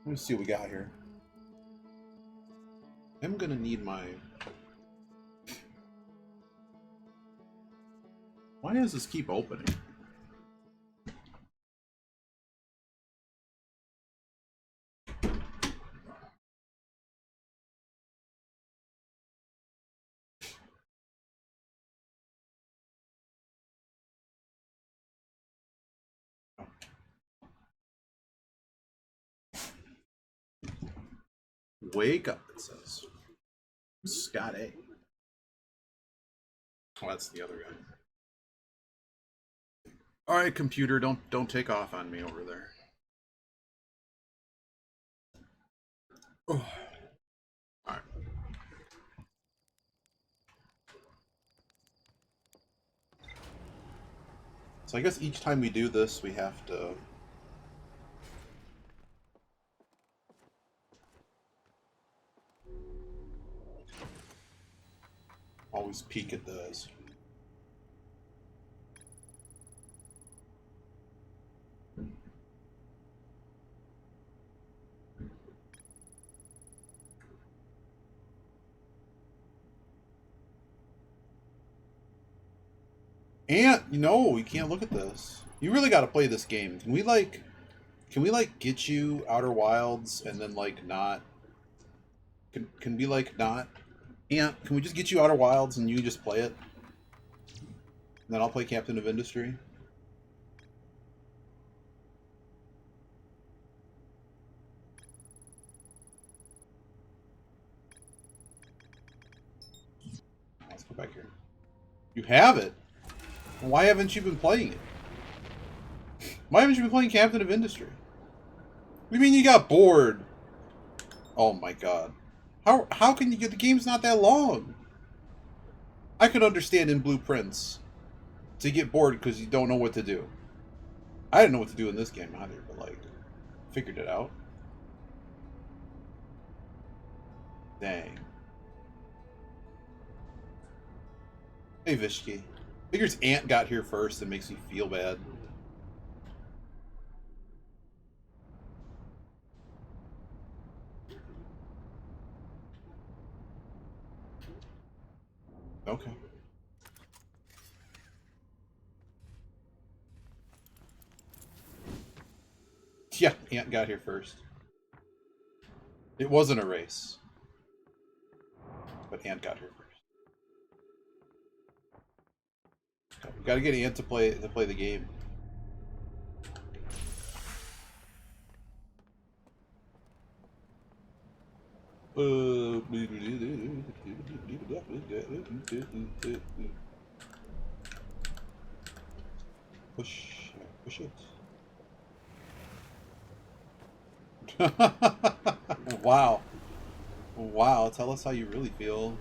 Let me see what we got here. I'm gonna need my... Why does this keep opening? Wake up, it says. Scott A. Oh, that's the other guy. All right, computer, don't take off on me over there. Oh. All right. So I guess each time we do this, we have to always peek at this. And no, you can't look at this. You really got to play this game. Can we like get you Outer Wilds and then like not? Can we like not? Ant, can we just get you Outer Wilds and you just play it? And then I'll play Captain of Industry. Let's go back here. You have it. Why haven't you been playing it? Why haven't you been playing Captain of Industry? What do you mean you got bored? Oh my god. How can you get the game's not that long? I could understand in Blueprints to get bored because you don't know what to do. I didn't know what to do in this game either, but like figured it out. Dang. Hey Vishki. Figures Ant got here first and makes me feel bad. Okay. Yeah, Ant got here first. It wasn't a race. But Ant got here first. We gotta get Ant to play the game. Push it. Wow. Wow, tell us how you really feel.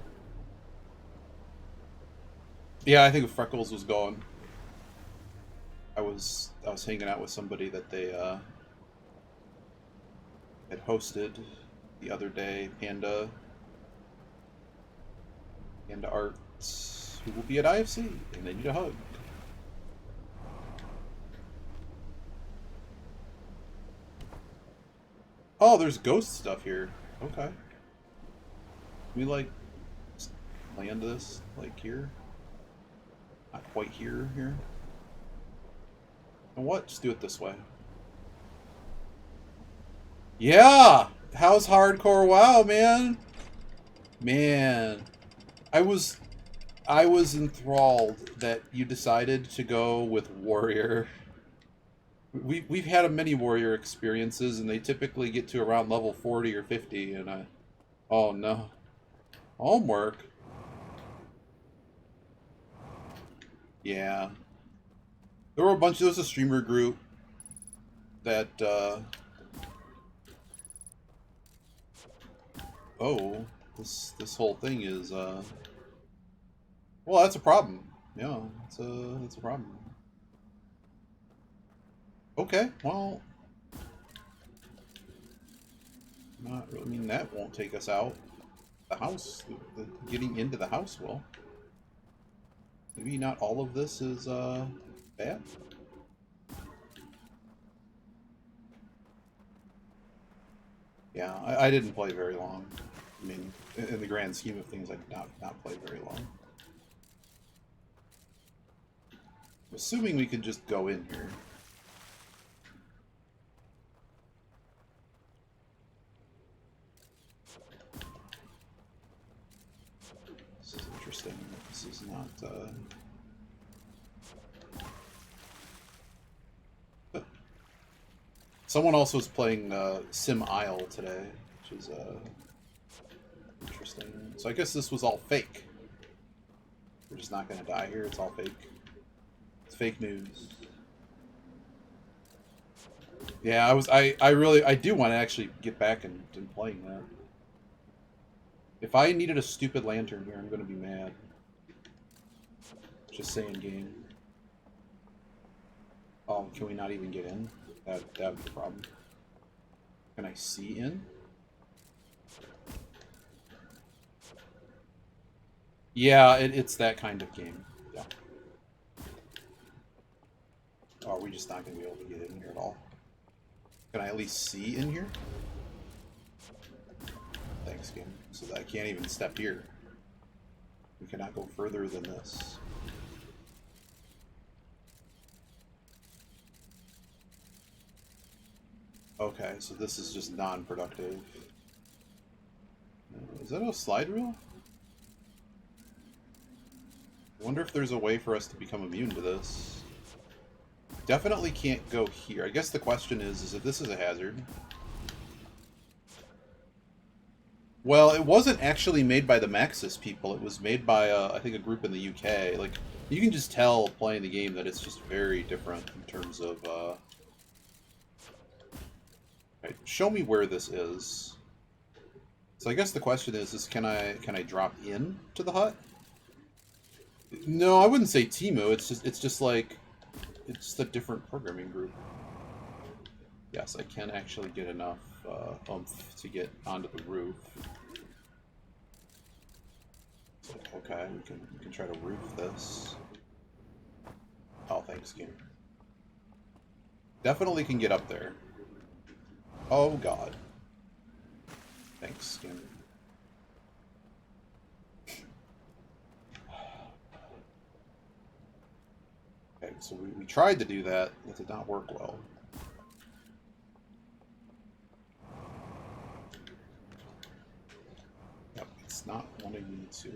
Yeah, I think Freckles was gone. I was hanging out with somebody that they had hosted the other day, Panda Arts, who will be at IFC, and they need a hug. Oh, there's ghost stuff here. Okay. Can we like land this like here? Not quite here. You know what? Just do it this way. Yeah! How's hardcore WoW, man? Man. I was enthralled that you decided to go with Warrior. We've had many Warrior experiences, and they typically get to around level 40 or 50, and oh no. Homework? Yeah. There were there was a streamer group that, oh, this whole thing is, well, that's a problem. Yeah, it's a problem. Okay, well, not really, I mean, that won't take us out. The house, getting into the house will. Maybe not all of this is, bad? Yeah, I didn't play very long. I mean, in the grand scheme of things, I did not play very long. Assuming we could just go in here. This is interesting. This is not... Someone also is playing Sim Isle today, which is interesting. So I guess this was all fake. We're just not going to die here. It's all fake. It's fake news. Yeah, I do want to actually get back and playing that. If I needed a stupid lantern here, I'm going to be mad. Just saying, game. Oh, can we not even get in? That would be a problem. Can I see in? Yeah, it's that kind of game. Yeah. Oh, are we just not going to be able to get in here at all? Can I at least see in here? Thanks, game. So that I can't even step here. We cannot go further than this. Okay, so this is just non-productive. Is that a slide rule? I wonder if there's a way for us to become immune to this. Definitely can't go here. I guess the question is if this is a hazard. Well, it wasn't actually made by the Maxis people. It was made by, I think, a group in the UK. Like, you can just tell playing the game that it's just very different in terms of, Right, show me where this is. So I guess the question is can I drop in to the hut? No, I wouldn't say Temu. It's just like it's a different programming group. Yes, I can actually get enough oomph to get onto the roof. So, okay, we can try to roof this. Oh, thanks, game. Definitely can get up there. Oh god. Thanks, Skin. Okay, so we tried to do that. It did not work well. Yep, it's not wanting me to,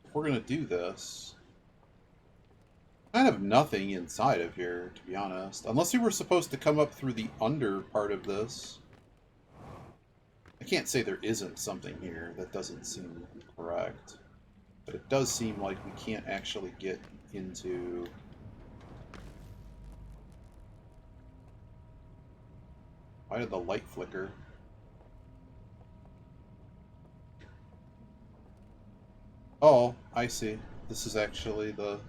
if we're gonna do this... kind of nothing inside of here, to be honest. Unless we were supposed to come up through the under part of this. I can't say there isn't something here. That doesn't seem correct. But it does seem like we can't actually get into... Why did the light flicker? Oh, I see. This is actually the...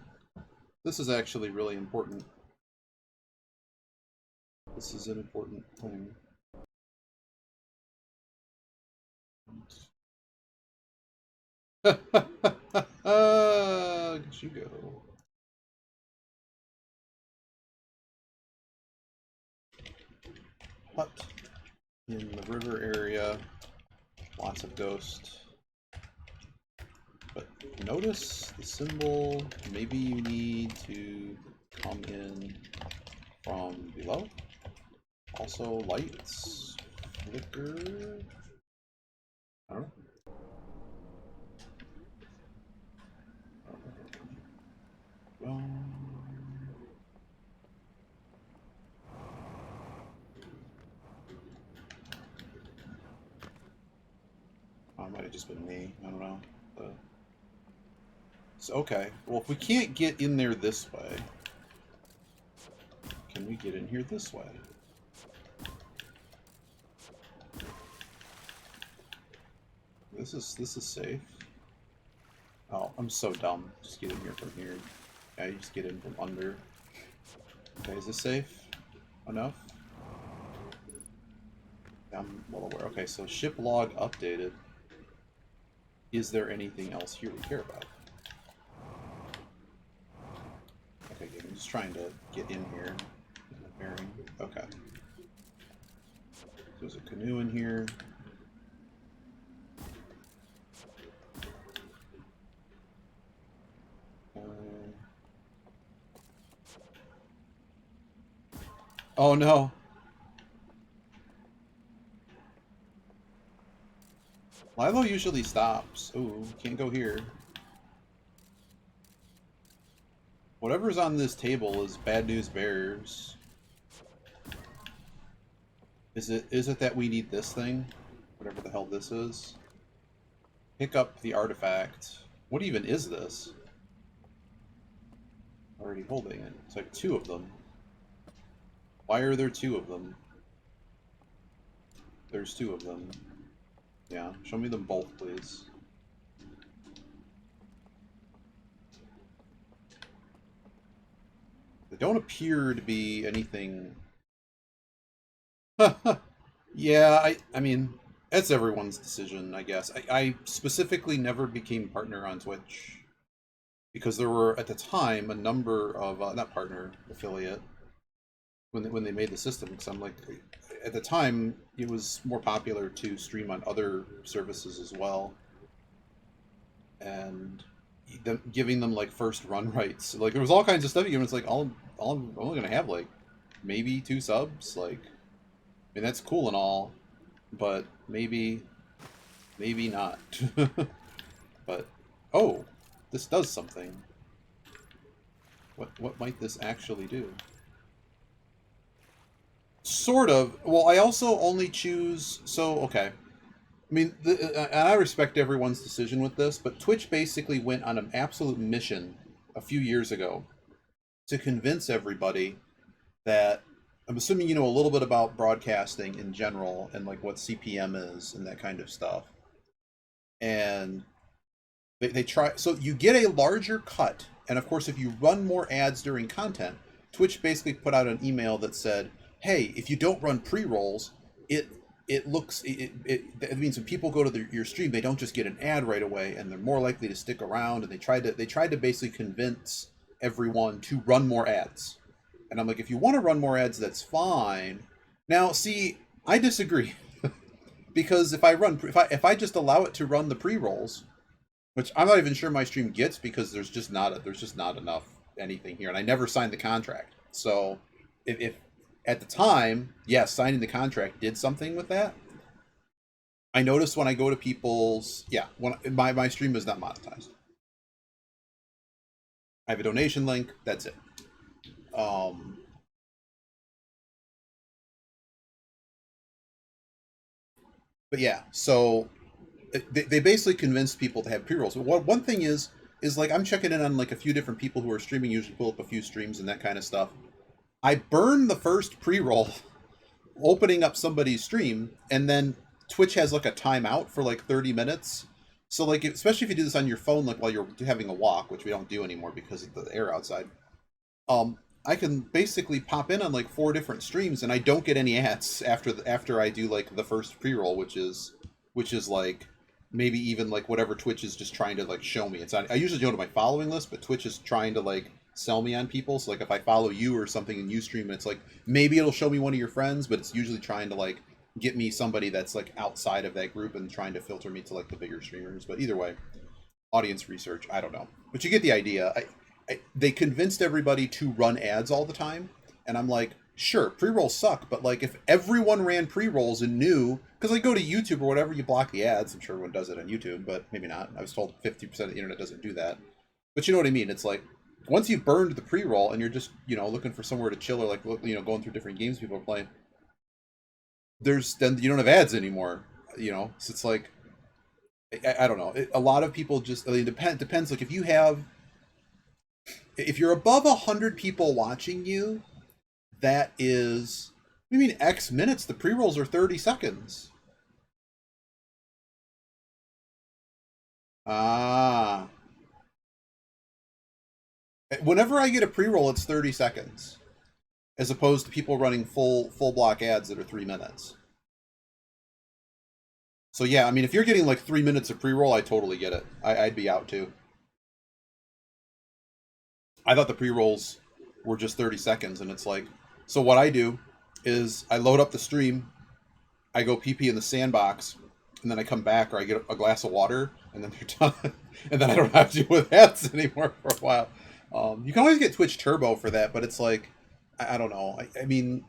This is actually really important. This is an important thing. Look you go. Hut in the river area. Lots of ghosts. But notice the symbol. Maybe you need to come in from below. Also, lights. Flicker. I don't know. Oh, it might have just been me. I don't know. So, okay. Well, if we can't get in there this way, can we get in here this way? This is safe. Oh, I'm so dumb. Just get in here from here. Yeah, you just get in from under. Okay, is this safe enough? I'm well aware. Okay, so ship log updated. Is there anything else here we care about? Okay, good. I'm just trying to get in here. Bearing. Okay. There's a canoe. new in here. Oh no. Lilo usually stops. Ooh, can't go here. Whatever's on this table is bad news bears. Is it that we need this thing? Whatever the hell this is. Pick up the artifact. What even is this? Already holding it. It's like 2 of them. Why are there 2 of them? There's 2 of them. Yeah, show me them both, please. They don't appear to be anything... Yeah, I mean, that's everyone's decision, I guess. I specifically never became partner on Twitch. Because there were, at the time, a number of... not partner, affiliate. When they made the system, because I'm like... At the time, it was more popular to stream on other services as well. And giving them, like, first run rights. Like, there was all kinds of stuff. It's like, I'm only going to have, like, maybe 2 subs. Like, I mean, that's cool and all, but maybe not. But, oh, this does something. What might this actually do? Sort of. Well, I also only choose... So, okay. I mean, and I respect everyone's decision with this, but Twitch basically went on an absolute mission a few years ago to convince everybody that... I'm assuming you know a little bit about broadcasting in general and like what CPM is and that kind of stuff. And they try... So you get a larger cut, and of course if you run more ads during content, Twitch basically put out an email that said, hey, if you don't run pre-rolls, it means when people go to your stream, they don't just get an ad right away, and they're more likely to stick around. And they tried to basically convince everyone to run more ads. And I'm like, if you want to run more ads, that's fine. Now, see, I disagree because if I just allow it to run the pre-rolls, which I'm not even sure my stream gets because there's just not enough anything here, and I never signed the contract. So if at the time, yes, signing the contract did something with that. I noticed when I go to people's... Yeah, when my stream is not monetized. I have a donation link, that's it. But yeah, so they basically convinced people to have pre-rolls. But one thing is like I'm checking in on like a few different people who are streaming, usually pull up a few streams and that kind of stuff. I burned the first pre-roll opening up somebody's stream, and then Twitch has like a timeout for like 30 minutes. So like, especially if you do this on your phone, like while you're having a walk, which we don't do anymore because of the air outside. I can basically pop in on like 4 different streams, and I don't get any ads after I do like the first pre-roll, which is like maybe even like whatever Twitch is just trying to like show me. It's not, I usually go to my following list, but Twitch is trying to like sell me on people. So like if I follow you or something and you stream, and it's like maybe it'll show me one of your friends, but it's usually trying to like get me somebody that's like outside of that group and trying to filter me to like the bigger streamers. But either way, audience research, I don't know, but you get the idea. They convinced everybody to run ads all the time, and I'm like, sure, pre-rolls suck, but like if everyone ran pre-rolls and knew, because like go to YouTube or whatever, you block the ads. I'm sure everyone does it on YouTube, but maybe not. I was told 50% of the internet doesn't do that, but you know what I mean. It's like once you've burned the pre-roll and you're just, you know, looking for somewhere to chill or like, you know, going through different games people are playing, then you don't have ads anymore, you know. So it's like I don't know. A lot of people just, I mean, depends. Like if you're above 100 people watching you, that is, I mean, X minutes. The pre-rolls are 30 seconds. Ah. Whenever I get a pre-roll, it's 30 seconds, as opposed to people running full block ads that are 3 minutes. So yeah, I mean, if you're getting like 3 minutes of pre-roll, I totally get it. I'd be out too. I thought the pre-rolls were just 30 seconds, and it's like, so what I do is I load up the stream, I go pee pee in the sandbox, and then I come back, or I get a glass of water, and then they're done, and then I don't have to deal with ads anymore for a while. You can always get Twitch Turbo for that, but it's like, I don't know. I mean,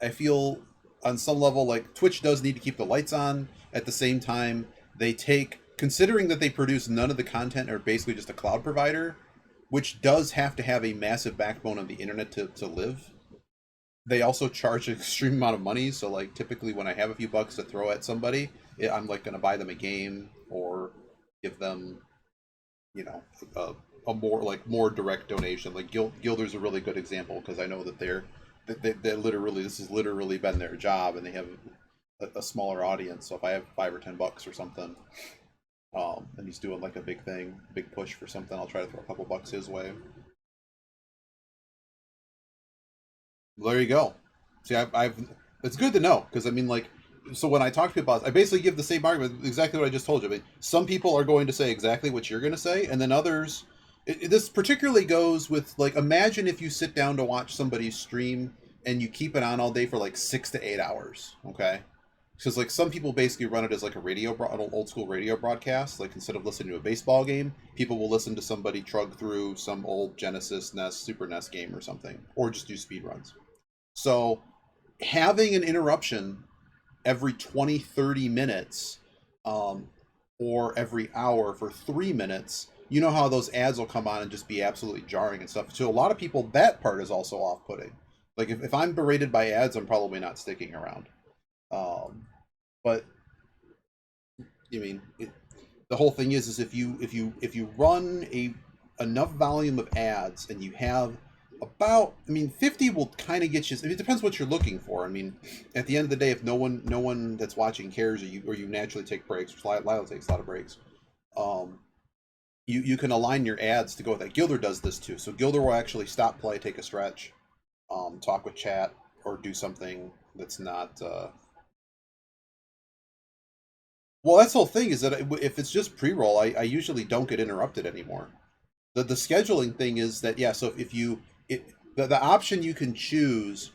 I feel on some level like Twitch does need to keep the lights on. At the same time, they take, considering that they produce none of the content, or basically just a cloud provider, which does have to have a massive backbone of the internet to live. They also charge an extreme amount of money, so like typically when I have a few bucks to throw at somebody, I'm like gonna buy them a game or give them, you know, a more like more direct donation. Like Gilder's a really good example because I know that they literally, this has literally been their job, and they have a smaller audience. So if I have $5 or $10 or something, and he's doing like a big thing, big push for something, I'll try to throw a couple bucks his way. Well, there you go. See, I've it's good to know because I mean, like, so when I talk to people, I basically give the same argument, exactly what I just told you. I mean, some people are going to say exactly what you're going to say, and then others. This particularly goes with like, imagine if you sit down to watch somebody's stream and you keep it on all day for like 6 to 8 hours. Okay, because like some people basically run it as like an old school radio broadcast. Like instead of listening to a baseball game, people will listen to somebody trug through some old Genesis, NES, Super NES game or something, or just do speed runs. So having an interruption every 20, 30 minutes, um, or every hour for 3 minutes, you know how those ads will come on and just be absolutely jarring and stuff. To a lot of people, that part is also off putting. Like if I'm berated by ads, I'm probably not sticking around. But I mean, the whole thing is if you run a enough volume of ads and you have about, I mean, 50 will kind of get you. I mean, it depends what you're looking for. I mean, at the end of the day, if no one that's watching cares, or you naturally take breaks, which Lyle takes a lot of breaks, um, you can align your ads to go with that. Gilder does this too. So Gilder will actually stop play, take a stretch, talk with chat, or do something that's not. Well, that's the whole thing is that if it's just pre-roll, I usually don't get interrupted anymore. The scheduling thing is that, yeah, so if you the option you can choose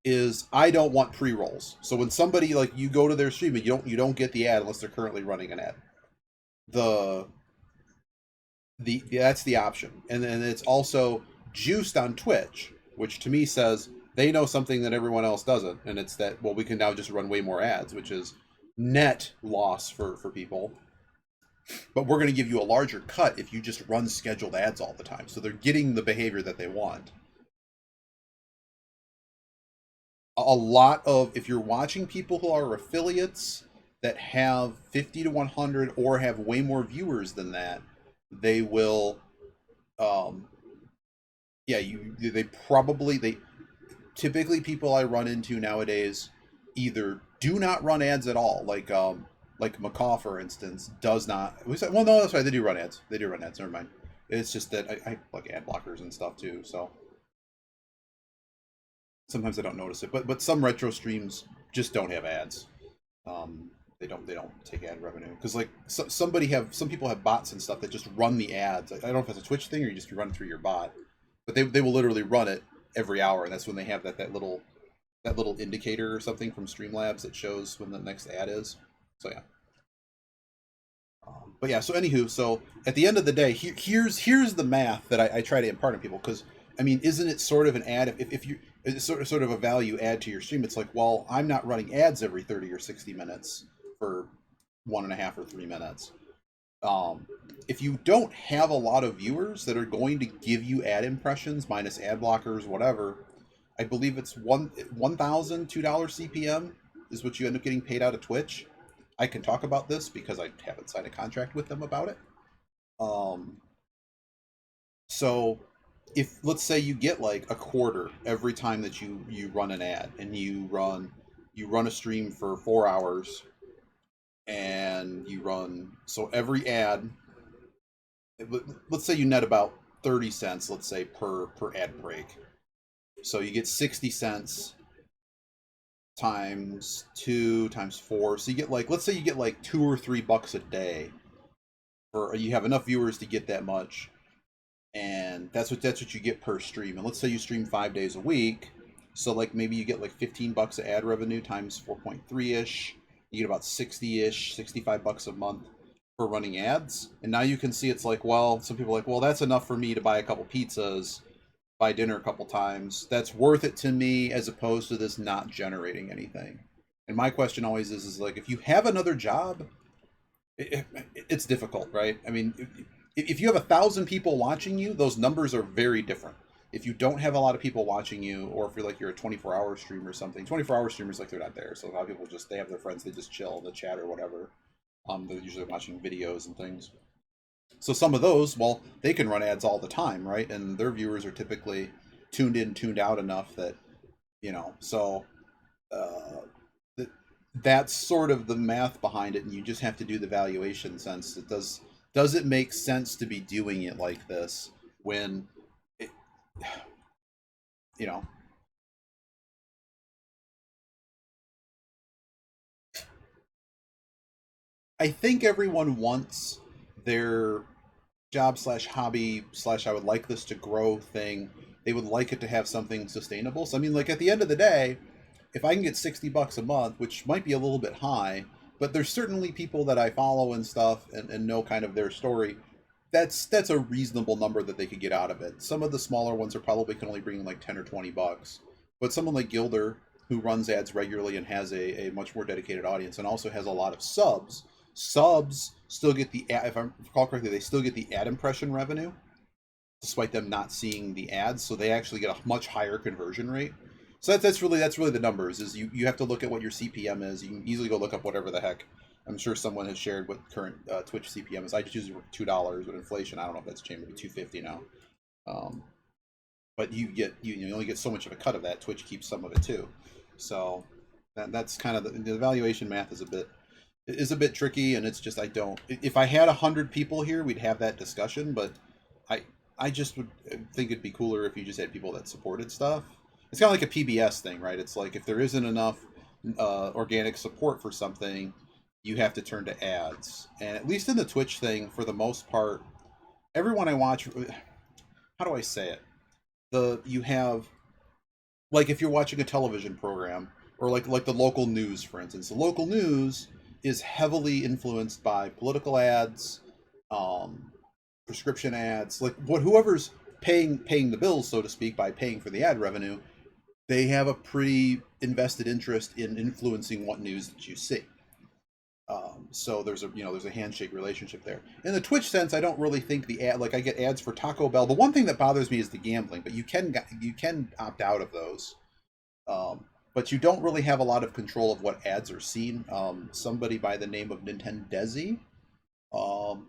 is I don't want pre-rolls. So when somebody, like, you go to their stream and you don't get the ad unless they're currently running an ad. The that's the option. And then it's also juiced on Twitch, which to me says they know something that everyone else doesn't, and it's that, well, we can now just run way more ads, which is net loss for people, but we're going to give you a larger cut if you just run scheduled ads all the time. So they're getting the behavior that they want. A lot of, if you're watching people who are affiliates that have 50 to 100 or have way more viewers than that, they will, um, yeah, they typically, people I run into nowadays either do not run ads at all, like McCaw, for instance, does not. Well, no, that's right. They do run ads. They do run ads. Never mind. It's just that I like ad blockers and stuff too. So sometimes I don't notice it. But some retro streams just don't have ads. They don't take ad revenue because, like, some people have bots and stuff that just run the ads. I don't know if it's a Twitch thing or you run through your bot, but they will literally run it every hour, and that's when they have that little indicator or something from Streamlabs that shows when the next ad is. So yeah. But yeah, so anywho, so at the end of the day, here's the math that I try to impart on people, because I mean, isn't it sort of an ad if you, it's sort of a value add to your stream? It's like, well, I'm not running ads every 30 or 60 minutes for 1.5 or 3 minutes. If you don't have a lot of viewers that are going to give you ad impressions minus ad blockers, whatever, I believe it's $1,002 CPM is what you end up getting paid out of Twitch. I can talk about this because I haven't signed a contract with them about it. Um, so if, let's say, you get like a quarter every time that you run an ad, and you run a stream for 4 hours, and you run, so every ad, let's say you net about 30 cents, let's say, per ad break. So you get 60 cents times 2 times 4. So you get, like, let's say you get like $2 or $3 a day, for you have enough viewers to get that much, and that's what you get per stream. And let's say you stream 5 days a week, so like maybe you get like $15 of ad revenue times 4.3 ish. You get about 60-ish, 65 bucks a month for running ads. And now you can see it's like, well, some people are like, well, that's enough for me to buy a couple pizzas, buy dinner a couple times. That's worth it to me as opposed to this not generating anything. And my question always is like, if you have another job, it's difficult, right? I mean, if you have 1,000 people watching you, those numbers are very different. If you don't have a lot of people watching you, or if you're a 24-hour streamer or something, 24-hour streamers, like, they're not there. So a lot of people just, they have their friends, they just chill in the chat or whatever. They're usually watching videos and things. So some of those, well, they can run ads all the time, right? And their viewers are typically tuned in, tuned out enough that, so uh, that's sort of the math behind it, and you just have to do the valuation sense. Does it make sense to be doing it like this when it, you know I think everyone wants their job slash hobby slash I would like this to grow thing. They would like it to have something sustainable. So I mean, like, at the end of the day, if I can get 60 bucks a month, which might be a little bit high, but there's certainly people that I follow and stuff, and know kind of their story. That's a reasonable number that they could get out of it. Some of the smaller ones are probably can only bring in like 10 or 20 bucks. But someone like Gilder, who runs ads regularly and has a much more dedicated audience and also has a lot of subs still get the if I recall correctly, they still get the ad impression revenue despite them not seeing the ads, so they actually get a much higher conversion rate. So that's really the numbers. Is you have to look at what your CPM is. You can easily go look up whatever the heck. I'm sure someone has shared what current Twitch CPM is. I just usually work $2 with inflation. I don't know if that's changed, maybe 250 now. Um, but you only get so much of a cut of that. Twitch keeps some of it too. So that's kind of the valuation math is a bit tricky, and it's just I don't. If I had 100 people here, we'd have that discussion. But I I just would think it'd be cooler if you just had people that supported stuff. It's kind of like a PBS thing, right? It's like if there isn't enough organic support for something, you have to turn to ads. And at least in the Twitch thing, for the most part, everyone I watch, how do I say it? You have, like, if you're watching a television program, or like the local news, for instance, the local news is heavily influenced by political ads, um, prescription ads, like whoever's paying the bills, so to speak, by paying for the ad revenue. They have a pretty invested interest in influencing what news that you see. So there's a handshake relationship there. In the Twitch sense, I don't really think the ad, like, I get ads for Taco Bell. The one thing that bothers me is the gambling, but you can opt out of those. But you don't really have a lot of control of what ads are seen. Somebody by the name of Nintendezi um,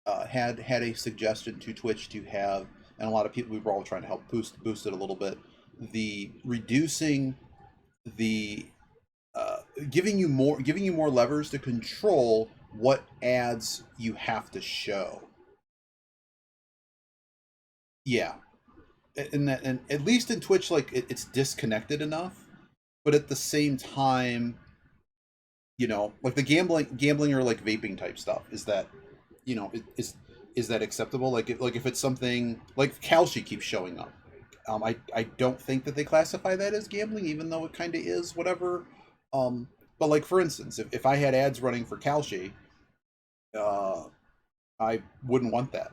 had a suggestion to Twitch to have, and a lot of people, we were all trying to help boost it a little bit. The reducing the giving you more levers to control what ads you have to show. Yeah, and at least in Twitch, like, it's disconnected enough, but at the same time, like the gambling or like vaping type stuff, is that, is that acceptable? Like if it's something like Kalshi keeps showing up. I don't think that they classify that as gambling, even though it kind of is, whatever. Um, but like, for instance, if I had ads running for Kalshi, uh, I wouldn't want that.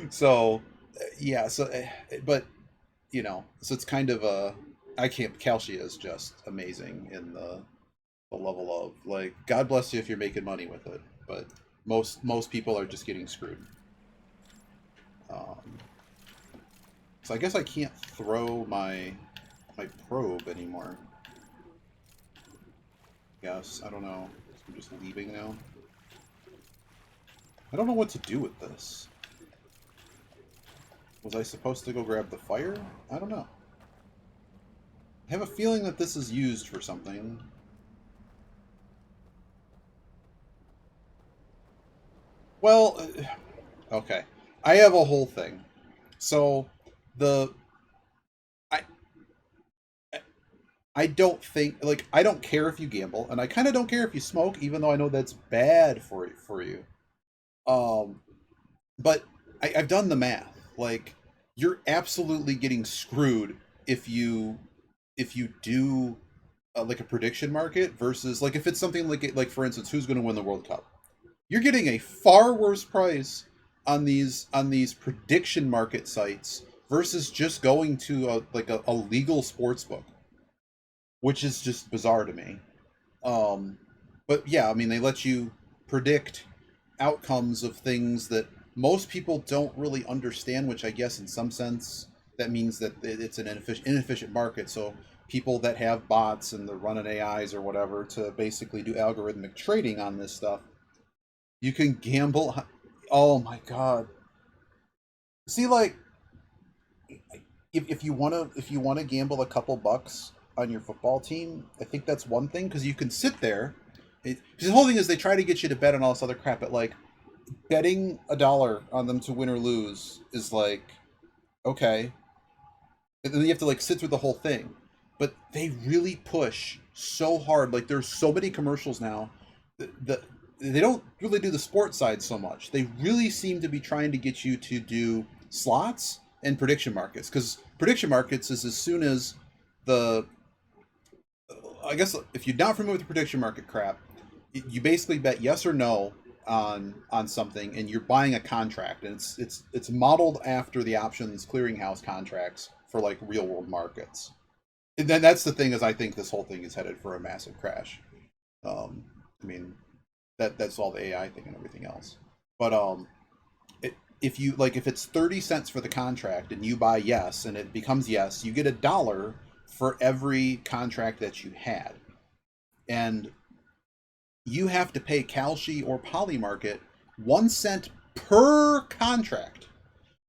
So, yeah. So, but so it's kind of a. I can't. Kalshi is just amazing in the level of, like, God bless you if you're making money with it, but most people are just getting screwed. Um, so I guess I can't throw my probe anymore. Yes, I don't know. I'm just leaving now. I don't know what to do with this. Was I supposed to go grab the fire? I don't know. I have a feeling that this is used for something. Well, okay. I have a whole thing. So the I I don't think, like, I don't care if you gamble, and I kind of don't care if you smoke, even though I know that's bad for you. Um, but I've done the math. Like, you're absolutely getting screwed if you if you do like a prediction market versus like if it's something like for instance, who's going to win the World Cup? You're getting a far worse price on these prediction market sites versus just going to a legal sports book, which is just bizarre to me. Um, but yeah, I mean, they let you predict outcomes of things that most people don't really understand, which I guess in some sense that means that it's an inefficient market. So people that have bots and they're running AIs or whatever to basically do algorithmic trading on this stuff, you can gamble. Oh my God. See, like, if you want to gamble a couple bucks on your football team, I think that's one thing because you can sit there. Because the whole thing is they try to get you to bet on all this other crap, but like betting $1 on them to win or lose is like okay, and then you have to like sit through the whole thing. But they really push so hard. Like there's so many commercials now that they don't really do the sports side so much. They really seem to be trying to get you to do slots and prediction markets because prediction markets is as soon as the I guess if you're not familiar with the prediction market crap, you basically bet yes or no on something, and you're buying a contract, and it's modeled after the options clearinghouse contracts for like real world markets. And then that's the thing is I think this whole thing is headed for a massive crash. Um, I mean that's all the AI thing and everything else. But if you like if it's 30 cents for the contract and you buy yes and it becomes yes, you get $1 for every contract that you had. And you have to pay Kalshi or Polymarket 1 cent per contract.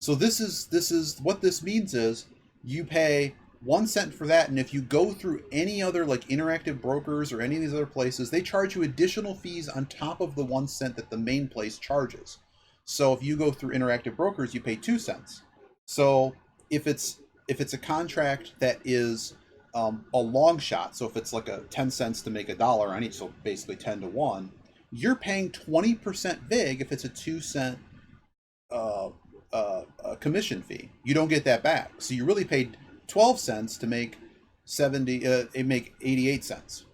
So this is what this means is you pay 1 cent for that, and if you go through any other like interactive brokers or any of these other places, they charge you additional fees on top of the 1 cent that the main place charges. So if you go through interactive brokers, you pay 2 cents. So if it's if it's a contract that is a long shot, so if it's like a 10 cents to make $1 on each, so basically 10 to 1, you're paying 20% vig if it's a 2 cent uh, commission fee. You don't get that back, so you really paid 12 cents to make 70. It make 88 cents.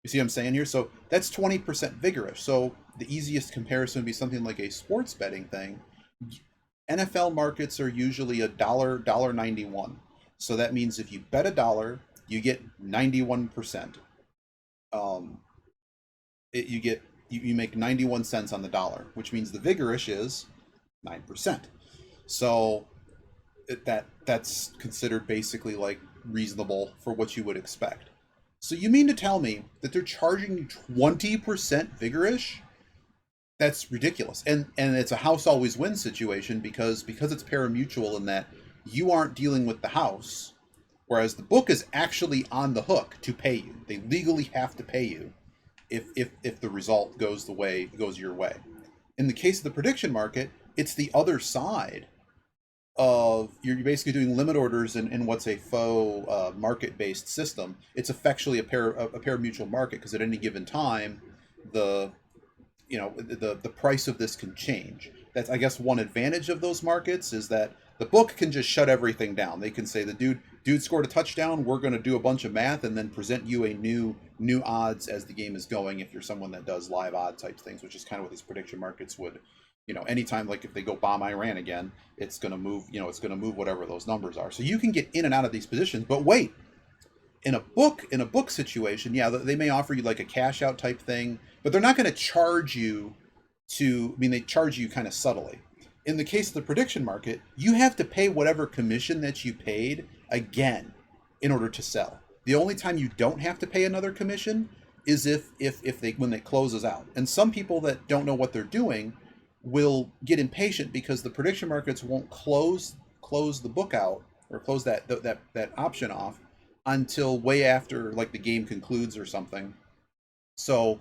You see what I'm saying here? So that's 20% vigorish. So the easiest comparison would be something like a sports betting thing. NFL markets are usually dollar 91. So that means if you bet $1, you get 91%. Um, you get you make 91 cents on the dollar, which means the vigorish is 9%. So that's considered basically like reasonable for what you would expect. So you mean to tell me that they're charging you 20% vigorish? That's ridiculous. And it's a house always wins situation because it's parimutuel in that you aren't dealing with the house, whereas the book is actually on the hook to pay you. They legally have to pay you if the result goes your way. In the case of the prediction market, it's the other side of you're basically doing limit orders in what's a faux market based system. It's effectually a pari-mutuel market because at any given time the the price of this can change. That's I guess one advantage of those markets is that the book can just shut everything down. They can say the dude scored a touchdown. We're going to do a bunch of math and then present you a new odds as the game is going. If you're someone that does live odd type things, which is kind of what these prediction markets would, anytime like if they go bomb Iran again, it's going to move. It's going to move whatever those numbers are. So you can get in and out of these positions. But wait, in a book situation, yeah, they may offer you like a cash out type thing, but they're not going to charge you to. I mean, they charge you kind of subtly. In the case of the prediction market, you have to pay whatever commission that you paid again in order to sell. The only time you don't have to pay another commission is if they when it closes out. And some people that don't know what they're doing will get impatient because the prediction markets won't close the book out or close that option off until way after like the game concludes or something. So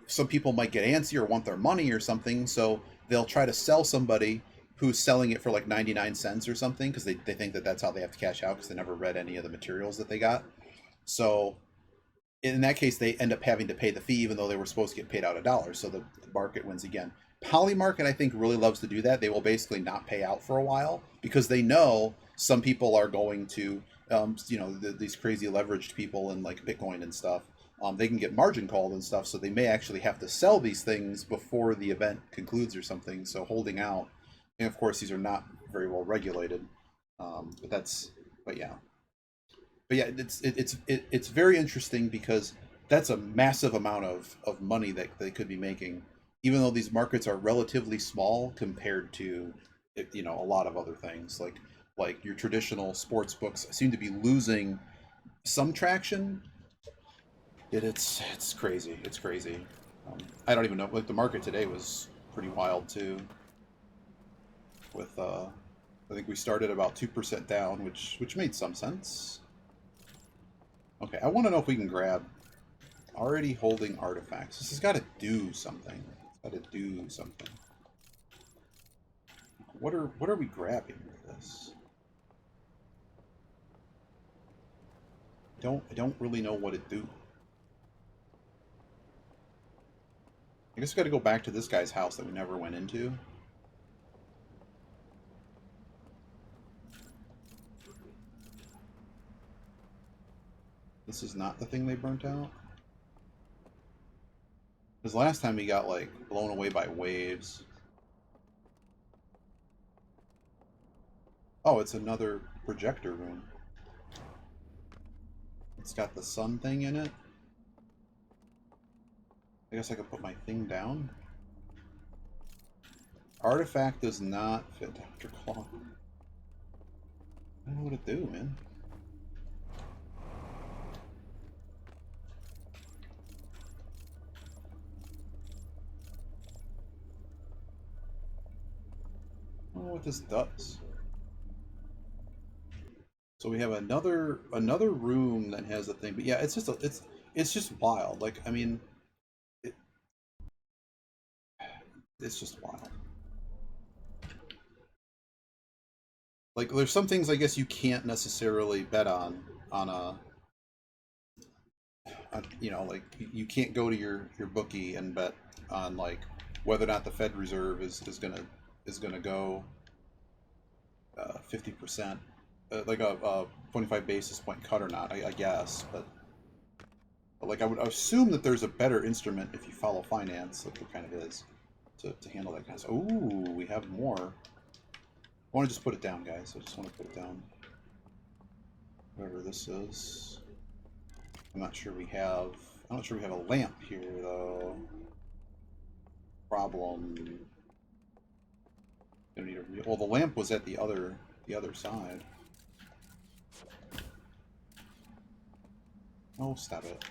some people might get antsy or want their money or something, so they'll try to sell somebody who's selling it for like 99 cents or something because they think that that's how they have to cash out because they never read any of the materials that they got. So in that case, they end up having to pay the fee even though they were supposed to get paid out $1. So the market wins again. Polymarket, I think, really loves to do that. They will basically not pay out for a while because they know some people are going to, these crazy leveraged people and like Bitcoin and stuff. They can get margin called and stuff, so they may actually have to sell these things before the event concludes or something. So holding out, and of course these are not very well regulated. But that's, but yeah, it's very interesting because that's a massive amount of money that they could be making, even though these markets are relatively small compared to, a lot of other things like your traditional sports books seem to be losing some traction. It's crazy. It's crazy. I don't even know. Like the market today was pretty wild too. With I think we started about 2% down, which made some sense. Okay, I want to know if we can grab already holding artifacts. This has got to do something. It's got to do something. What are we grabbing with this? I don't really know what it do. I guess we got to go back to this guy's house that we never went into. This is not the thing they burnt out. Because last time we got like blown away by waves. Oh, it's another projector room. It's got the sun thing in it. I guess I could put my thing down. Artifact does not fit Dr. Claw. I don't know what to do, man. I don't know what this does. So we have another room that has a thing, but yeah, it's just wild. Like, I mean, it's just wild. Like, there's some things I guess you can't necessarily bet on like you can't go to your bookie and bet on like whether or not the Fed Reserve is gonna go 50%, like a 25 basis point cut or not. I guess, but like I would assume that there's a better instrument if you follow finance, like there kind of is, to handle that kind of stuff. Ooh, we have more. I want to just put it down, guys. I just want to put it down. Whatever this is. I'm not sure we have. I'm not sure we have a lamp here though. Problem. Don't need a. Well, the lamp was at the other side. Oh, stop it.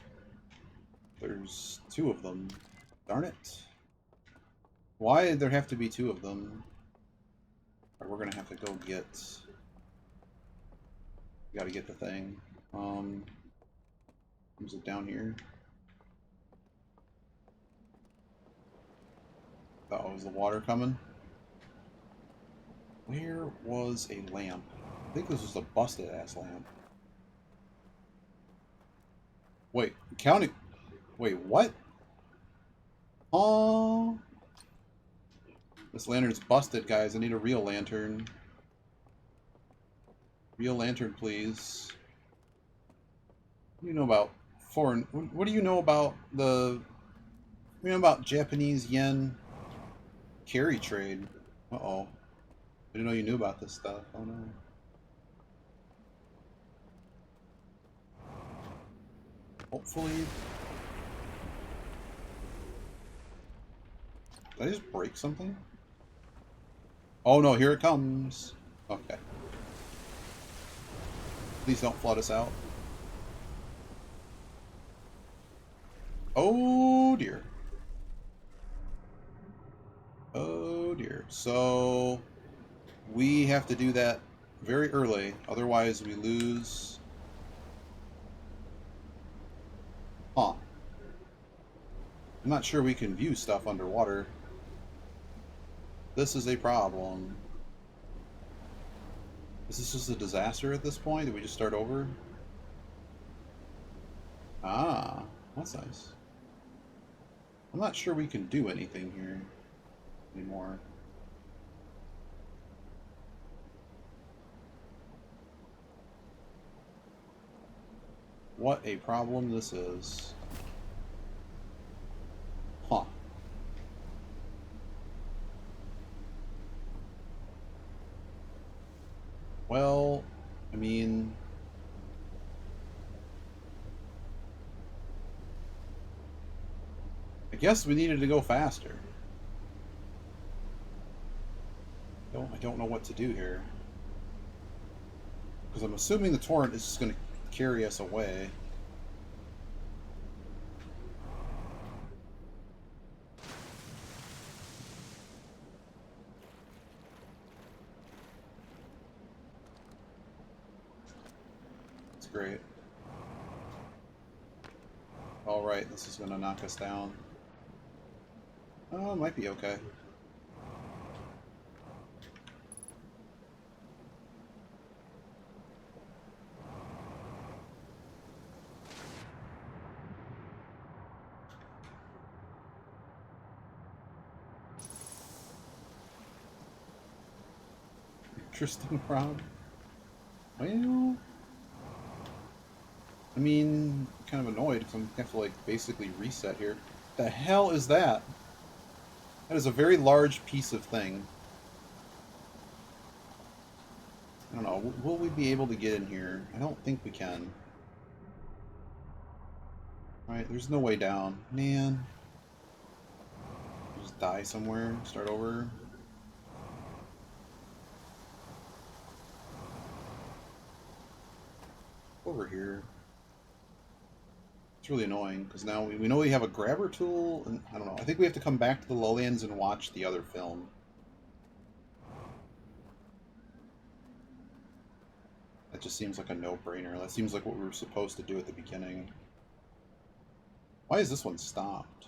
There's two of them. Darn it. Why did there have to be two of them? Or we're gonna have to go get. We gotta get the thing. Is it down here? Oh, is the water coming? Where was a lamp? I think this was a busted ass lamp. Wait, counting. Wait, what? Oh. This lantern's busted, guys. I need a real lantern. Real lantern, please. What do you know about foreign? What do you know about the? What do you know about Japanese yen carry trade? Uh-oh. I didn't know you knew about this stuff. Oh no. Hopefully. Did I just break something? Oh no, here it comes. Okay. Please don't flood us out. Oh dear. Oh dear. So we have to do that very early, otherwise we lose. Huh. I'm not sure we can view stuff underwater. This is a problem. Is this just a disaster at this point? Did we just start over? Ah, that's nice. I'm not sure we can do anything here anymore. What a problem this is. Huh. Well, I mean... I guess we needed to go faster. I don't know what to do here. Because I'm assuming the torrent is just going to carry us away. It's great. Alright, this is going to knock us down. Oh, it might be okay. Interesting problem. Well, I mean, kind of annoyed because I'm going to have to, like, basically reset here. The hell is that? That is a very large piece of thing. I don't know. Will we be able to get in here? I don't think we can. Right, there's no way down. Man. Just die somewhere, start over. Over here. It's really annoying, because now we know we have a grabber tool, and I don't know. I think we have to come back to the lowlands and watch the other film. That just seems like a no-brainer. That seems like what we were supposed to do at the beginning. Why is this one stopped?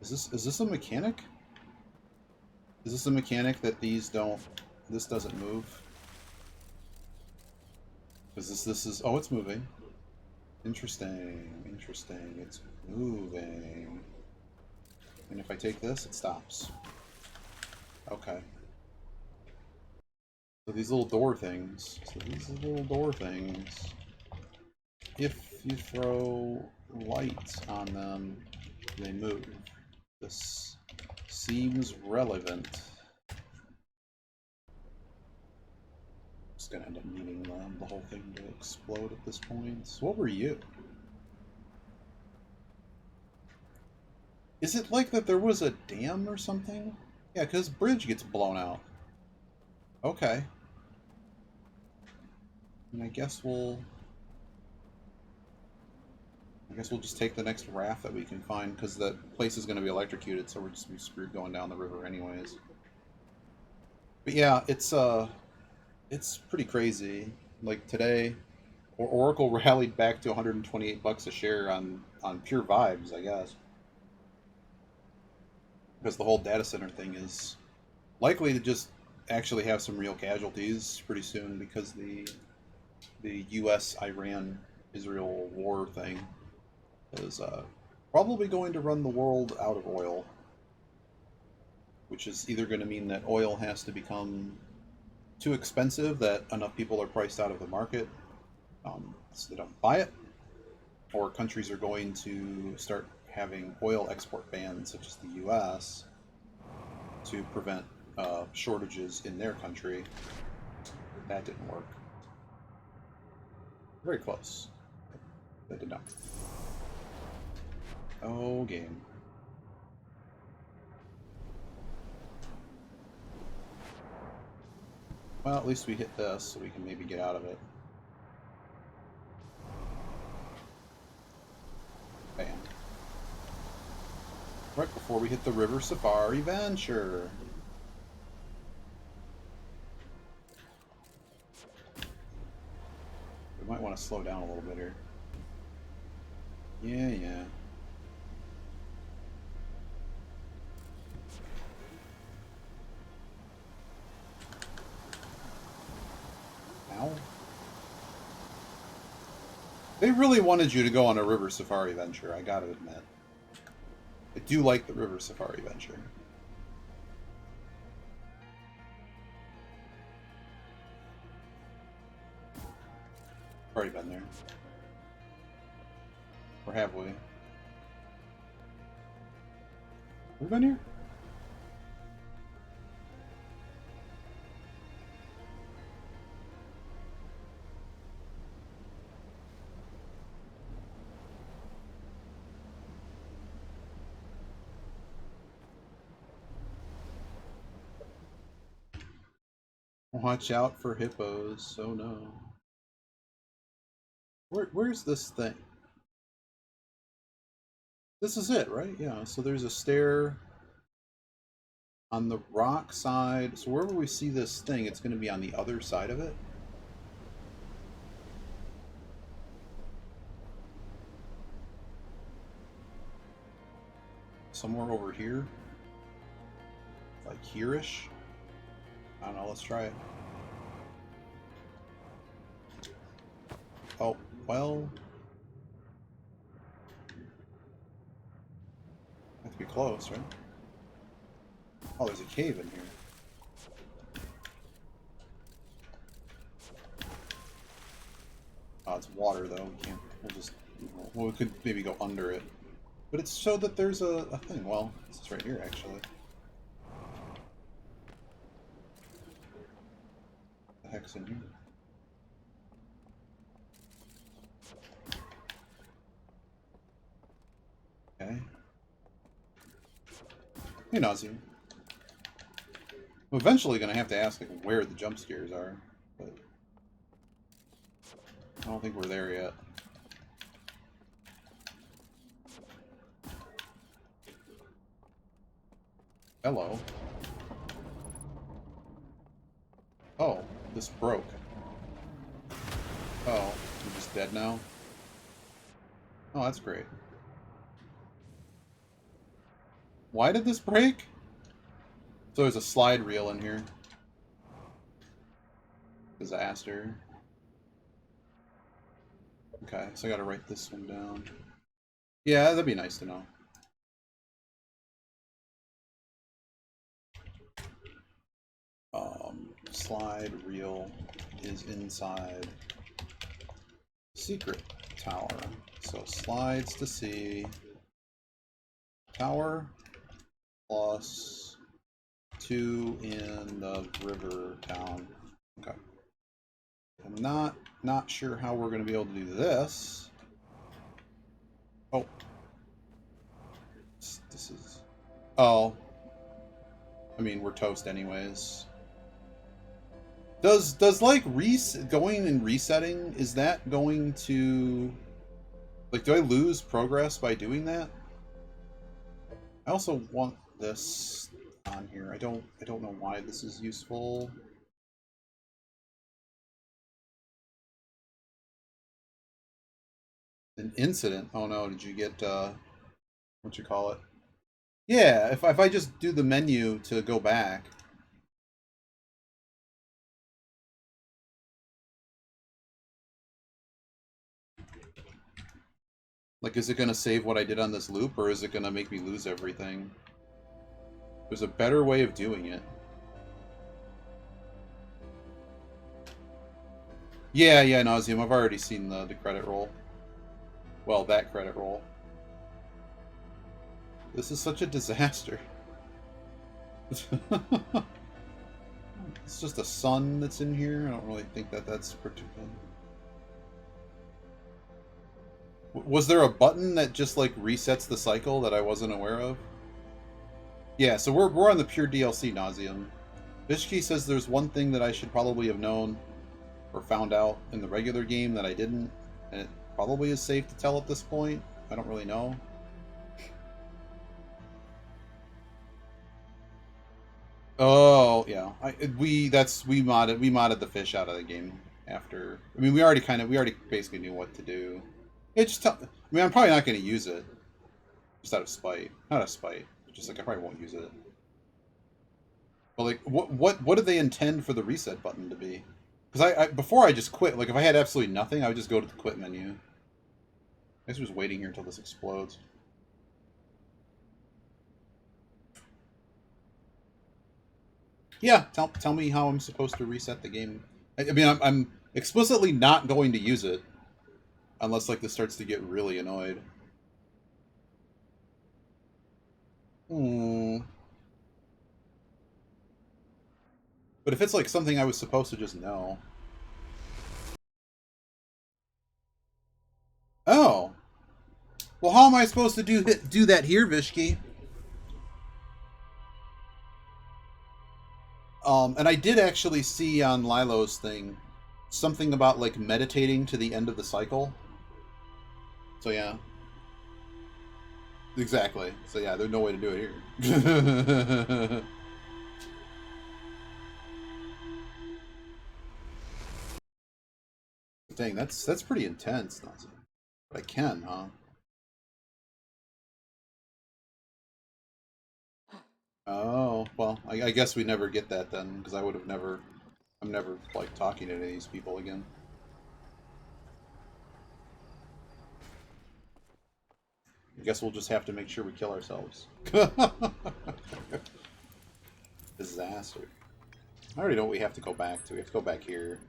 Is this a mechanic? Is this a mechanic that this doesn't move? Because this is, oh, it's moving. Interesting, interesting. It's moving. And if I take this, it stops. Okay. So these little door things. If you throw light on them, they move. This seems relevant. Just gonna end up needing the whole thing to explode at this point. So what were you? Is it like that there was a dam or something? Yeah, because bridge gets blown out. Okay. And I guess we'll just take the next raft that we can find, because that place is going to be electrocuted, so we're just gonna be screwed going down the river anyways. But yeah, it's pretty crazy. Like today, Oracle rallied back to 128 bucks a share on pure vibes, I guess. Because the whole data center thing is likely to just actually have some real casualties pretty soon, because the U.S. Iran-Israel war thing is probably going to run the world out of oil, which is either going to mean that oil has to become too expensive that enough people are priced out of the market so they don't buy it, or countries are going to start having oil export bans, such as the U.S., to prevent shortages in their country. That didn't work. Very close. That did not. Oh, game. Well, at least we hit this, so we can maybe get out of it. Bam. Right before we hit the River Safari Venture. We might want to slow down a little bit here. Yeah. Ow. They really wanted you to go on a River Safari Venture, I gotta admit. I do like the River Safari Venture. Already been there. Or have we? Have we been here? Watch out for hippos. Oh no. Where's this thing? This is it, right? Yeah, so there's a stair on the rock side. So wherever we see this thing, it's going to be on the other side of it. Somewhere over here. Like here-ish. I don't know, let's try it. Oh, well... have to be close, right? Oh, there's a cave in here. Oh, it's water, though. We can't... we'll just... well, we could maybe go under it. But it's so that there's a thing. Well, it's right here, actually. What the heck's in here? Okay. Hey, Nazi. I'm eventually going to have to ask like, where the jump scares are, but I don't think we're there yet. Hello. Oh, this broke. Oh, you're just dead now? Oh, that's great. Why did this break? So there's a slide reel in here. Disaster. Okay, so I gotta write this one down. Yeah, that'd be nice to know. Slide reel is inside secret tower. So slides to C, tower plus 2 in the river town. Okay. I'm not sure how we're going to be able to do this. Oh. This is... oh. I mean, we're toast anyways. Does like going and resetting, is that going to... like, do I lose progress by doing that? I also want this on here. I don't know why this is useful. An incident. Oh no, did you get what you call it? Yeah, if I just do the menu to go back. Like, is it going to save what I did on this loop, or is it going to make me lose everything? There's a better way of doing it. Yeah, Nauseam. I've already seen the credit roll. Well, that credit roll. This is such a disaster. It's just a sun that's in here. I don't really think that that's particular. Was there a button that just like resets the cycle that I wasn't aware of? Yeah, so we're on the pure DLC Nauseam. Bishki says there's one thing that I should probably have known or found out in the regular game that I didn't, and it probably is safe to tell at this point. I don't really know. Oh yeah, we modded the fish out of the game after. I mean, we already basically knew what to do. I mean, I'm probably not going to use it, just out of spite. Not out of spite, just like I probably won't use it. But like, what did they intend for the reset button to be? Because I before I just quit. Like, if I had absolutely nothing, I would just go to the quit menu. I guess I was waiting here until this explodes. Yeah, tell me how I'm supposed to reset the game. I mean, explicitly not going to use it unless like this starts to get really annoyed. Hmm. But if it's like something I was supposed to just know. Oh. Well, how am I supposed to do that here, Vishki? And I did actually see on Lilo's thing something about like meditating to the end of the cycle. So yeah. Exactly. So yeah, there's no way to do it here. Dang, that's pretty intense, Nazi. But I can, huh? Oh, well, I guess we never get that then, because I would have never... I'm never, like, talking to any of these people again. I guess we'll just have to make sure we kill ourselves. Disaster. I already know what we have to go back to. We have to go back here.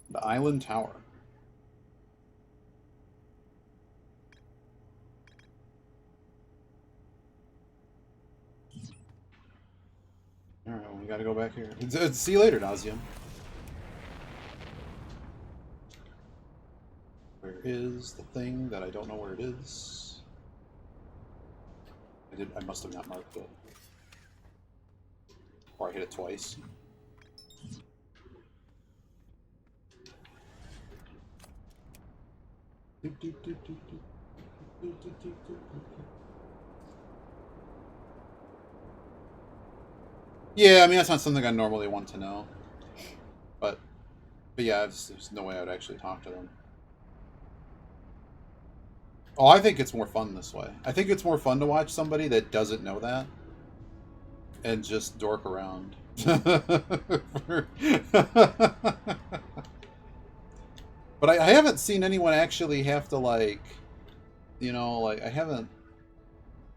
The Island Tower. Alright, well, we gotta go back here. See you later, Nauseam. Where is the thing that I don't know where it is? I must have not marked it. Or I hit it twice. Yeah, I mean, that's not something I normally want to know. But yeah, there's no way I would actually talk to them. Oh, I think it's more fun this way. I think it's more fun to watch somebody that doesn't know that and just dork around. But I haven't seen anyone actually have to, like, you know, like, I don't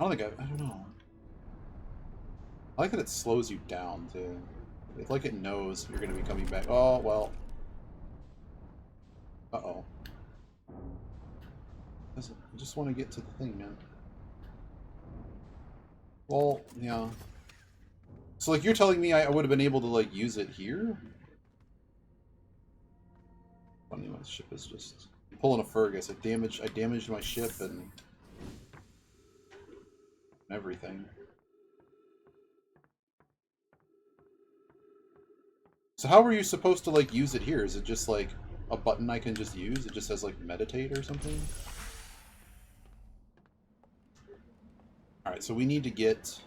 know. I like that it slows you down, too. It's like it knows you're going to be coming back. Oh, well. Uh-oh. I just want to get to the thing, man. Well, yeah. So, like, you're telling me I would have been able to, like, use it here? Funny, my ship is just... I'm pulling a Fergus. I damaged my ship and everything. So how were you supposed to, like, use it here? Is it just, like, a button I can just use? It just says, like, meditate or something? Alright, so we need to get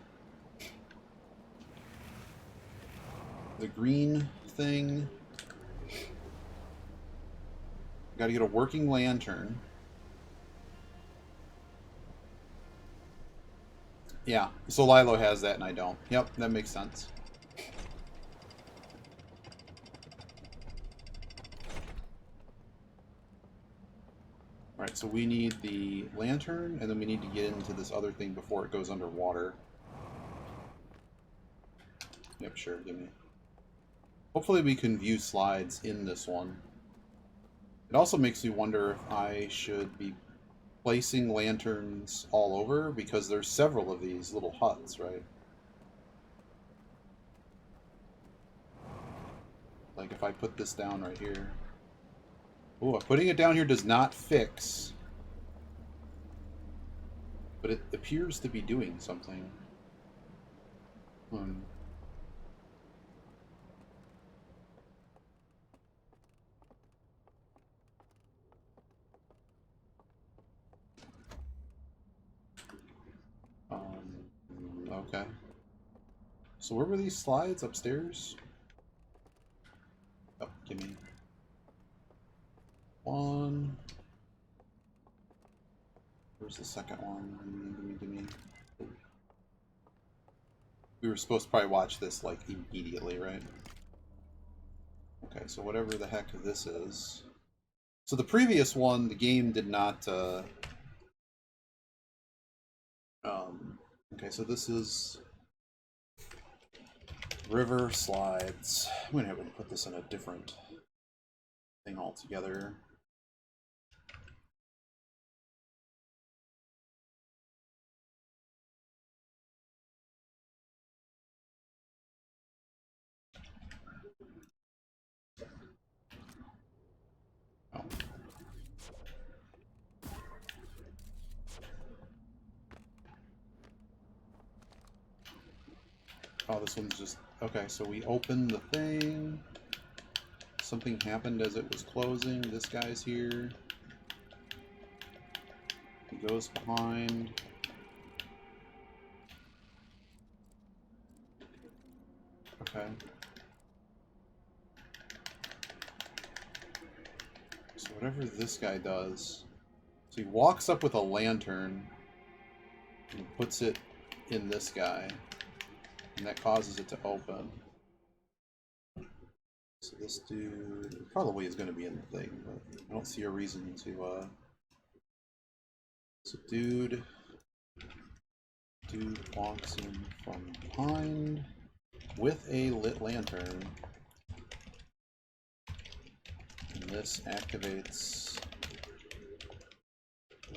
the green thing. Gotta get a working lantern. Yeah, so Lilo has that and I don't. Yep, that makes sense. Alright, so we need the lantern, and then we need to get into this other thing before it goes underwater. Yep, sure, give me. Hopefully we can view slides in this one. It also makes me wonder if I should be placing lanterns all over, because there's several of these little huts, right? Like if I put this down right here. Ooh, putting it down here does not fix. But it appears to be doing something. Okay. So where were these slides? Upstairs? Oh, give me one. Where's the second one? Give me. We were supposed to probably watch this, like, immediately, right? Okay, so whatever the heck this is. So the previous one, the game did not, okay, so this is... River slides. I'm gonna have to put this in a different thing altogether. Oh. Oh, this one's just... Okay, so we opened the thing. Something happened as it was closing. This guy's here. He goes behind. Okay. So whatever this guy does... So he walks up with a lantern and puts it in this guy. And that causes it to open. So this dude probably is going to be in the thing, but I don't see a reason to, So dude walks in from behind with a lit lantern. And this activates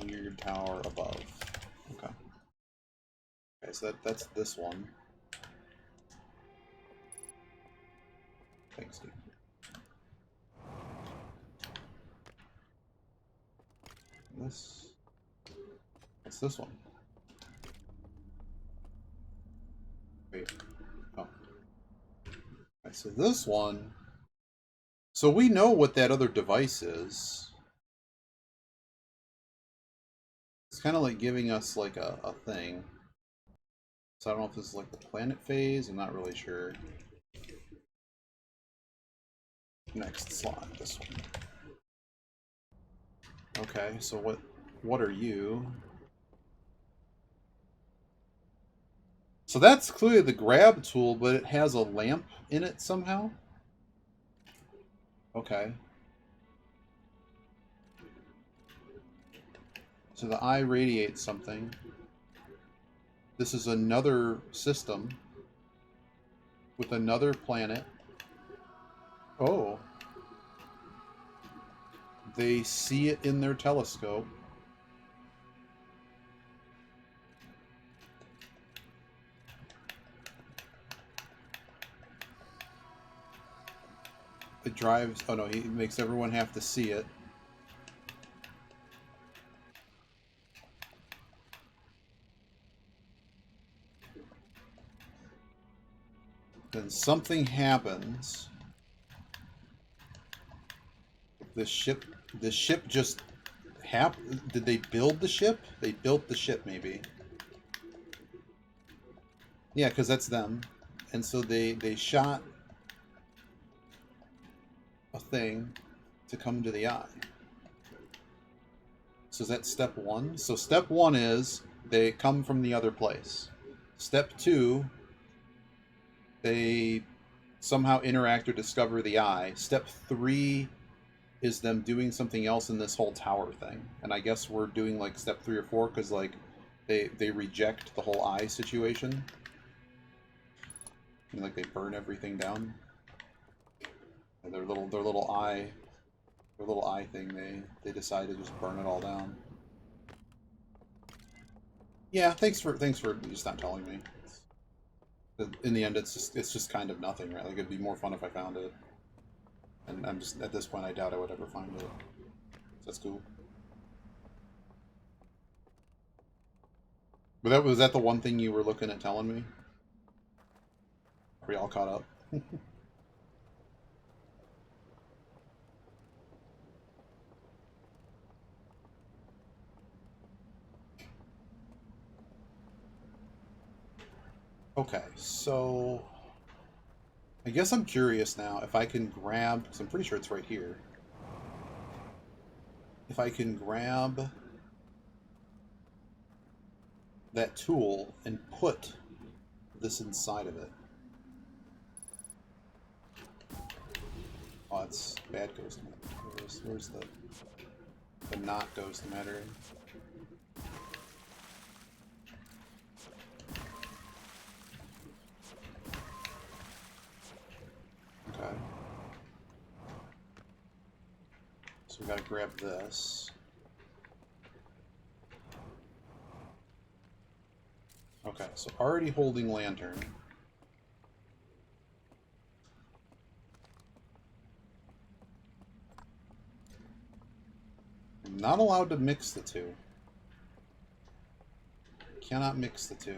weird tower above. Okay. Okay, so that's this one. Thanks, dude. What's this one? Wait. Oh. Okay, so this one... So we know what that other device is. It's kind of like giving us like a thing. So I don't know if this is like the planet phase, I'm not really sure. Next slot, this one. Okay, so what are you? So that's clearly the grab tool, but it has a lamp in it somehow? Okay. So the eye radiates something. This is another system with another planet. Oh. They see it in their telescope. It drives... Oh no, he makes everyone have to see it. Then something happens. The ship just did they build the ship? They built the ship, maybe. Yeah, because that's them. And so they shot a thing to come to the eye. So is that step one? So step one is they come from the other place. Step two, they somehow interact or discover the eye. Step three is them doing something else in this whole tower thing. And I guess we're doing like step 3 or 4 because like they reject the whole eye situation. And like they burn everything down. And their little eye thing, they decide to just burn it all down. Yeah, thanks for just not telling me. In the end, it's just kind of nothing, right? Like it'd be more fun if I found it. And I'm just, at this point, I doubt I would ever find it. That's cool. But was that the one thing you were looking at telling me? Are we all caught up? Okay, so... I guess I'm curious now if I can grab... Because I'm pretty sure it's right here. If I can grab that tool and put this inside of it. Oh, it's bad ghost matter. Where's the not ghost matter? We gotta grab this. Okay, so already holding lantern. I'm not allowed to mix the two. Cannot mix the two.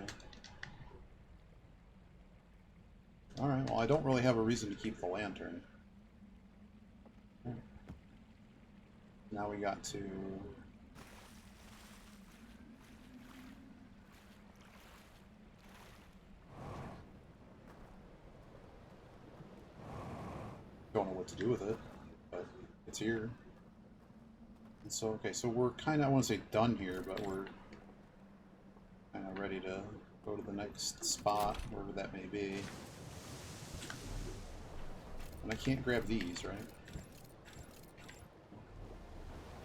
Alright, well I don't really have a reason to keep the lantern. Now we got to... Don't know what to do with it, but it's here. And so, okay, so we're kind of, I want to say done here, but we're kind of ready to go to the next spot, wherever that may be. And I can't grab these, right?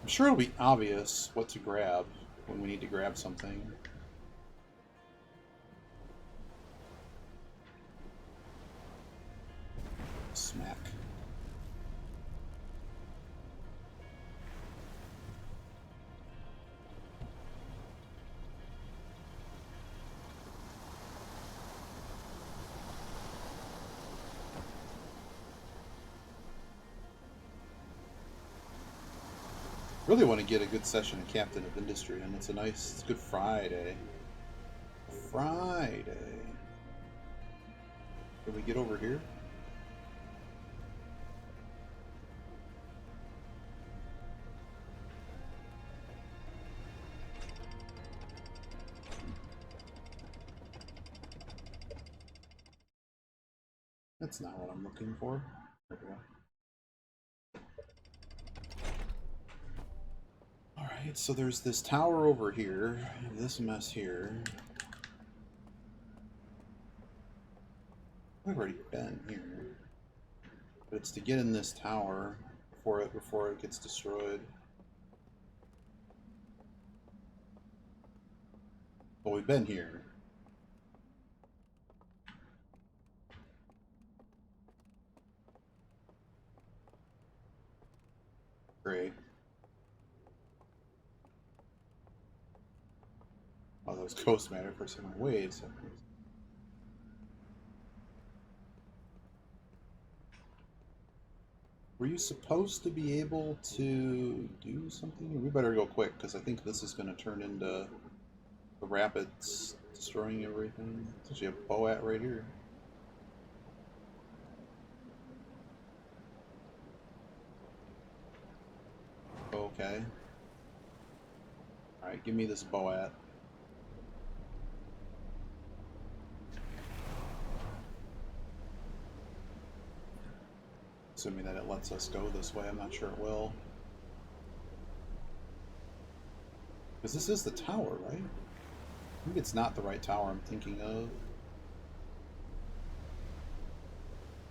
I'm sure it'll be obvious what to grab when we need to grab something. Smack. Really want to get a good session of Captain of Industry, and it's a nice, it's Good Friday. Friday. Can we get over here? That's not what I'm looking for. There we go. Alright, so there's this tower over here, this mess here. I've already been here. But it's to get in this tower before it gets destroyed. Well, we've been here. Great. Oh, those ghost matter for some waves. Were you supposed to be able to do something? We better go quick, because I think this is going to turn into the rapids destroying everything. There's actually a Boat right here. Okay. Alright, give me this Boat. Assuming that it lets us go this way, I'm not sure it will. Because this is the tower, right? I think it's not the right tower I'm thinking of.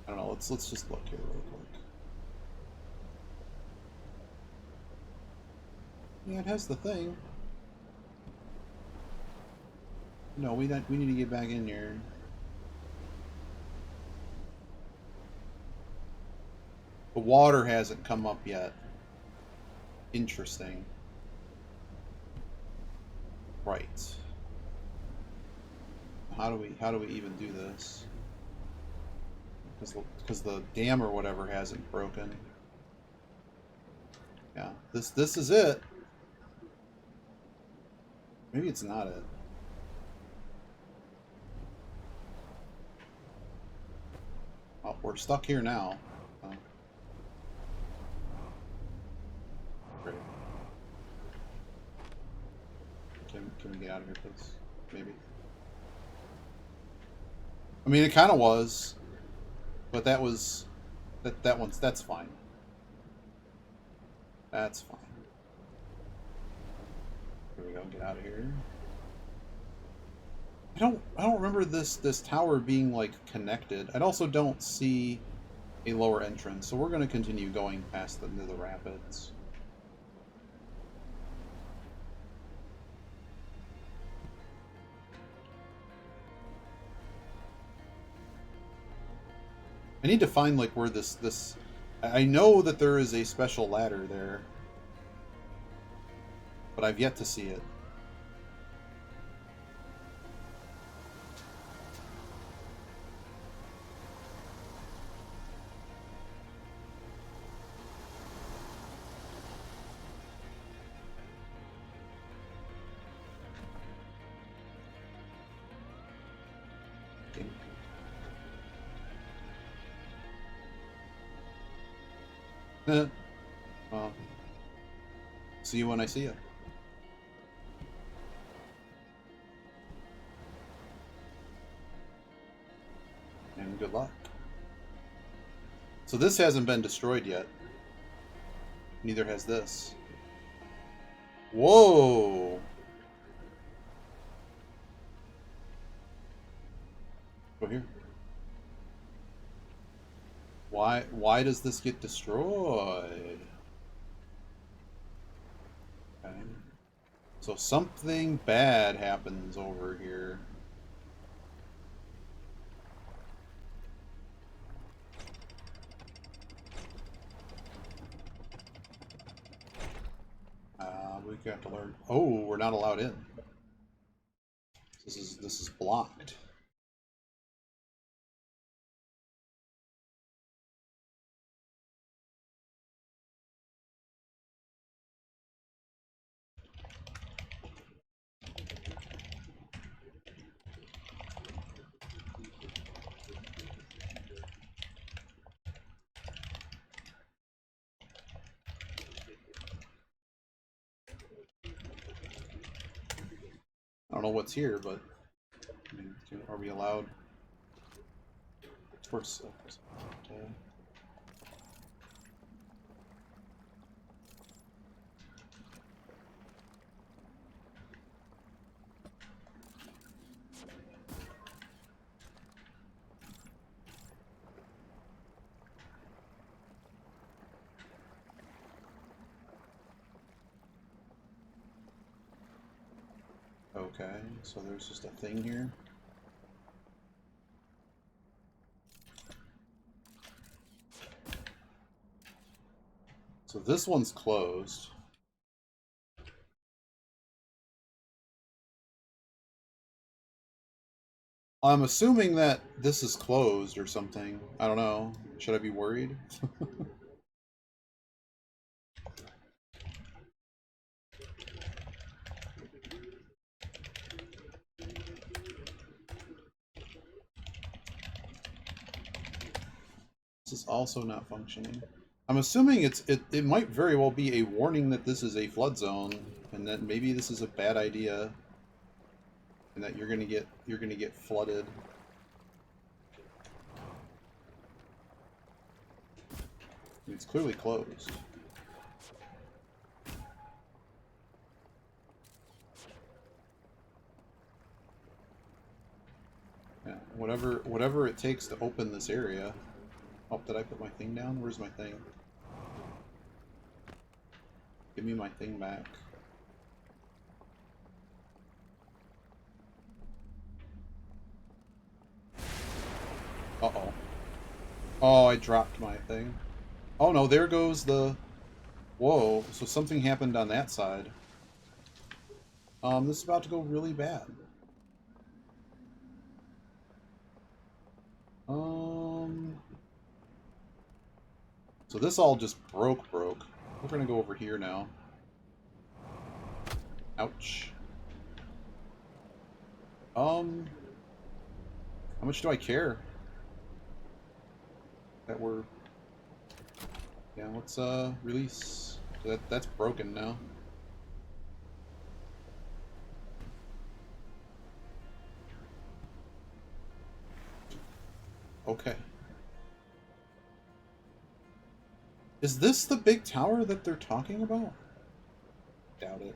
I don't know, let's just look here real quick. Yeah, it has the thing. No, we need to get back in here. The water hasn't come up yet. Interesting. Right. How do we even do this? Because the dam or whatever hasn't broken. Yeah, this is it. Maybe it's not it. Oh, we're stuck here now. Oh. Great. Can we get out of here, please? Maybe. I mean, it kind of was, but that's fine. That's fine. Here we go. Get out of here. I don't remember this tower being like connected. I also don't see a lower entrance, so we're going to continue going past into the rapids. I need to find like where this I know that there is a special ladder there. but I've yet to see it. Well, see you when I see you. And good luck. So this hasn't been destroyed yet. Neither has this. Whoa! Go here. Why does this get destroyed? Okay. So something bad happens over here. We got to learn. Oh, we're not allowed in. This is blocked. I don't know what's here, but I mean, are we allowed? Of course. Okay. Okay, so there's just a thing here. So this one's closed. I'm assuming that this is closed or something. I don't know. Should I be worried? This is also not functioning. I'm assuming it might very well be a warning that this is a flood zone, and that maybe this is a bad idea, and that you're gonna get flooded. It's clearly closed. Yeah, whatever it takes to open this area. Oh, did I put my thing down? Where's my thing? Give me my thing back. Uh-oh. Oh, I dropped my thing. Oh no, there goes the... Whoa, so something happened on that side. This is about to go really bad. So this all just broke. We're gonna go over here now. Ouch. How much do I care? That we're... Yeah, let's, release. That's broken now. Okay. Is this the big tower that they're talking about? Doubt it.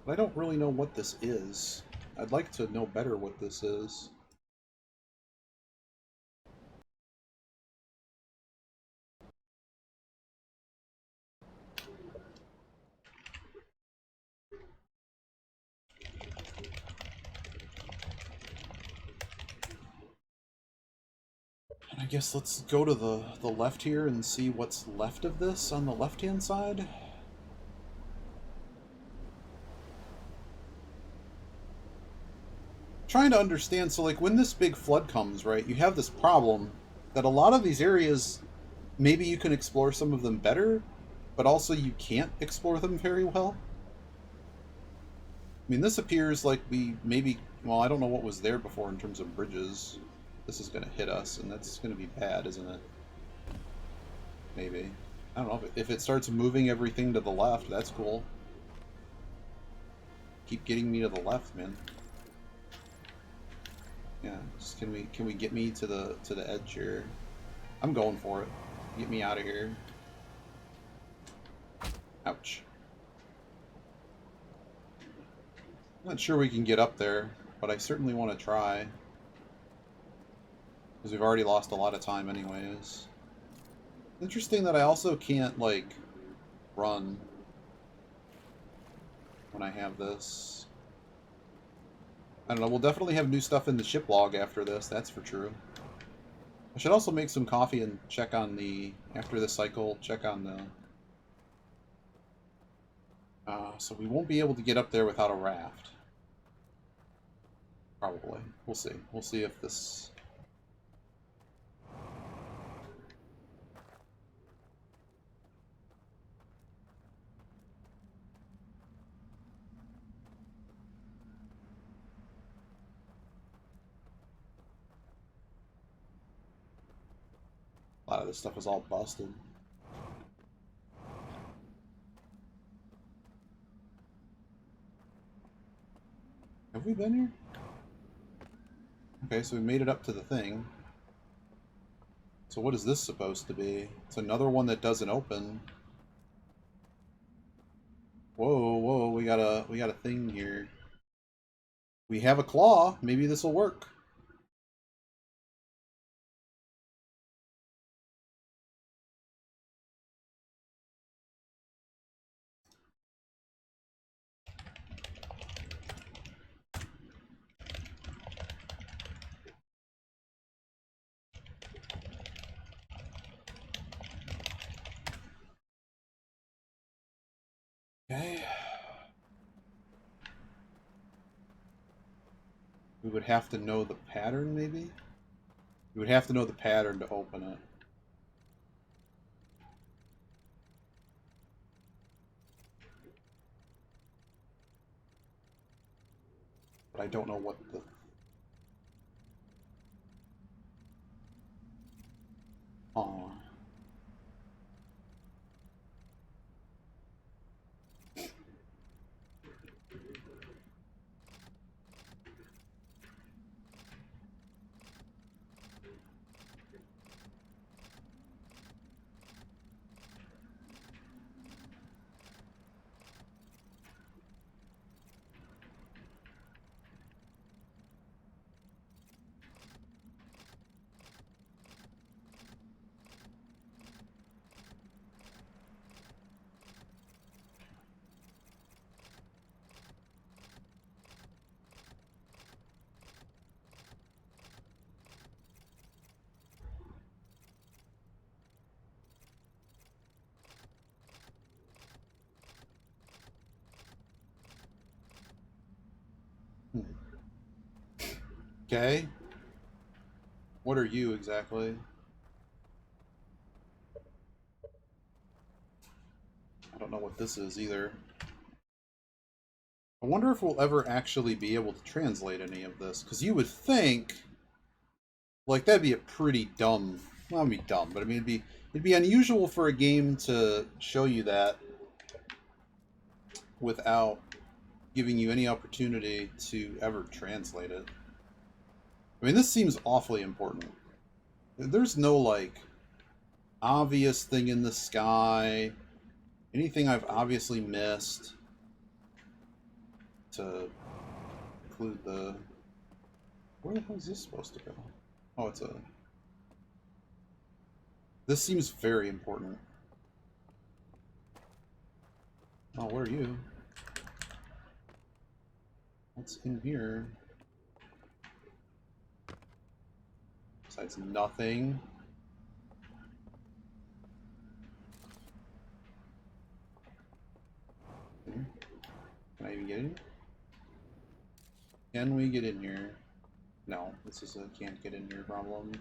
But I don't really know what this is. I'd like to know better what this is. I guess let's go to the left here and see what's left of this on the left-hand side. trying to understand, so like when this big flood comes, right, you have this problem that a lot of these areas, maybe you can explore some of them better, but also you can't explore them very well. I mean, this appears like we maybe, well, I don't know what was there before in terms of bridges. This is going to hit us, and that's going to be bad, isn't it? Maybe. I don't know. If it starts moving everything to the left, that's cool. Keep getting me to the left, man. Yeah, just can we get me to the edge here? I'm going for it. Get me out of here. Ouch. I'm not sure we can get up there, but I certainly want to try. Because we've already lost a lot of time anyways. Interesting that I also can't, like, run when I have this. I don't know, we'll definitely have new stuff in the ship log after this, that's for true. I should also make some coffee and check on the, after this cycle, check on the... so we won't be able to get up there without a raft. Probably. We'll see. We'll see if this... A lot of this stuff is all busted. Have we been here? Okay, so we made it up to the thing. So what is this supposed to be? It's another one that doesn't open. Whoa, whoa, we got a thing here. We have a claw. Maybe this will work. Okay. We would have to know the pattern, maybe? We would have to know the pattern to open it. But I don't know what the... Oh. Okay. What are you exactly? I don't know what this is either. I wonder if we'll ever actually be able to translate any of this, because you would think, like, that'd be a pretty dumb, well, it'd be dumb, but I mean, it'd be unusual for a game to show you that without giving you any opportunity to ever translate it. I mean, this seems awfully important. There's no, like, obvious thing in the sky, anything I've obviously missed to include the... Where the hell is this supposed to go? Oh, it's a... This seems very important. Oh, what are you? What's in here? Besides nothing. Can I even get in? Can we get in here? No, this is a can't get in here problem.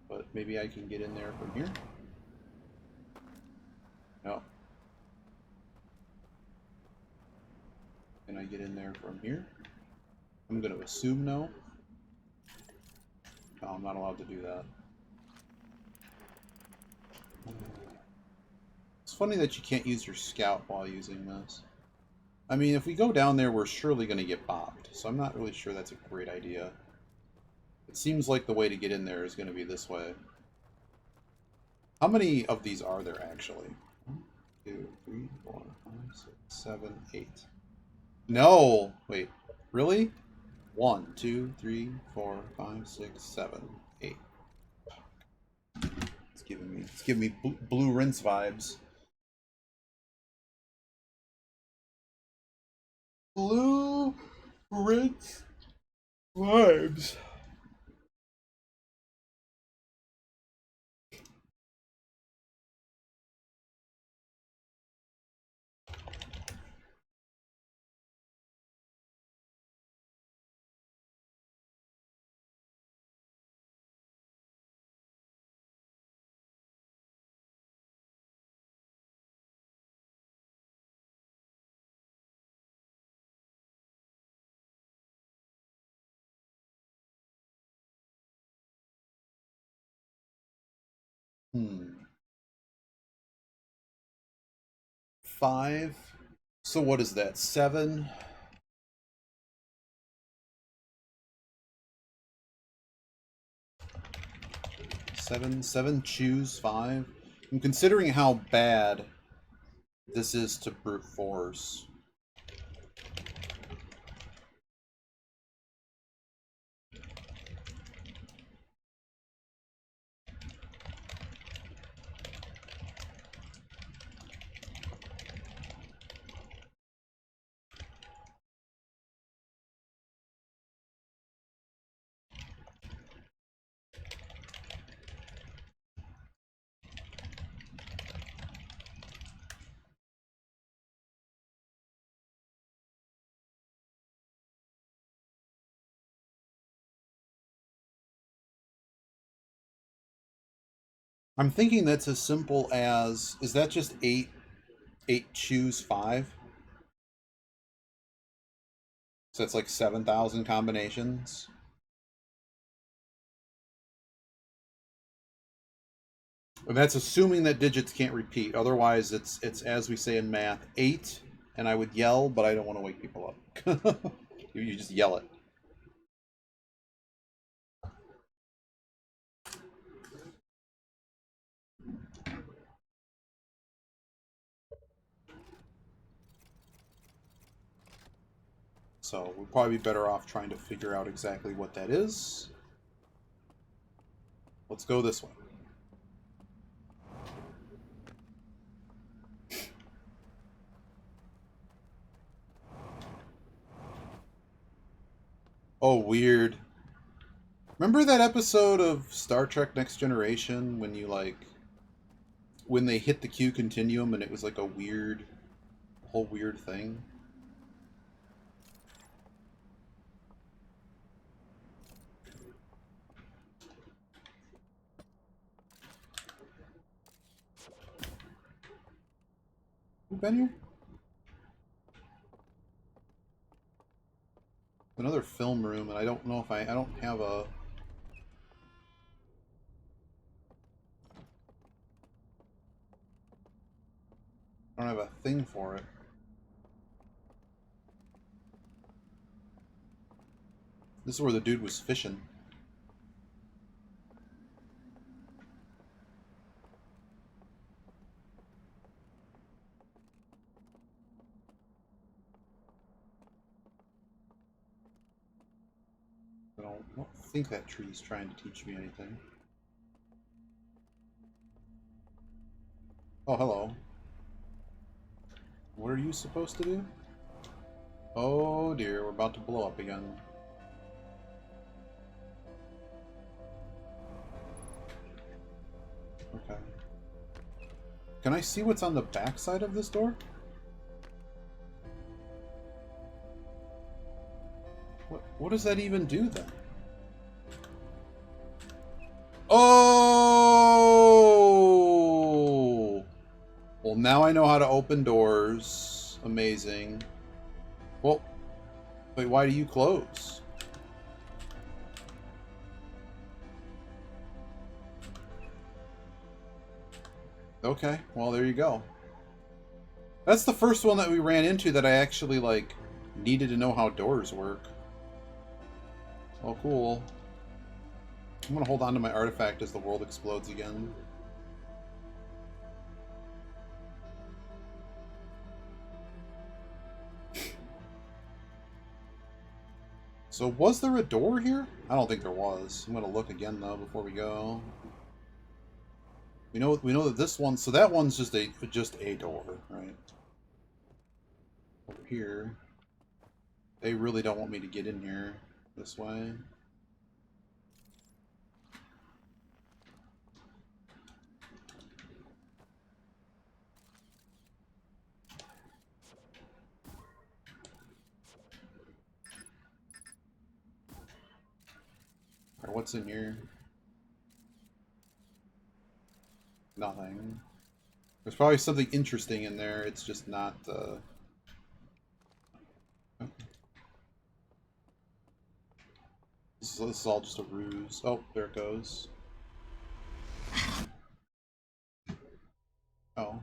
But maybe I can get in there from here? No. Can I get in there from here? I'm going to assume no. No, I'm not allowed to do that. It's funny that you can't use your scout while using this. I mean, if we go down there, we're surely going to get bopped, so I'm not really sure that's a great idea. It seems like the way to get in there is going to be this way. How many of these are there, actually? 1, 2, 3, 4, 5, 6, 7, 8. No! Wait, really? 1, 2, 3, 4, 5, 6, 7, 8. It's giving me blue rinse vibes. Blue rinse vibes. Hmm. 5. So what is that? 7? Seven, choose 5. I'm considering how bad this is to brute force. I'm thinking that's as simple as, is that just 8 choose 5? So that's like 7,000 combinations. And that's assuming that digits can't repeat. Otherwise, it's as we say in math, 8, and I would yell, but I don't want to wake people up. You just yell it. So we'd probably be better off trying to figure out exactly what that is. Let's go this way. Oh, weird. Remember that episode of Star Trek Next Generation when you, like, when they hit the Q continuum and it was like a weird, whole weird thing? Who been here? Another film room, and I don't know if I don't have a... I don't have a thing for it. This is where the dude was fishing. I don't think that tree's trying to teach me anything. Oh, hello. What are you supposed to do? Oh dear, we're about to blow up again. Okay. Can I see what's on the back side of this door? What does that even do then? Oh! Well, now I know how to open doors. Amazing. Well, wait, why do you close? Okay, well, there you go. That's the first one that we ran into that I actually, like, needed to know how doors work. Oh, cool. I'm gonna hold on to my artifact as the world explodes again. So, was there a door here? I don't think there was. I'm gonna look again, though, before we go. We know that this one... So that one's just a door, right? Over here. They really don't want me to get in here this way. Alright, what's in here? Nothing. There's probably something interesting in there, it's just not, okay. This is all just a ruse. Oh, there it goes. Oh.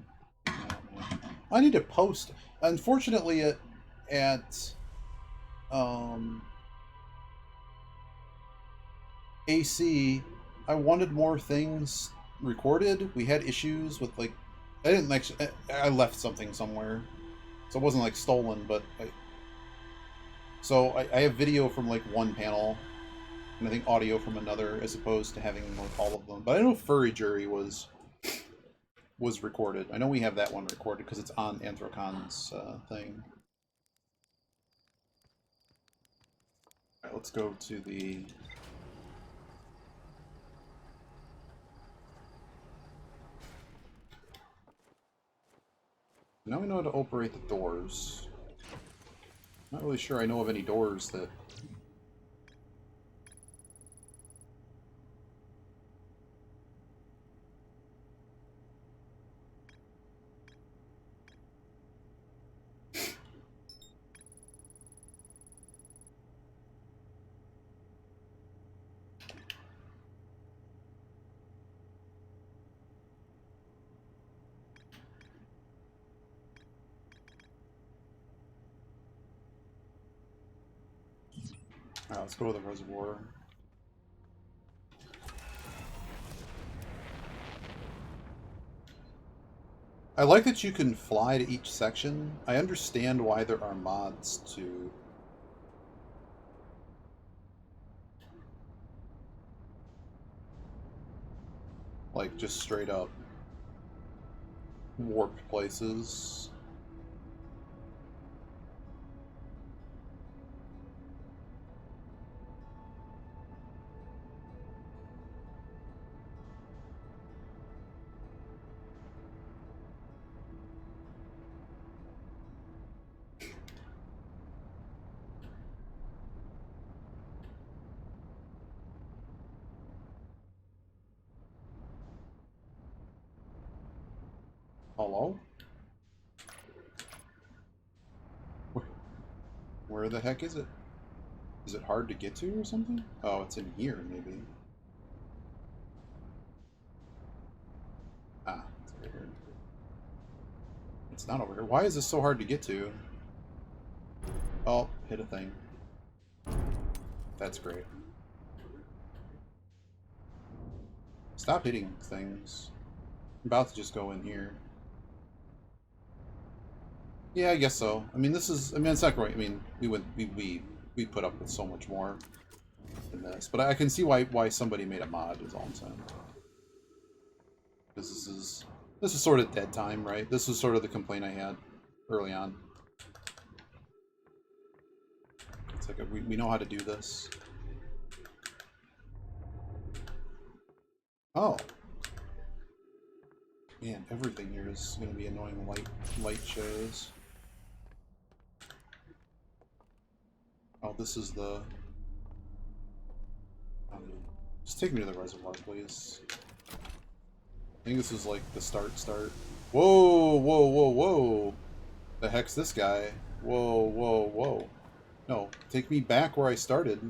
I need to post. Unfortunately, at AC, I wanted more things recorded. We had issues with, like, I didn't actually, I left something somewhere, so it wasn't like stolen, but I have video from like one panel, and I think audio from another, as opposed to having like all of them. But I know Furry Jury was recorded. I know we have that one recorded because it's on Anthrocon's thing. All right, let's go to the... Now we know how to operate the doors. Not really sure I know of any doors that... Alright, let's go to the reservoir. I like that you can fly to each section. I understand why there are mods to... like, just straight up warped places. Hello? Where the heck is it? Is it hard to get to or something? Oh, it's in here, maybe. Ah, it's over here. It's not over here. Why is this so hard to get to? Oh, hit a thing. That's great. Stop hitting things. I'm about to just go in here. Yeah, I guess so. I mean, this is... I mean, it's not great. I mean, we put up with so much more than this. But I can see why somebody made a mod, is all I'm saying. Because this is sort of dead time, right? This was sort of the complaint I had early on. It's like, we know how to do this. Oh. Man, everything here is going to be annoying light shows. Oh, this is the Just take me to the reservoir, please. I think this is like the start. Whoa, whoa, whoa, whoa. The heck's this guy? Whoa, whoa, whoa. No, take me back where I started.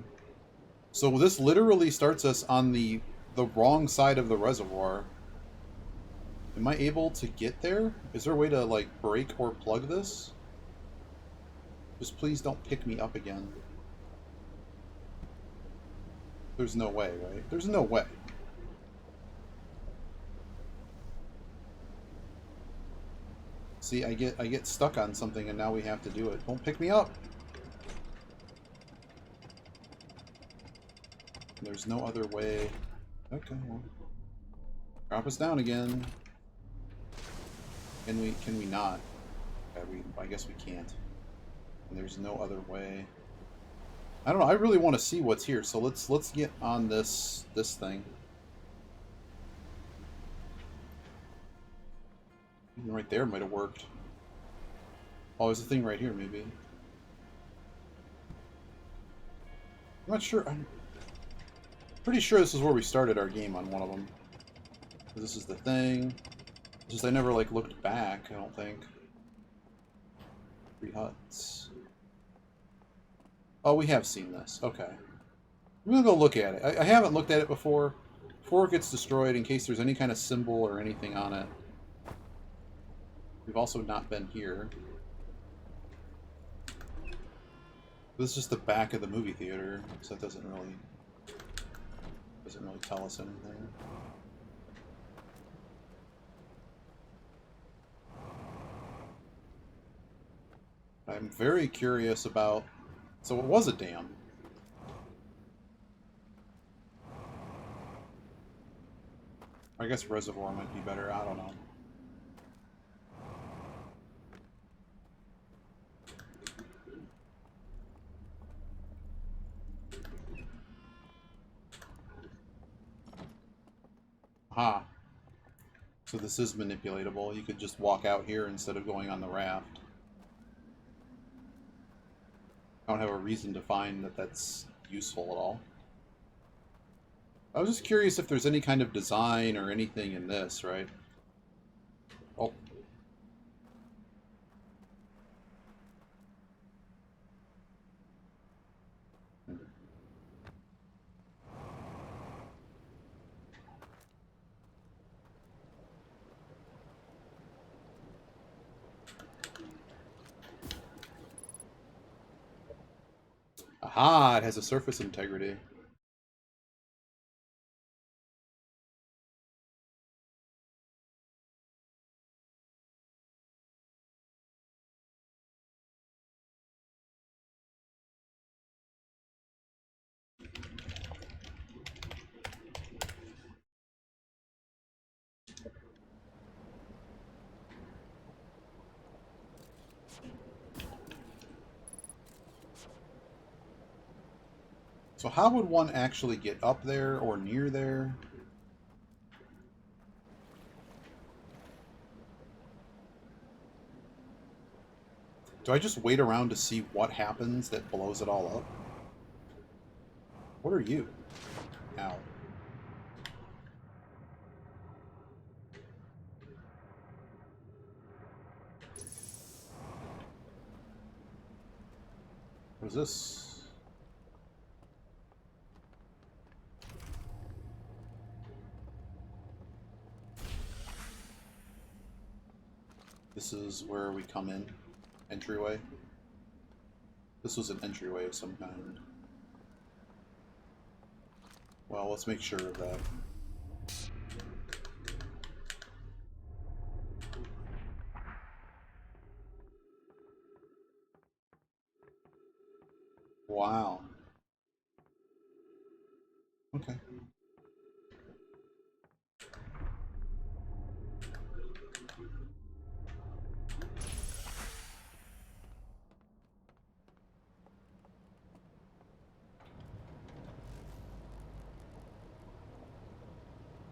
So this literally starts us on the wrong side of the reservoir. Am I able to get there? Is there a way to, like, break or plug this? Just please don't pick me up again. There's no way, right? There's no way. See, I get stuck on something and now we have to do it. Don't pick me up! There's no other way. Okay, well. Drop us down again. Can we not? I guess we can't. And there's no other way. I don't know, I really want to see what's here, so let's get on this thing. Even right there might have worked. Oh, there's a thing right here, maybe. I'm not sure. I'm pretty sure this is where we started our game on one of them. This is the thing. Just I never, like, looked back, I don't think. 3 huts. Oh, we have seen this. Okay. I'm gonna go look at it. I haven't looked at it before. Before it gets destroyed, in case there's any kind of symbol or anything on it. We've also not been here. This is just the back of the movie theater, so that doesn't really tell us anything. I'm very curious about... So it was a dam. I guess reservoir might be better, I don't know. Aha. So this is manipulatable. You could just walk out here instead of going on the raft. I don't have a reason to find that that's useful at all. I was just curious if there's any kind of design or anything in this, right? Oh. Aha, it has a surface integrity. So how would one actually get up there or near there? Do I just wait around to see what happens that blows it all up? What are you? Ow. What is this? This is where we come in. Entryway. This was an entryway of some kind. Well, let's make sure of that. Wow. Okay.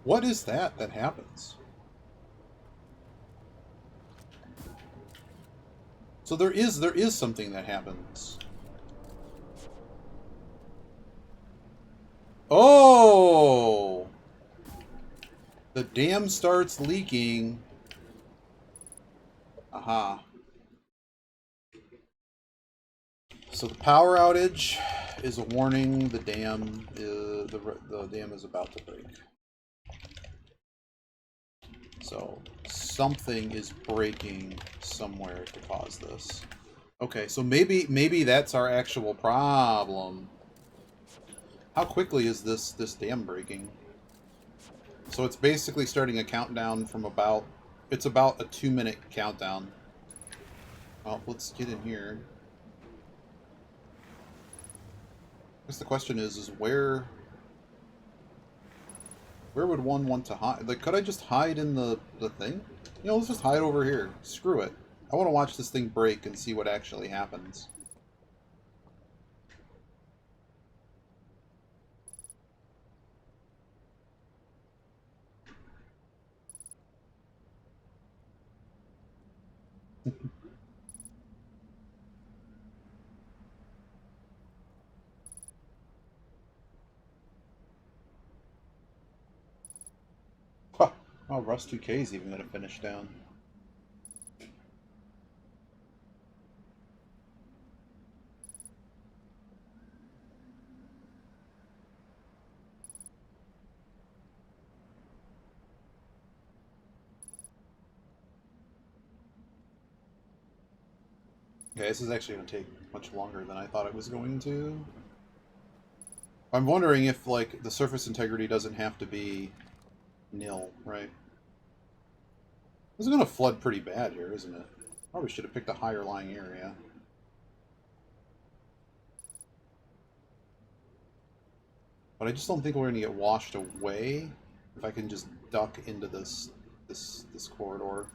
What is that happens? So there is something that happens. Oh! The dam starts leaking. Aha. So the power outage is a warning. The dam the dam is about to break. So something is breaking somewhere to cause this. Okay, so maybe that's our actual problem. How quickly is this dam breaking? So it's basically starting a countdown from about... It's about a 2-minute countdown. Well, let's get in here. I guess the question is where would one want to hide? Like, could I just hide in the thing? You know, let's just hide over here. Screw it. I want to watch this thing break and see what actually happens. Huh. Oh, Rust 2K is even going to finish down. Okay, this is actually going to take much longer than I thought it was going to. I'm wondering if, like, the surface integrity doesn't have to be nil, right? This is going to flood pretty bad here, isn't it? Probably should have picked a higher lying area. But I just don't think we're going to get washed away if I can just duck into this corridor.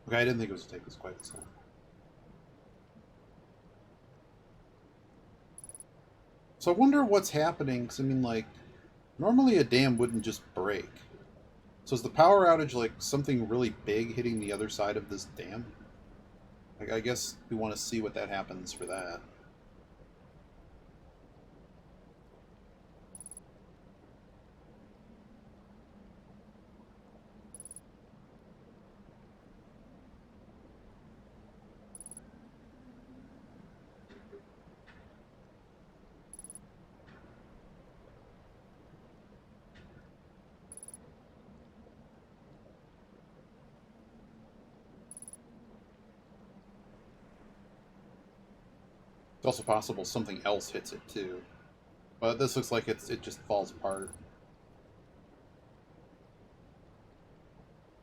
Okay, I didn't think it was to take this quite this long. So I wonder what's happening, because I mean, like, normally a dam wouldn't just break. So is the power outage like something really big hitting the other side of this dam? Like, I guess we want to see what that happens for that. It's also possible something else hits it too. But this looks like it just falls apart.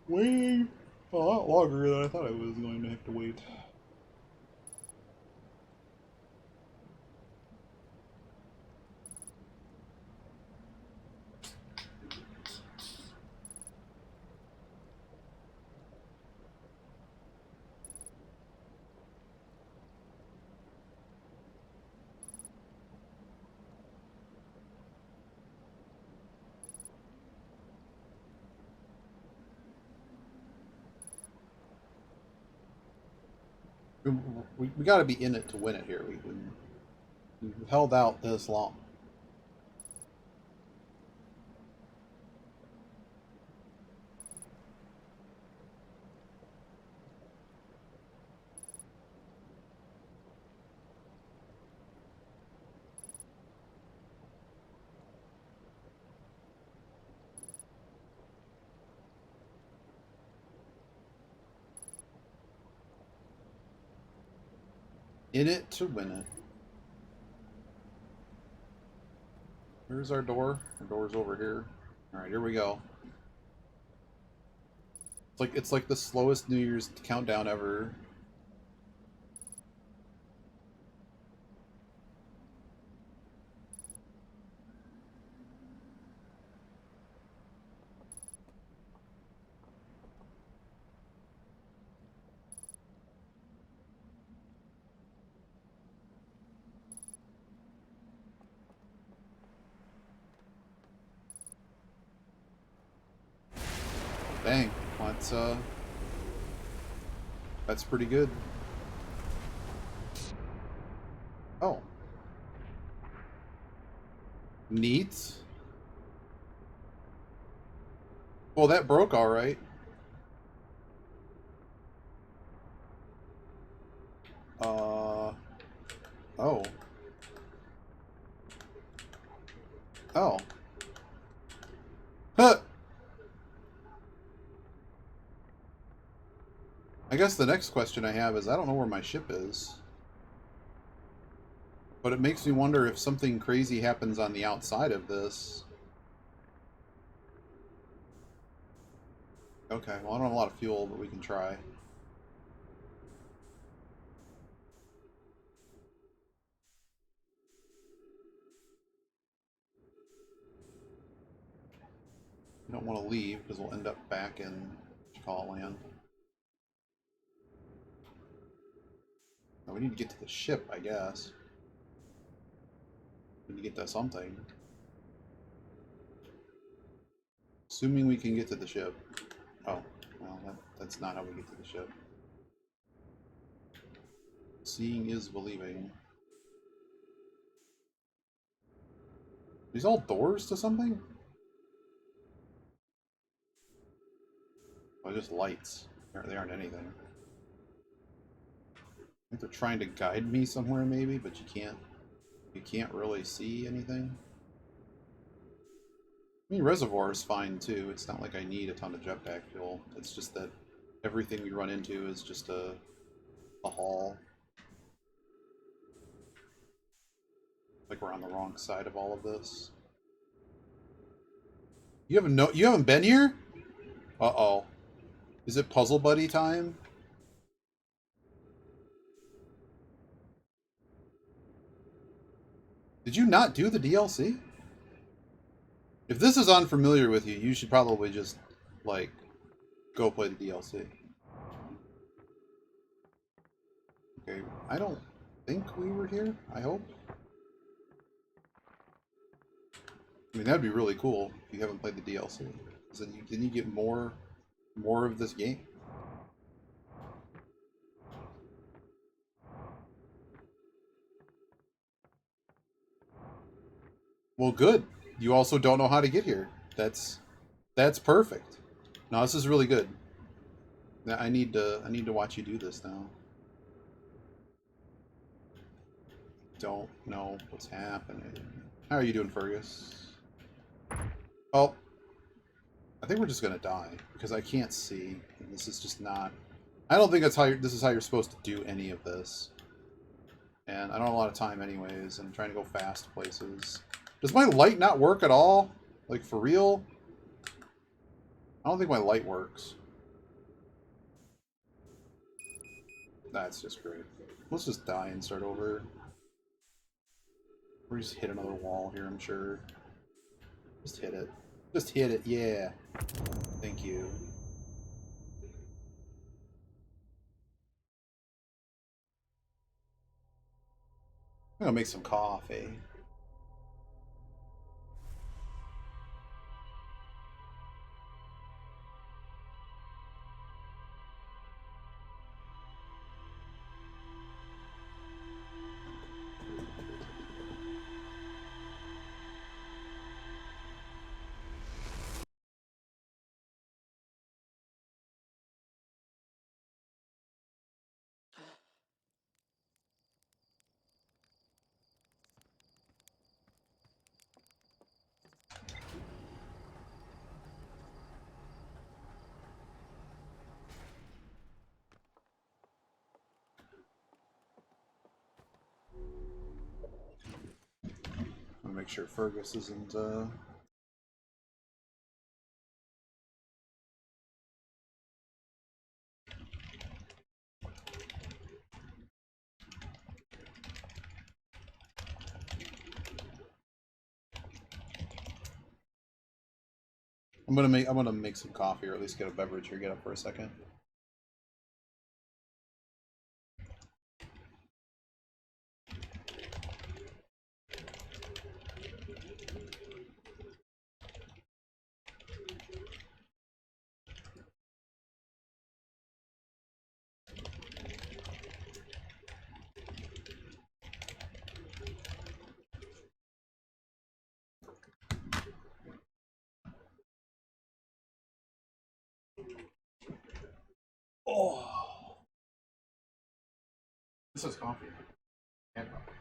Wait a lot longer than I thought I was going to have to wait. We got to be in it to win it here. We've held out this long. In it to win it. Here's our door. Our door's over here. Alright, here we go. It's like the slowest New Year's countdown ever. Dang, that's pretty good. Oh. Neat. Well, that broke all right. Oh. Oh. Huh! I guess the next question I have is, I don't know where my ship is. But it makes me wonder if something crazy happens on the outside of this. Okay, well I don't have a lot of fuel, but we can try. We don't want to leave because we'll end up back in Land. We need to get to the ship, I guess. We need to get to something. Assuming we can get to the ship. Oh, well, that's not how we get to the ship. Seeing is believing. These all doors to something? Oh, just lights. They aren't anything. I think they're trying to guide me somewhere, maybe, but you can't. You can't really see anything. I mean, reservoir is fine too. It's not like I need a ton of jetpack fuel. It's just that everything we run into is just a haul. Like we're on the wrong side of all of this. You haven't been here? Uh-oh. Is it Puzzle Buddy time? Did you not do the DLC? If this is unfamiliar with you, you should probably just, like, go play the DLC. Okay, I don't think we were here, I hope. I mean, that'd be really cool if you haven't played the DLC. Because then you get more of this game. Well, good. You also don't know how to get here. That's perfect. No, this is really good. I need to watch you do this now. Don't know what's happening. How are you doing, Fergus? Oh, I think we're just gonna die because I can't see. And this is just not. I don't think that's how this is how you're supposed to do any of this. And I don't have a lot of time anyways, and I'm trying to go fast places. Does my light not work at all? Like, for real? I don't think my light works. That's just great. Let's just die and start over. Or just hit another wall here, I'm sure. Just hit it. Just hit it, yeah. Thank you. I'm gonna make some coffee. make sure Fergus isn't. I'm gonna make some coffee, or at least get a beverage here. Get up for a second. Oh, this is coffee. And coffee.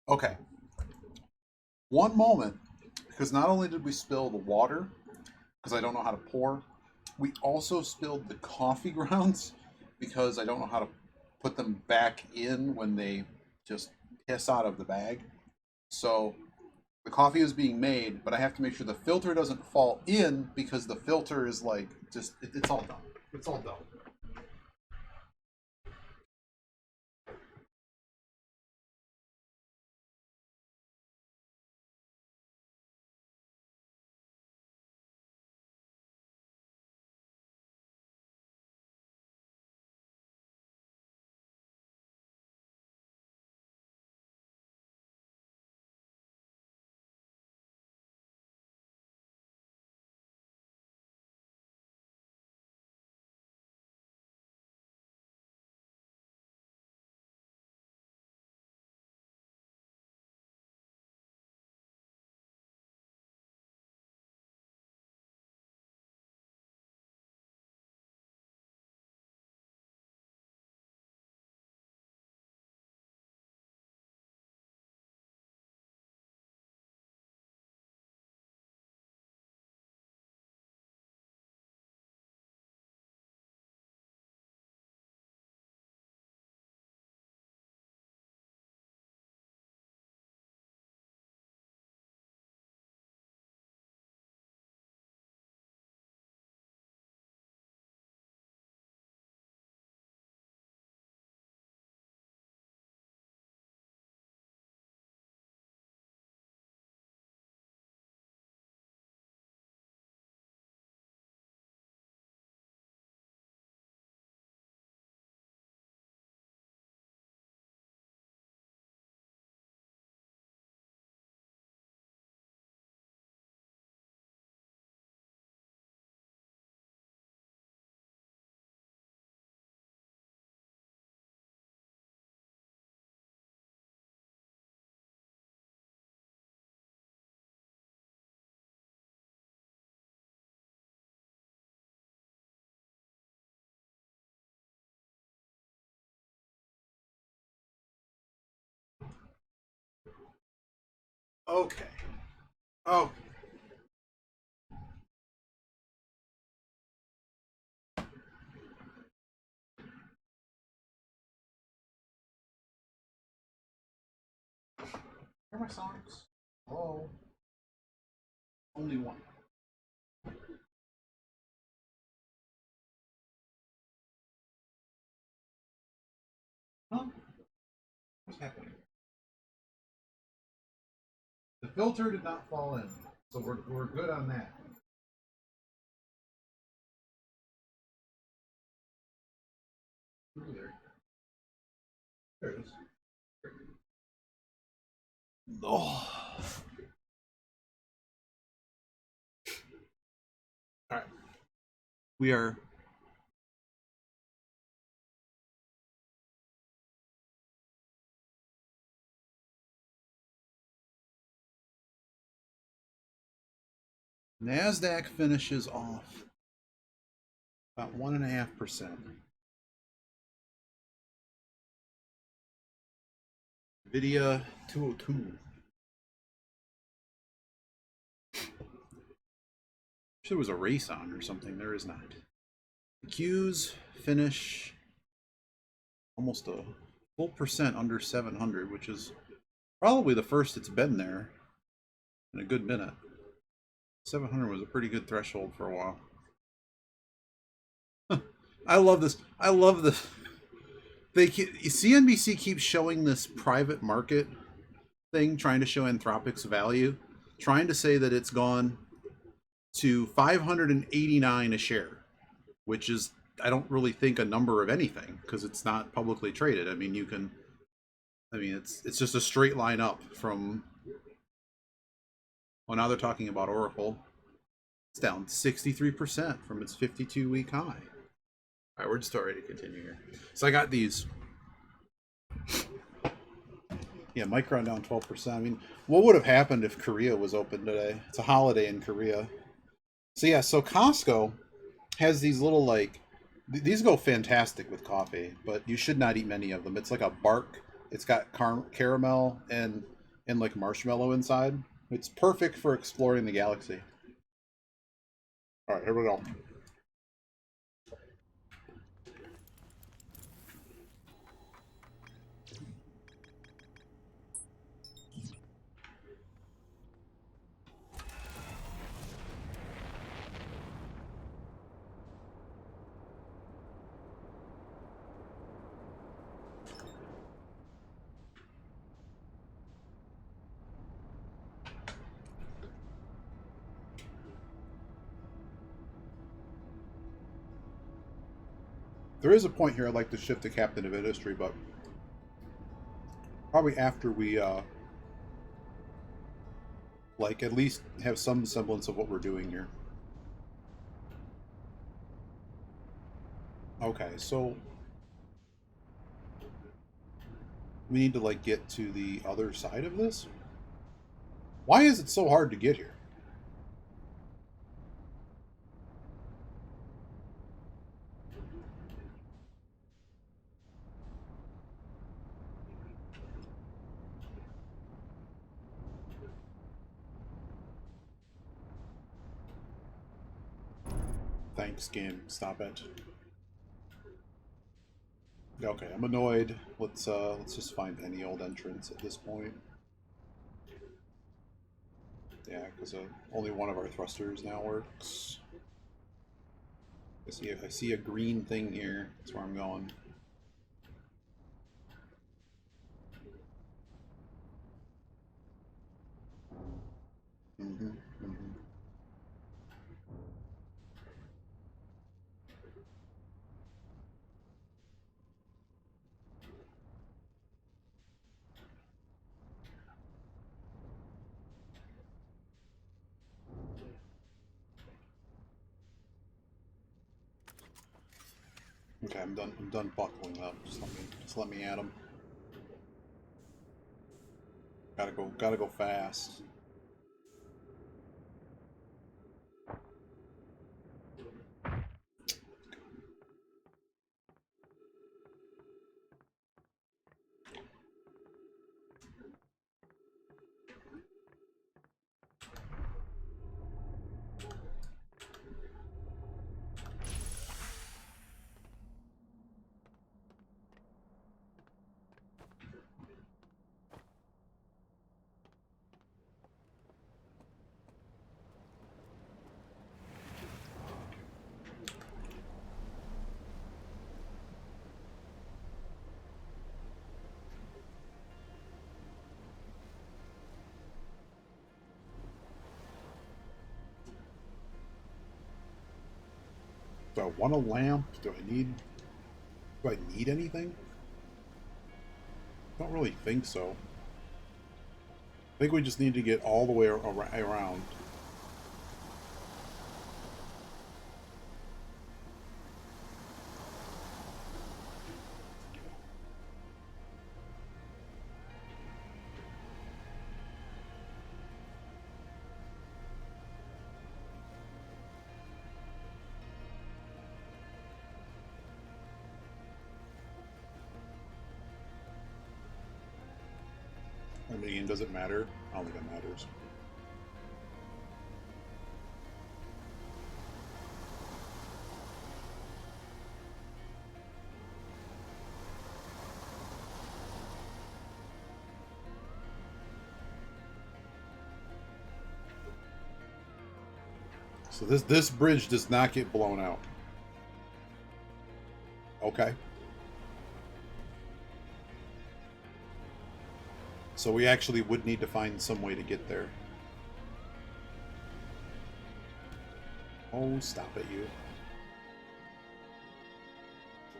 Okay. One moment, because not only did we spill the water, because I don't know how to pour, we also spilled the coffee grounds because I don't know how to put them back in when they just piss out of the bag. So the coffee is being made, but I have to make sure the filter doesn't fall in because the filter is like just it's all done. It's all done. Okay. Oh, where are my socks? Oh, only one. Huh? What's happening? The filter did not fall in, so we're good on that. Ooh, there it is. Oh. All right. We are NASDAQ finishes off about 1.5%. Nvidia 202. There was a race on or something. There is not. The Qs finish almost a full percent under 700, which is probably the first it's been there in a good minute. 700 was a pretty good threshold for a while. I love this. I love this. CNBC keeps showing this private market thing, trying to show Anthropic's value, trying to say that it's gone to 589 a share, which is, I don't really think, a number of anything because it's not publicly traded. I mean, it's just a straight line up from. Well, now they're talking about Oracle. It's down 63% from its 52-week high. All right, we're just ready to continue here. So I got these. Yeah, Micron down 12%. I mean, what would have happened if Korea was open today? It's a holiday in Korea. So yeah, so Costco has these little like these go fantastic with coffee, but you should not eat many of them. It's like a bark. It's got caramel and and like marshmallow inside. It's perfect for exploring the galaxy. All right, here we go. There is a point here I'd like to shift to Captain of Industry, but probably after we, like, at least have some semblance of what we're doing here. Okay, so we need to, like, get to the other side of this? Why is it so hard to get here? Thanks, game. Stop it. Okay, I'm annoyed. Let's just find any old entrance at this point. Yeah, because only one of our thrusters now works. I see a green thing here. That's where I'm going. Mm-hmm. Mm-hmm. Okay, I'm done. I'm done buckling up. Just let me at him. Gotta go fast. Do I want a lamp? Do I need anything? Don't really think so. I think we just need to get all the way around. I mean, does it matter? I don't think it matters. So this bridge does not get blown out. Okay. So we actually would need to find some way to get there. Oh, stop it, you.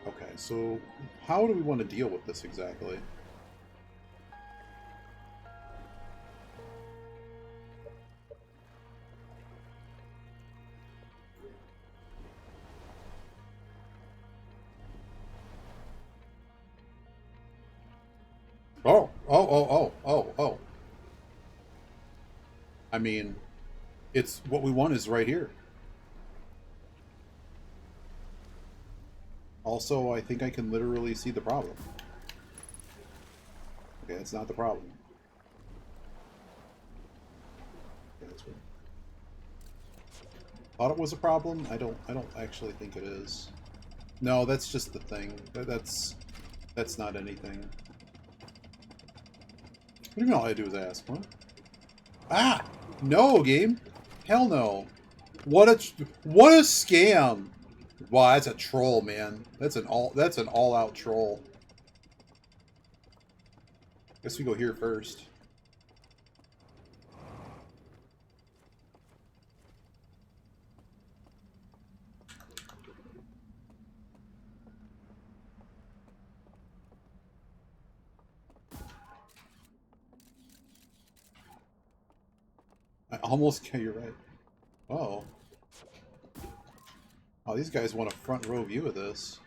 Okay, so how do we want to deal with this exactly? Oh. I mean, it's what we want is right here. Also, I think I can literally see the problem. Okay, that's not the problem. that's weird. Thought it was a problem. I don't actually think it is. No, that's just the thing. That's not anything. What do you mean all I do is ask? What? Ah! No, game. Hell no. What a scam. Wow, that's a troll, man. That's an all-out troll. Guess we go here first. I almost, you're right. Oh. Oh, these guys want a front row view of this.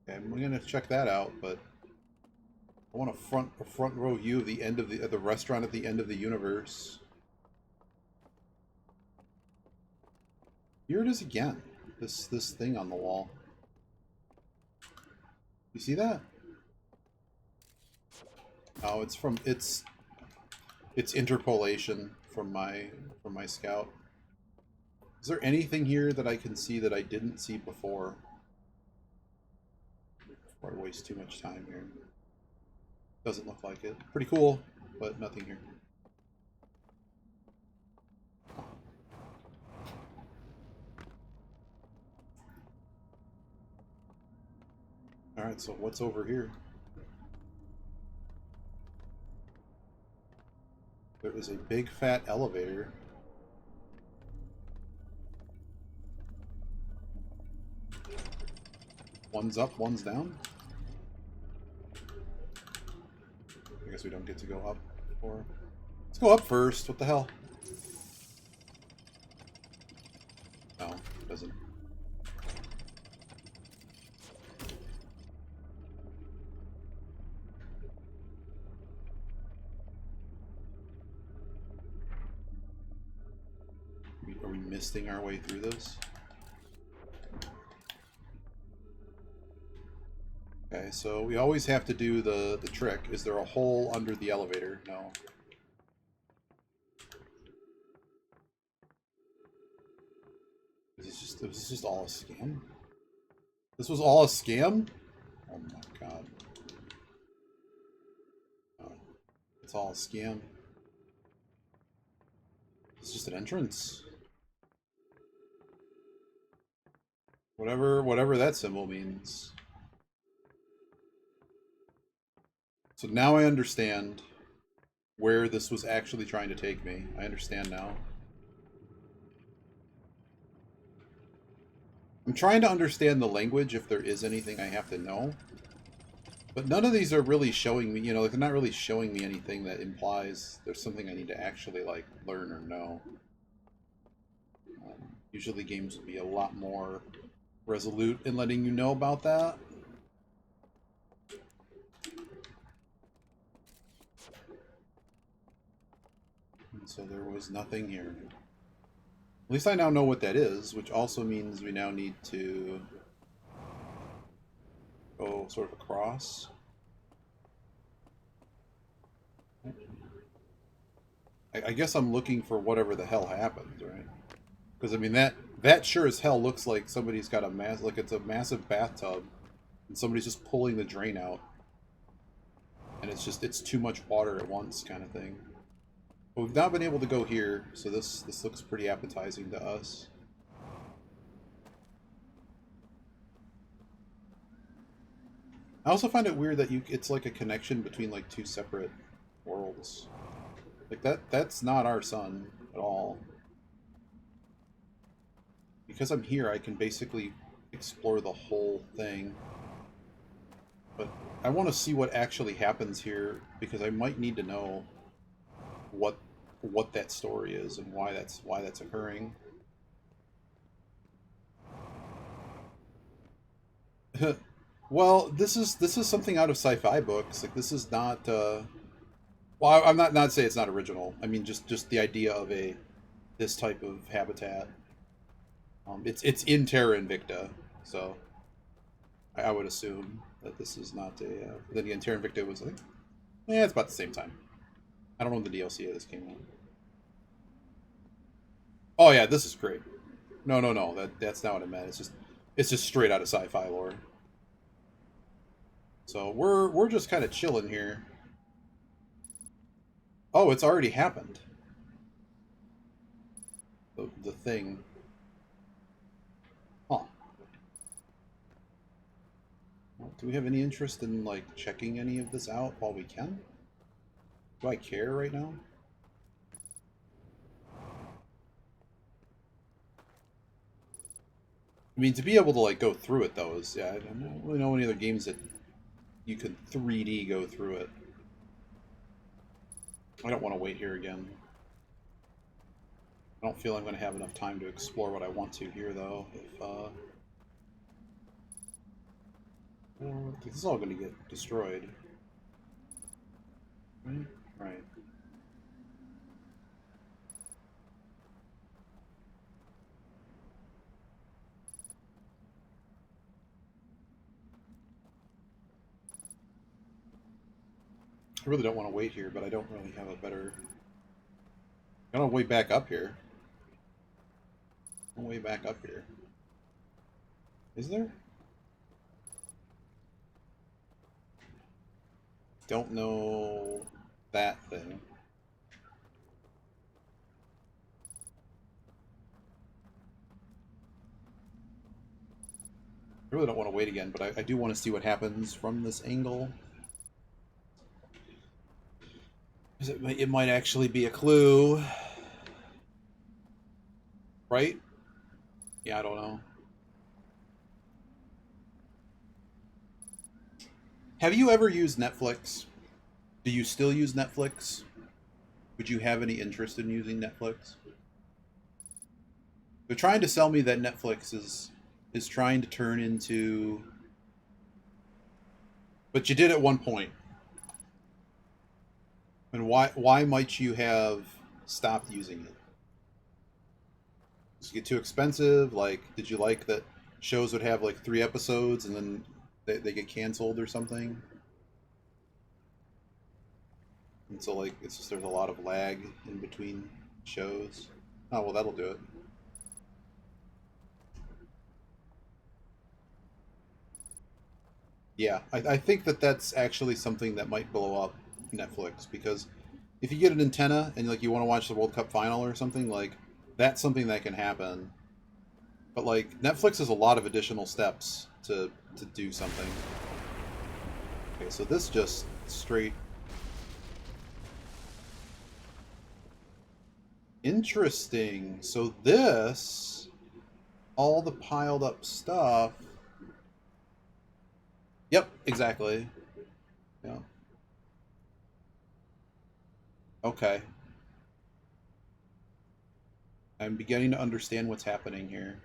Okay, I'm gonna check that out, but I want a front row view of the end of the restaurant at the end of the universe. Here it is again. This thing on the wall. You see that? Oh, it's interpolation from my scout. Is there anything here that I can see that I didn't see before? Before I waste too much time here. Doesn't look like it. Pretty cool, but nothing here. Alright, so what's over here? There is a big fat elevator. One's up, one's down. I guess we don't get to go up. Or let's go up first. What the hell? No, it doesn't. Are we misting our way through this? Okay, so we always have to do the trick. Is there a hole under the elevator? No. Is this just all a scam? This was all a scam? Oh my god. Oh, it's all a scam. It's just an entrance. Whatever that symbol means. So now I understand where this was actually trying to take me. I understand now. I'm trying to understand the language if there is anything I have to know. But none of these are really showing me, you know, they're not really showing me anything that implies there's something I need to actually, like, learn or know. Usually games would be a lot more resolute in letting you know about that. And so there was nothing here. At least I now know what that is, which also means we now need to go sort of across. I guess I'm looking for whatever the hell happened, right? Because I mean that sure as hell looks like somebody's got like it's a massive bathtub, and somebody's just pulling the drain out, and it's too much water at once, kind of thing. But we've now been able to go here, so this looks pretty appetizing to us. I also find it weird that it's like a connection between like two separate worlds. Like that's not our sun at all. Because I'm here, I can basically explore the whole thing. But I want to see what actually happens here, because I might need to know what that story is and why that's occurring. Well, this is something out of sci-fi books. Like this is not. Well, I'm not saying it's not original. I mean, just the idea of this type of habitat. It's in Terra Invicta, so I would assume that this is not a. Then again, Terra Invicta was, I think, it's about the same time. I don't know when the DLC of this came out. Oh yeah, this is great. No, no, no. That's not what I meant. It's just straight out of sci-fi lore. So we're just kind of chilling here. Oh, it's already happened. The thing. Huh. Well, do we have any interest in like checking any of this out while we can? Do I care right now? I mean, to be able to like go through it though is yeah. I don't really know any other games that you could 3D go through it. I don't want to wait here again. I don't feel I'm going to have enough time to explore what I want to here though. If this is all going to get destroyed. Right? Right. I really don't want to wait here, but I don't really have a better... I don't way back up here. I'm way back up here. Is there? Don't know that thing. I really don't want to wait again, but I do want to see what happens from this angle. It might actually be a clue. Right? Yeah, I don't know. Have you ever used Netflix? Do you still use Netflix? Would you have any interest in using Netflix? They're trying to sell me that Netflix is trying to turn into... But you did at one point. And why might you have stopped using it? Does it get too expensive? Like, did you like that shows would have like 3 episodes and then they get canceled or something? And so like it's just there's a lot of lag in between shows. Oh well, that'll do it. Yeah, I think that that's actually something that might blow up Netflix because if you get an antenna and like you want to watch the World Cup final or something, like that's something that can happen. But like Netflix has a lot of additional steps to do something. Okay, so this just straight interesting. So this all the piled up stuff. Yep, exactly. Yeah. Okay. I'm beginning to understand what's happening here.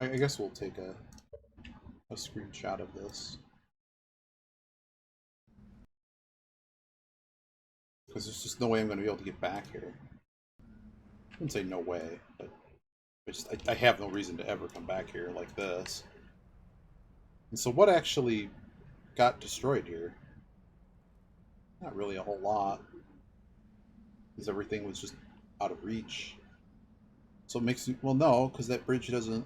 I guess we'll take a screenshot of this. Because there's just no way I'm going to be able to get back here. I wouldn't say no way, but I have no reason to ever come back here like this. And so what actually got destroyed here? Not really a whole lot. Because everything was just out of reach. So it makes you... Well, no, because that bridge doesn't...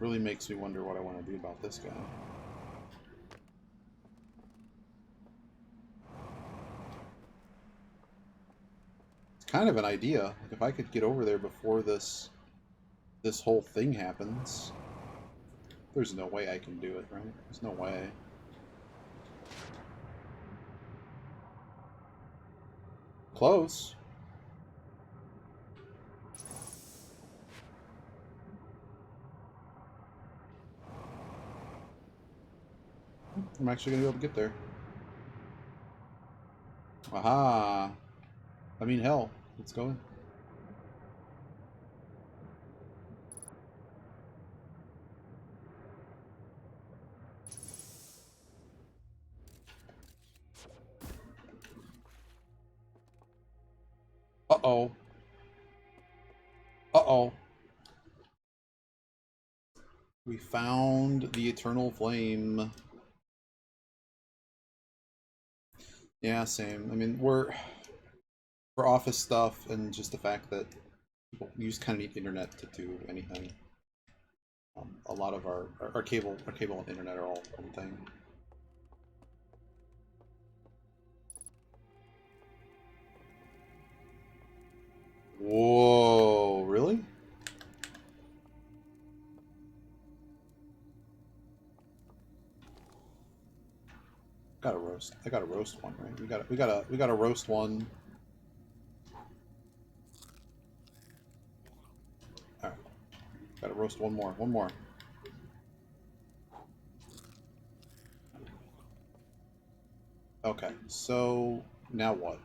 Really makes me wonder what I want to do about this guy. It's kind of an idea. Like if I could get over there before this whole thing happens. There's no way I can do it, right? There's no way. close. I'm actually gonna be able to get there. Aha! I mean, hell, let's go. Uh-oh. Uh-oh. We found the Eternal Flame. Yeah, same. I mean, we're for office stuff and just the fact that you just kind of need internet to do anything. A lot of our cable and internet are all one thing. Whoa, really? Gotta roast. I gotta roast one, right? We gotta roast one. Alright. Gotta roast one more. One more. Okay, so now what?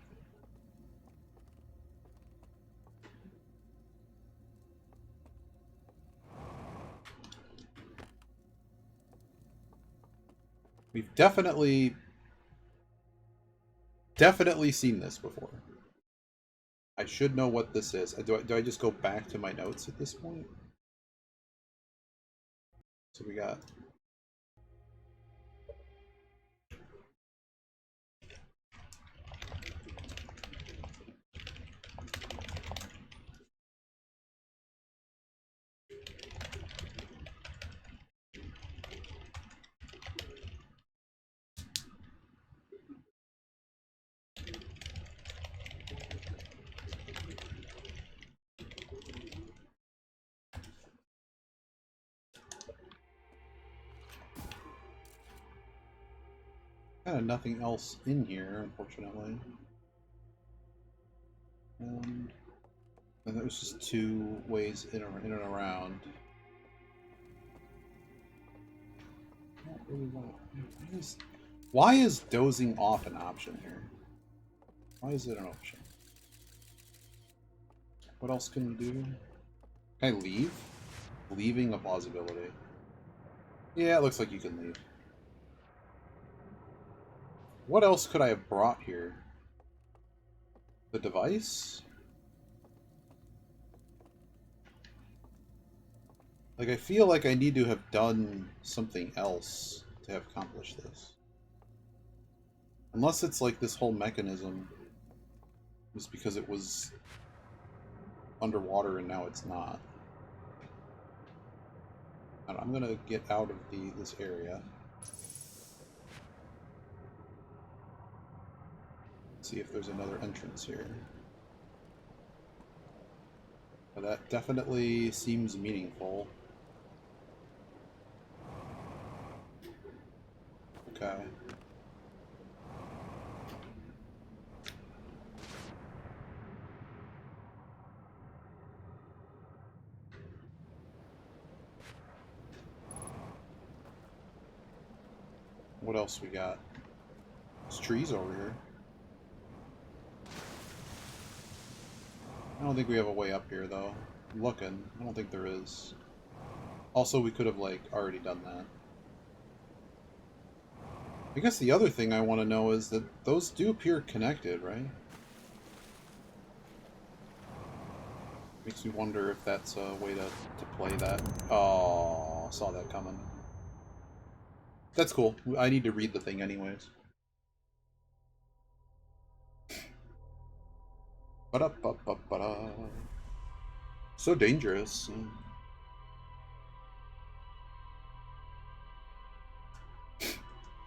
We've definitely seen this before. I should know what this is. Do I just go back to my notes at this point? So we got... kind of nothing else in here, unfortunately. And there was just two ways in and around. I don't really want to... Why is dozing off an option here? Why is it an option? What else can we do? Can I leave? Leaving a possibility. Yeah, it looks like you can leave. What else could I have brought here? The device? Like, I feel like I need to have done something else to have accomplished this. Unless it's like this whole mechanism was because it was underwater and now it's not. I'm gonna get out of this area. See if there's another entrance here. But that definitely seems meaningful. Okay. What else we got? There's trees over here. I don't think we have a way up here, though. I'm looking. I don't think there is. Also, we could have, like, already done that. I guess the other thing I want to know is that those do appear connected, right? Makes me wonder if that's a way to play that. Oh, saw that coming. That's cool. I need to read the thing anyways. Ba-da-ba-ba-ba-da. So dangerous.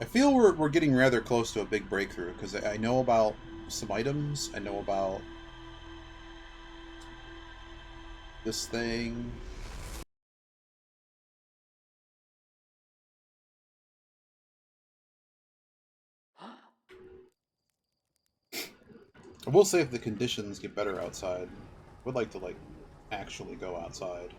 I feel we're getting rather close to a big breakthrough, because I know about some items, I know about this thing. I will say if the conditions get better outside, I would like to, like, actually go outside.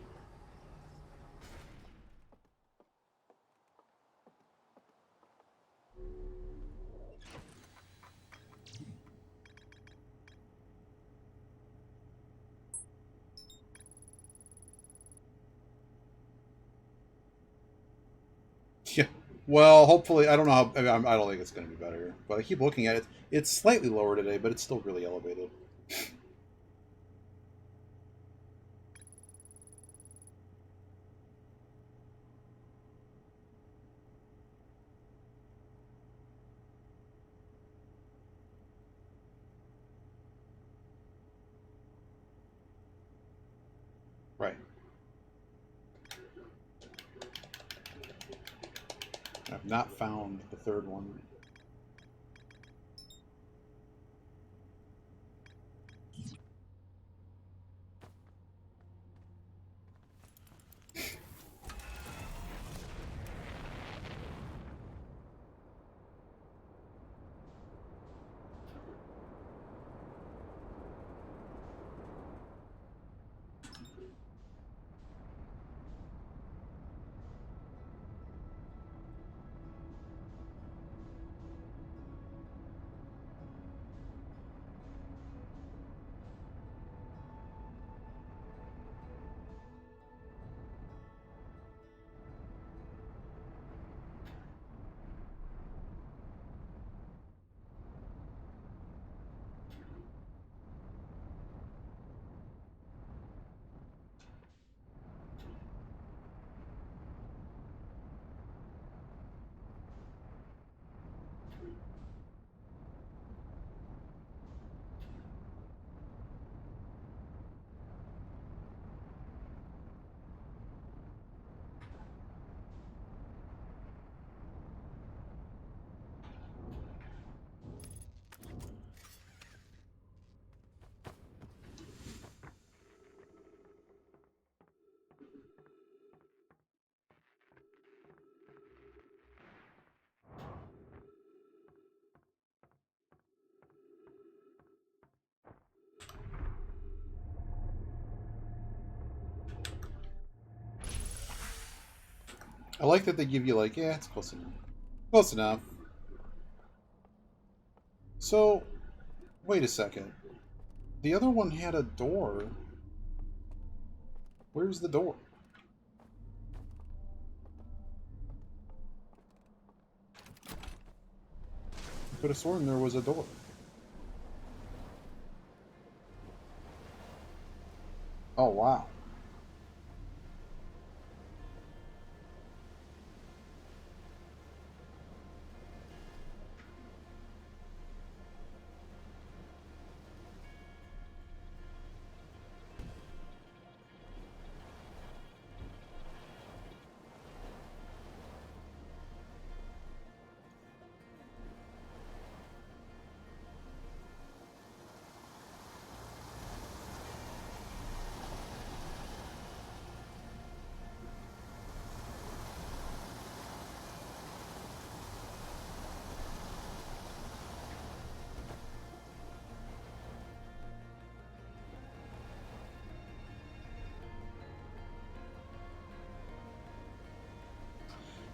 Yeah. Well, hopefully, I don't know how. I don't think it's going to be better, but I keep looking at it. It's slightly lower today, but it's still really elevated. Right. I've not found the third one. I like that they give you like, yeah, it's close enough. Close enough. So, wait a second. The other one had a door. Where's the door? I could have sworn there was a door. Oh, wow.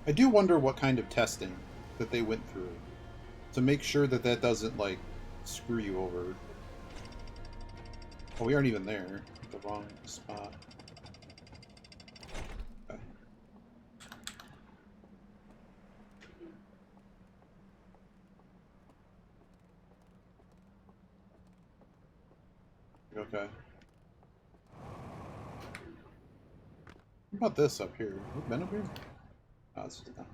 I do wonder what kind of testing that they went through to make sure that that doesn't, like, screw you over. Oh, we aren't even there. The wrong spot. Okay. Okay. What about this up here? Have we been up here? Oh, it's just down.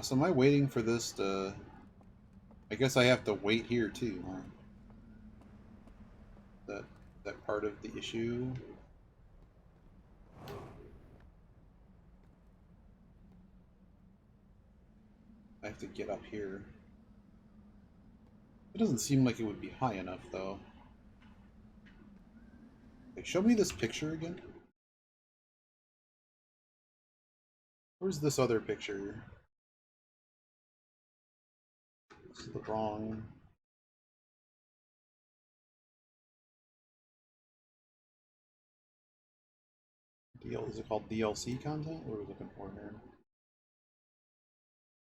So am I waiting for this to... I guess I have to wait here too, huh? That part of the issue? I have to get up here. It doesn't seem like it would be high enough, though. Okay, show me this picture again. Where's this other picture? This is the wrong... Is it called DLC content? What are we looking for here?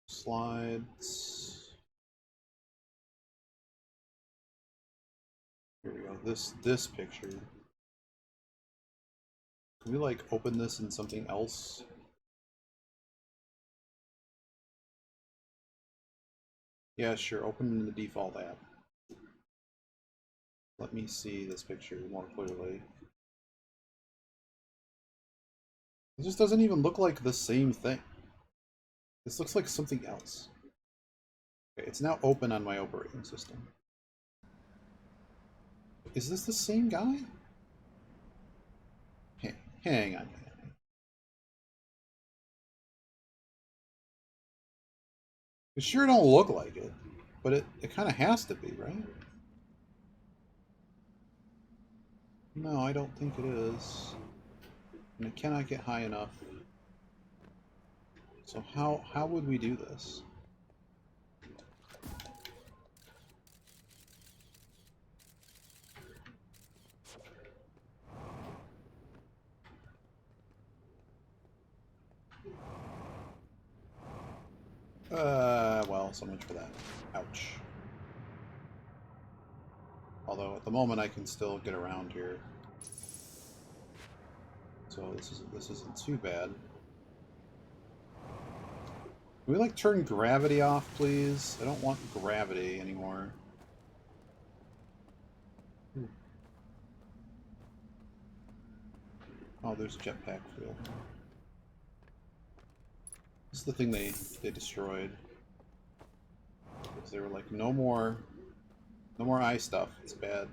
Slides. Here we go. This picture. Can we like open this in something else? Yeah, sure. Open in the default app. Let me see this picture more clearly. It just doesn't even look like the same thing. This looks like something else. Okay, it's now open on my operating system. Is this the same guy? Hang on. It sure don't look like it, but it kind of has to be, right? No, I don't think it is. And it cannot get high enough. So how would we do this? Well, so much for that. Ouch. Although at the moment I can still get around here. So this isn't too bad. Can we like turn gravity off, please? I don't want gravity anymore. Oh, there's jetpack field. This is the thing they destroyed. Because they were like, no more eye stuff. It's bad.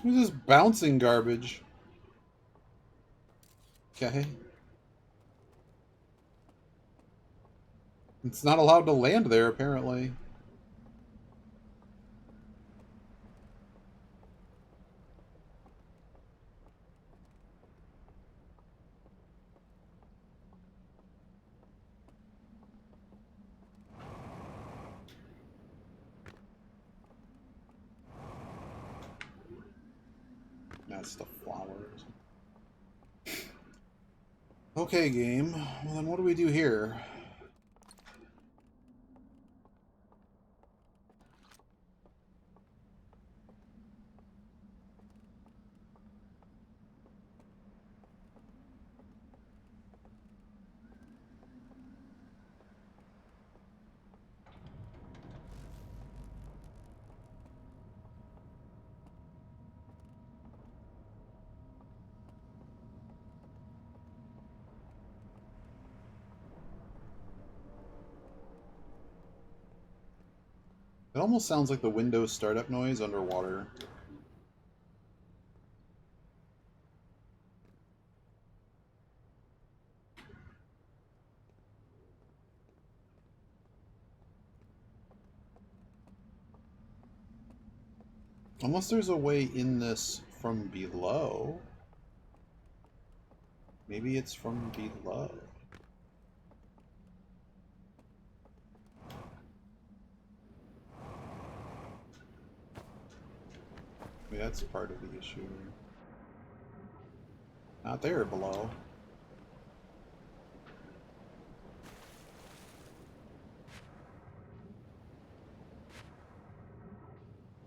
Who's this bouncing garbage? Okay. It's not allowed to land there, apparently. That's the flowers. Okay, game. Well, then what do we do here? It almost sounds like the Windows startup noise underwater. Unless there's a way in this from below. Maybe it's from below. Maybe that's part of the issue. Not there below.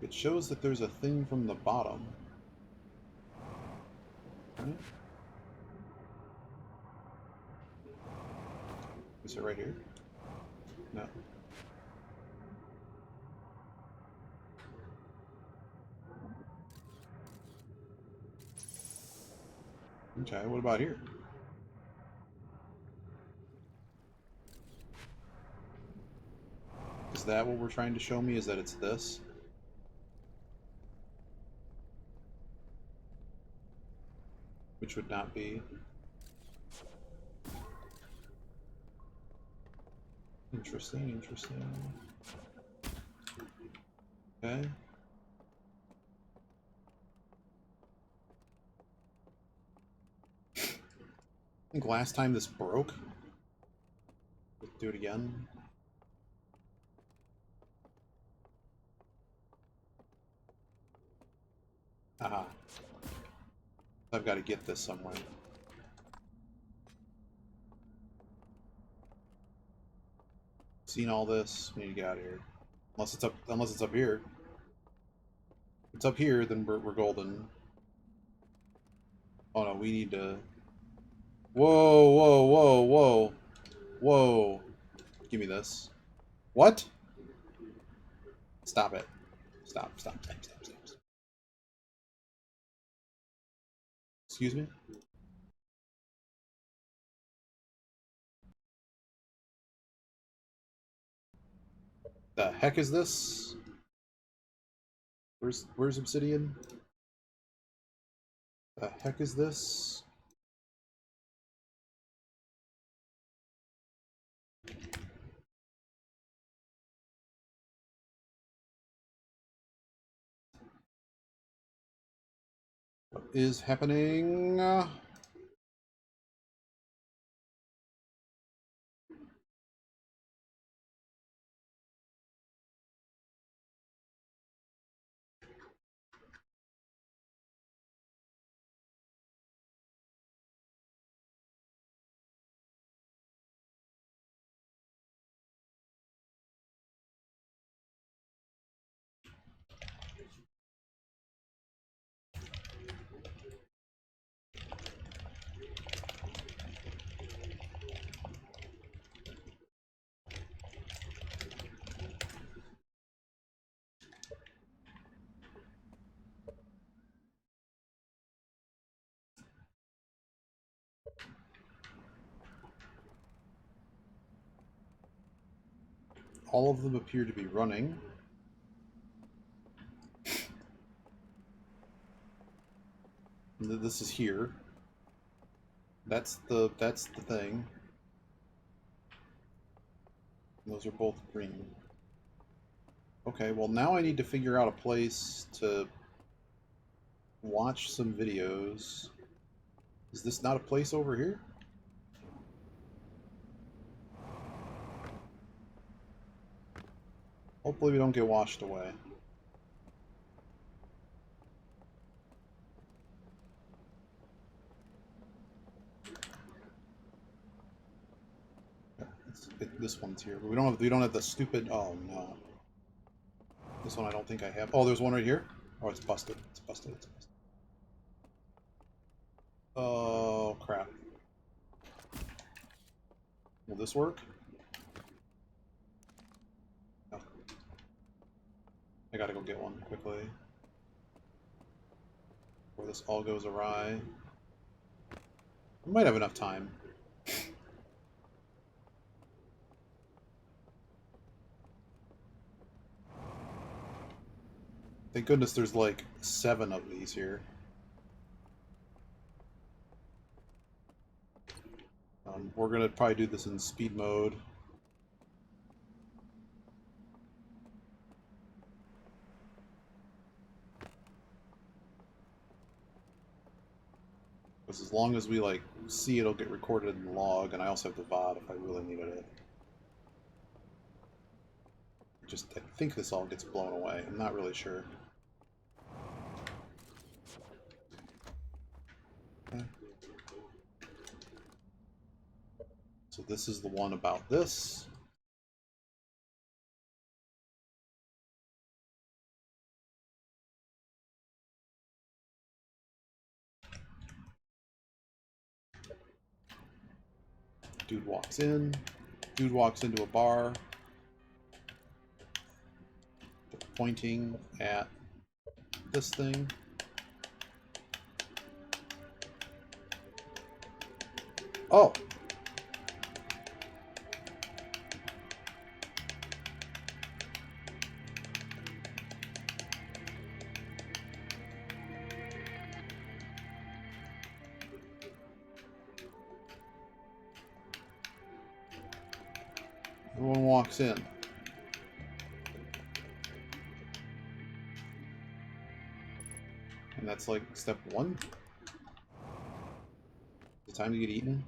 It shows that there's a thing from the bottom. Right? Is it right here? No. Okay, what about here? Is that what we're trying to show me? Is that it's this? Which would not be. Interesting, interesting. Okay. I think last time this broke. Let's do it again. Aha. I've got to get this somewhere. Seen all this? We need to get out of here. Unless it's up here. If it's up here, then we're golden. Oh no, we need to. Whoa, whoa, whoa, whoa, whoa! Give me this. What? Stop it! Stop! Stop! Stop! Stop! Stop! Stop. Excuse me. The heck is this? Where's Obsidian? The heck is this? What is happening? All of them appear to be running. This is here. That's the thing. And those are both green. Okay, well now I need to figure out a place to watch some videos. Is this not a place over here? Hopefully we don't get washed away. This one's here, but we don't have the stupid. Oh no, this one I don't think I have. Oh, there's one right here. Oh, it's busted. It's busted. It's busted. Oh crap. Will this work? No. I gotta go get one quickly before this all goes awry. We might have enough time. Thank goodness there's like 7 of these here. We're gonna probably do this in speed mode. Because as long as we like see it'll get recorded in the log, and I also have the VOD if I really needed it. I think this all gets blown away. I'm not really sure. Okay. So this is the one about this. Dude walks in. Dude walks into a bar. They're pointing at this thing. Oh! Everyone walks in. And that's like step 1? Is it time to get eaten?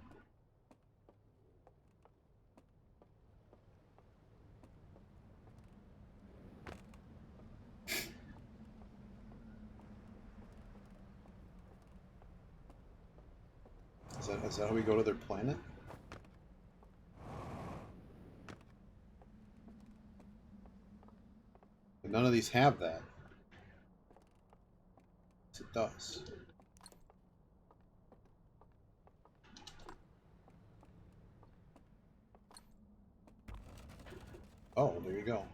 Is that how we go to their planet? But none of these have that. Yes, it does. Oh, there you go.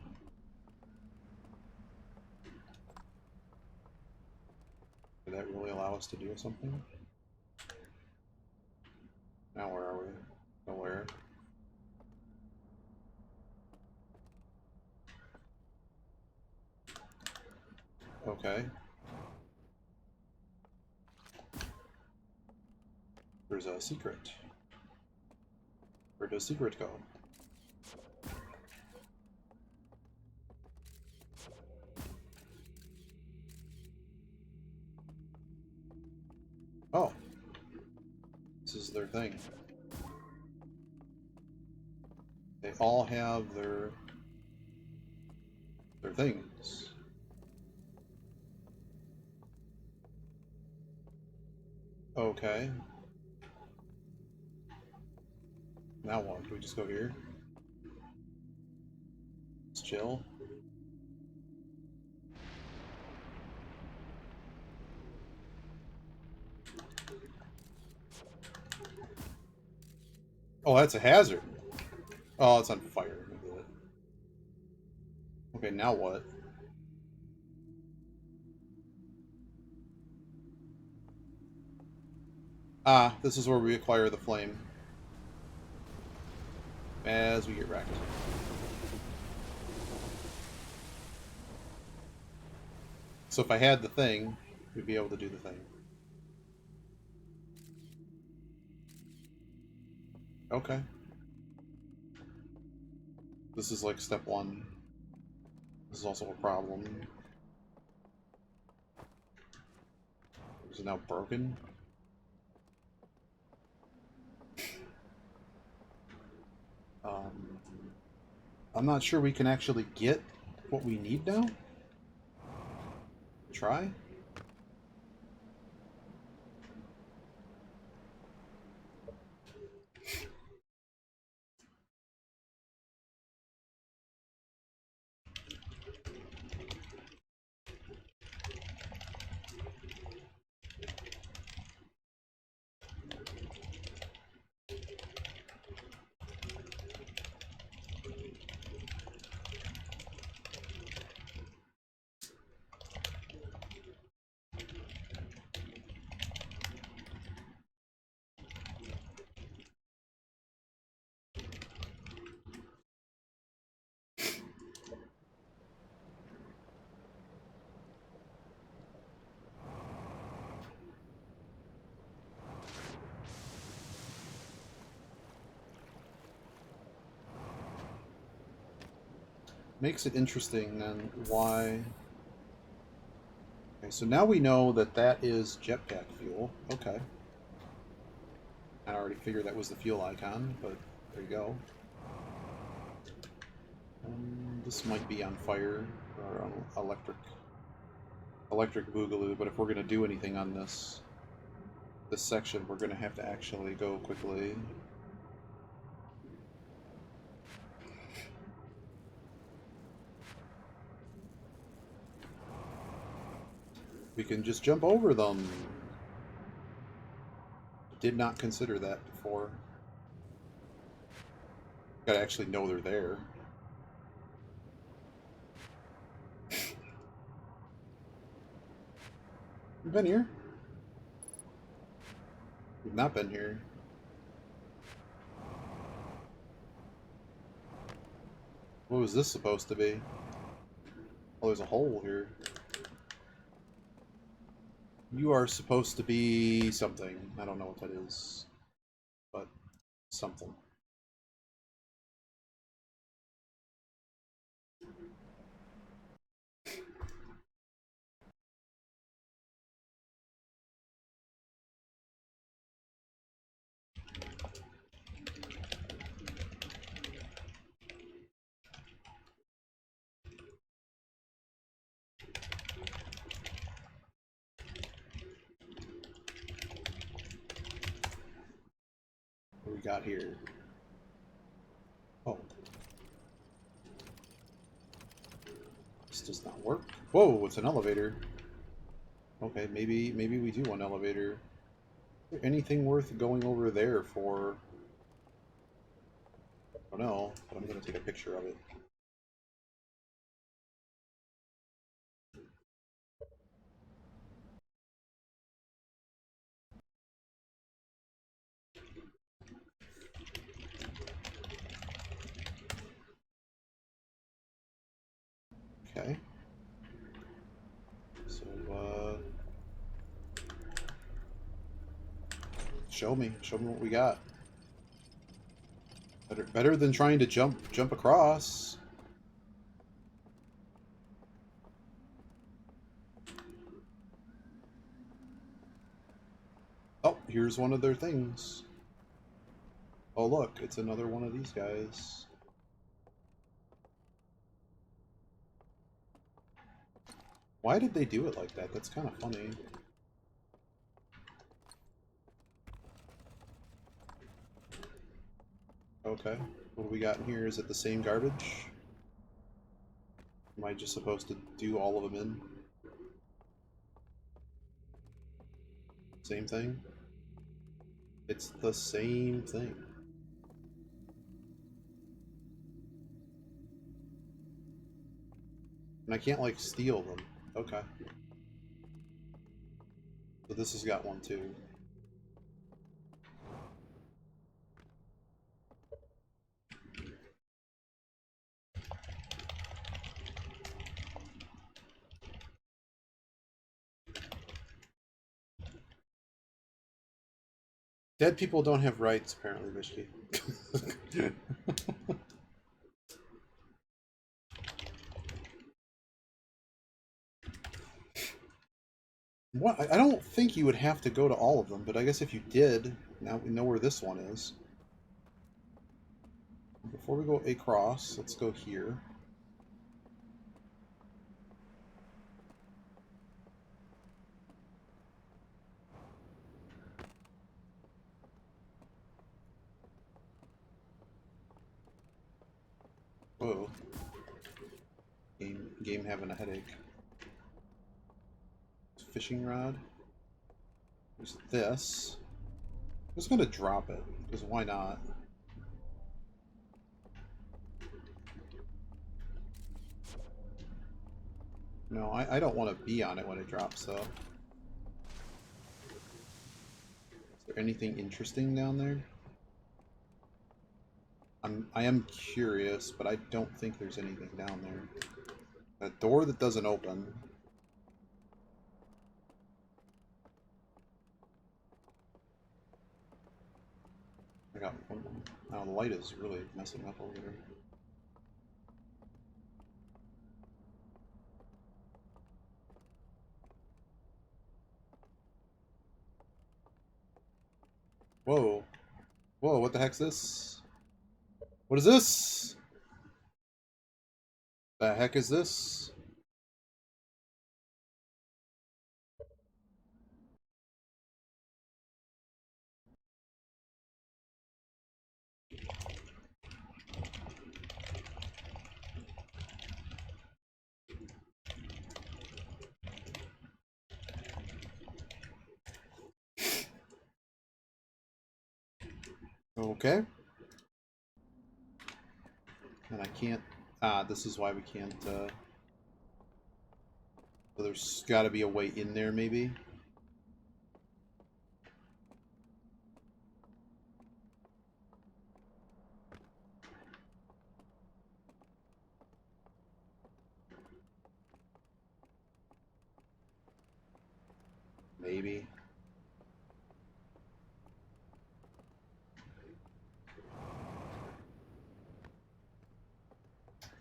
Did that really allow us to do something? Now where are we? Nowhere. Okay. There's a secret. Where does secret go? Oh. This is their thing. They all have their things. Okay. Now what? Do we just go here? Let's chill. Oh, that's a hazard. Oh, it's on fire. Okay, now what? Ah, this is where we acquire the flame. As we get wrecked. So if I had the thing, we'd be able to do the thing. Okay. This is like step 1. This is also a problem. Is it now broken? I'm not sure we can actually get what we need now. Try? Makes it interesting then why. Okay, so now we know that that is jetpack fuel. Okay. I already figured that was the fuel icon, but there you go. This might be on fire or on electric boogaloo, but if we're going to do anything on this section, we're going to have to actually go quickly. We can just jump over them. Did not consider that before. Gotta actually know they're there. We've been here. We've not been here. What was this supposed to be? Oh, there's a hole here. You are supposed to be something. I don't know what that is. But something. What do we got here? Oh. This does not work. Whoa, it's an elevator. Okay, maybe we do want an elevator. Is there anything worth going over there for? I don't know, but I'm gonna take a picture of it. Okay. So, show me what we got. Better than trying to jump across. Oh, here's one of their things. Oh look, it's another one of these guys. Why did they do it like that? That's kind of funny. Okay, what do we got in here? Is it the same garbage? Am I just supposed to do all of them in? Same thing? It's the same thing. And I can't, like, steal them. Okay. So this has got one, too. Dead people don't have rights, apparently, Vishki. What? I don't think you would have to go to all of them, but I guess if you did, now we know where this one is. Before we go across, let's go here. Whoa. Game having a headache. Fishing rod. There's this. I'm just gonna drop it, because why not? No, I don't want to be on it when it drops, though. Is there anything interesting down there? I am curious, but I don't think there's anything down there. A door that doesn't open. I got one. Oh, the light is really messing up over there. Whoa. Whoa, what the heck's this? What is this? The heck is this? Okay. And I can't... Ah, this is why we can't, So there's gotta be a way in there, maybe? Maybe.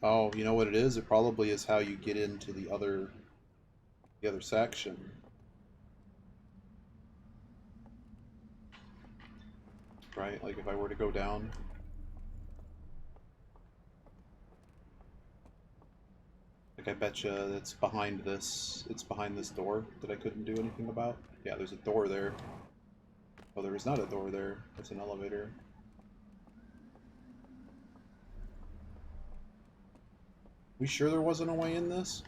Oh, you know what it is? It probably is how you get into the other section. Right? Like if I were to go down. Like I betcha it's behind this door that I couldn't do anything about. Yeah, there's a door there. Oh, there is not a door there. It's an elevator. We sure there wasn't a way in this?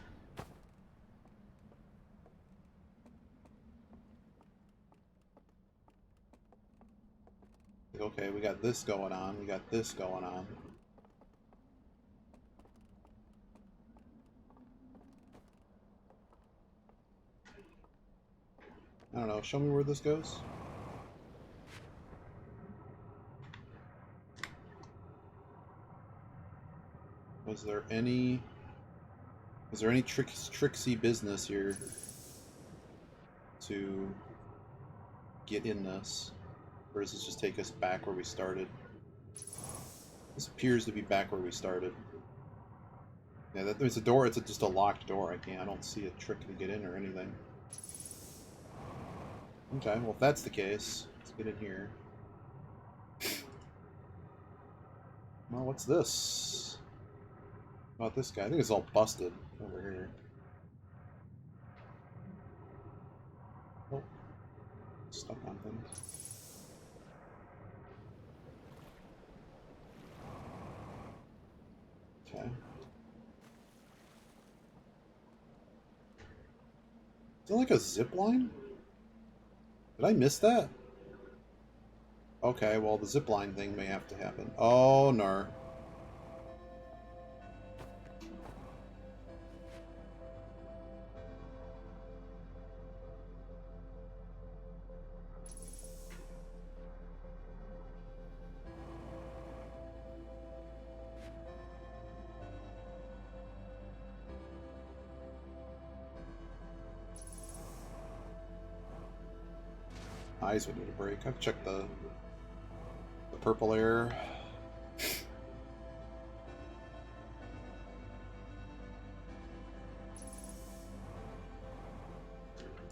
Okay, we got this going on. We got this going on. I don't know. Show me where this goes. Was there any... Is there any tricksy business here to get in this? Or does this just take us back where we started? This appears to be back where we started. Yeah, there's a door. It's just a locked door. I don't see a trick to get in or anything. Okay, well if that's the case, let's get in here. Well, what's this? What about this guy? I think it's all busted over here. Oh, stuck on things. Okay. Is it like a zip line? Did I miss that? Okay, well the zip line thing may have to happen. Oh no. Eyes would need a break. I've checked the purple air.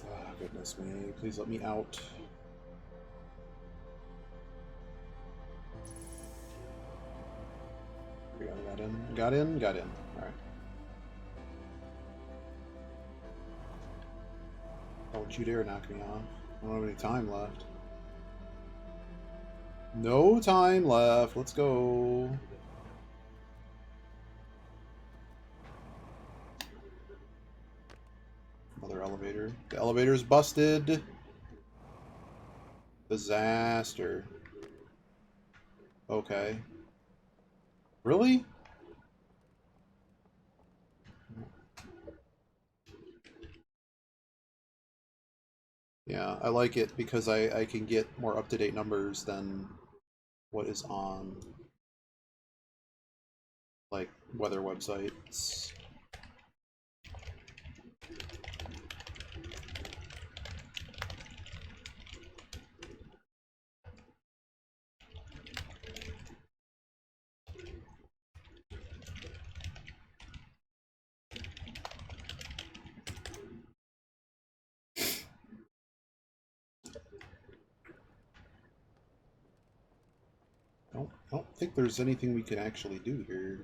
Oh, goodness me. Please let me out. We got in. Got in? Got in. Alright. Don't you dare knock me off. I don't have any time left. No time left. Let's go. Another elevator. The elevator's busted. Disaster. Okay. Really? Yeah, I like it because I can get more up-to-date numbers than what is on, like, weather websites. I don't think there's anything we can actually do here.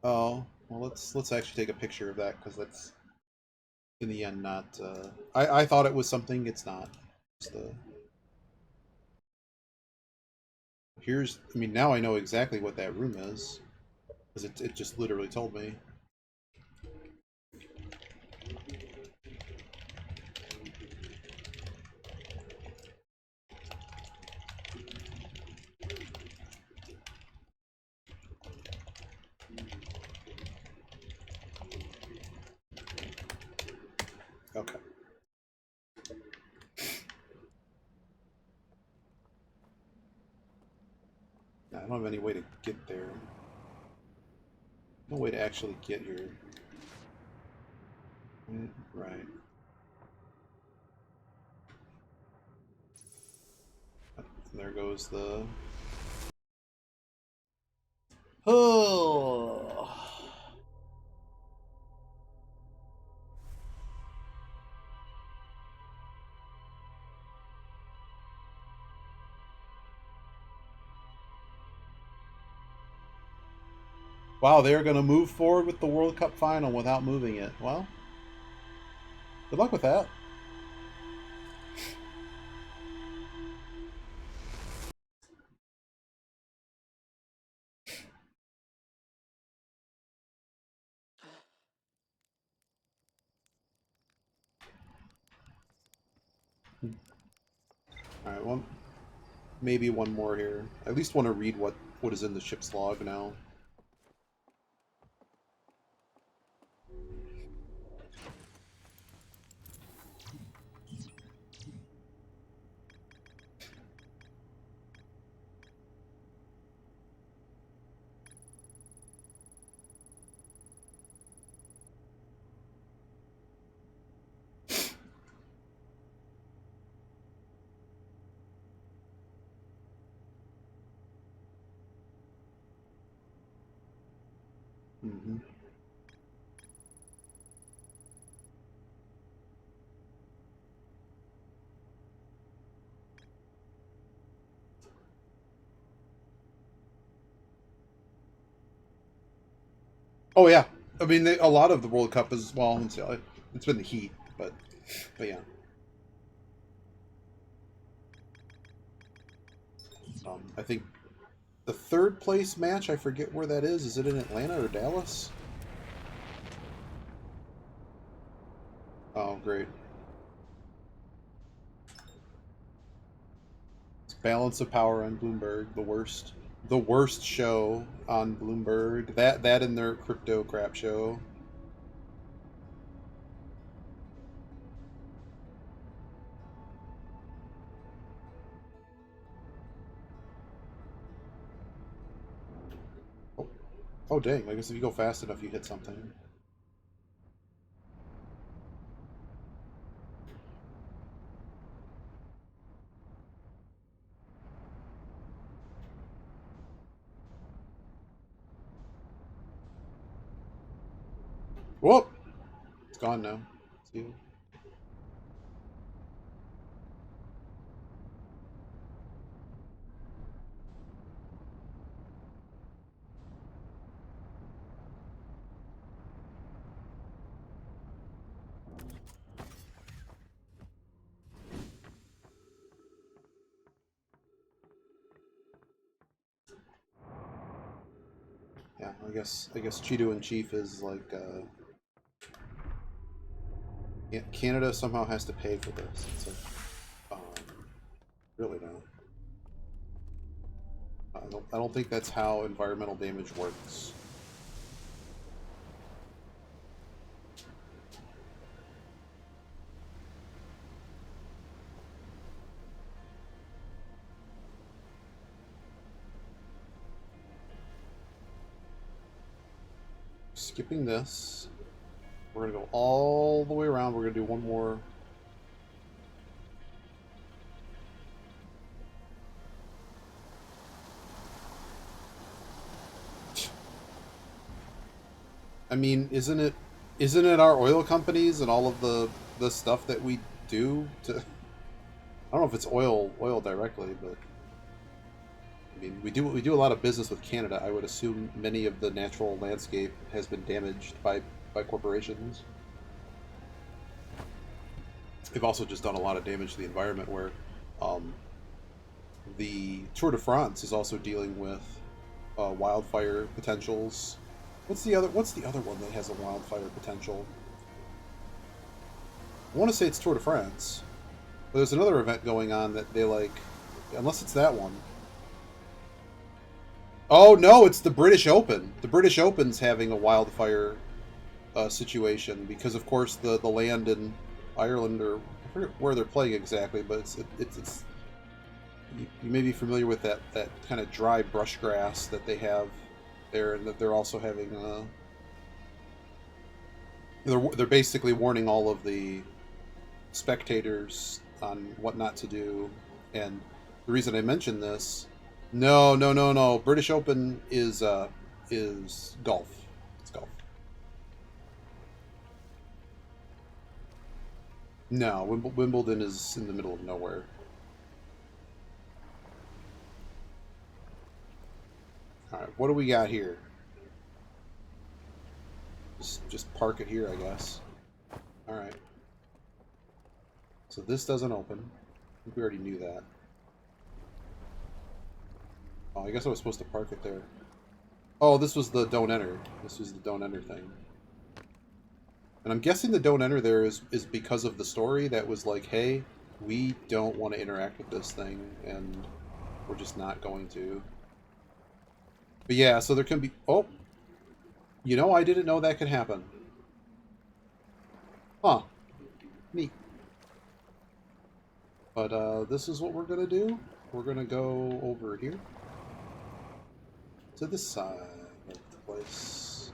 Oh, well, let's actually take a picture of that because that's in the end not. I thought it was something. It's not. It's the here's. I mean, now I know exactly what that room is because it just literally told me. Okay. I don't have any way to get there. No way to actually get here. Right. There goes the... Oh. Wow, they're going to move forward with the World Cup final without moving it. Well, good luck with that. Alright, well, maybe one more here. I at least want to read what is in the ship's log now. Mm-hmm. Oh yeah, I mean a lot of the World Cup is well, it's been the heat, but yeah. I think the third place match, I forget where that is. Is it in Atlanta or Dallas? Oh, great. It's Balance of Power on Bloomberg, the worst show on Bloomberg. That and their crypto crap show. Oh, oh dang! I guess if you go fast enough, you hit something. Whoop! It's gone now. See you. Yeah, I guess Cheeto in Chief is like yeah, Canada somehow has to pay for this. It's like really no. I don't think that's how environmental damage works. Skipping this. We're gonna go all the way around. We're gonna do one more. I mean, isn't it our oil companies and all of the stuff that we do to I don't know if it's oil directly, but I mean, we do a lot of business with Canada. I would assume many of the natural landscape has been damaged by corporations. They've also just done a lot of damage to the environment where um, the Tour de France is also dealing with wildfire potentials. What's the other one that has a wildfire potential? I want to say it's Tour de France. But there's another event going on that they like, unless it's that one. Oh no, it's the British Open. The British Open's having a wildfire situation because, of course, the land in Ireland, or I forget where they're playing exactly, but it's you may be familiar with that kind of dry brush grass that they have there, and that they're also having they're basically warning all of the spectators on what not to do. And the reason I mention this, no. British Open is golf. It's golf. No, Wimbledon is in the middle of nowhere. All right, what do we got here? Just park it here, I guess. All right. So this doesn't open. I think we already knew that. Oh, I guess I was supposed to park it there. Oh, this was the don't enter. This was the don't enter thing. And I'm guessing the don't enter there is because of the story that was like, hey, We don't want to interact with this thing, and we're just not going to. But yeah, so there can be... Oh! You know, I didn't know that could happen. Huh. Neat. But this is what we're going to do. We're going to go over here. To this side of the place.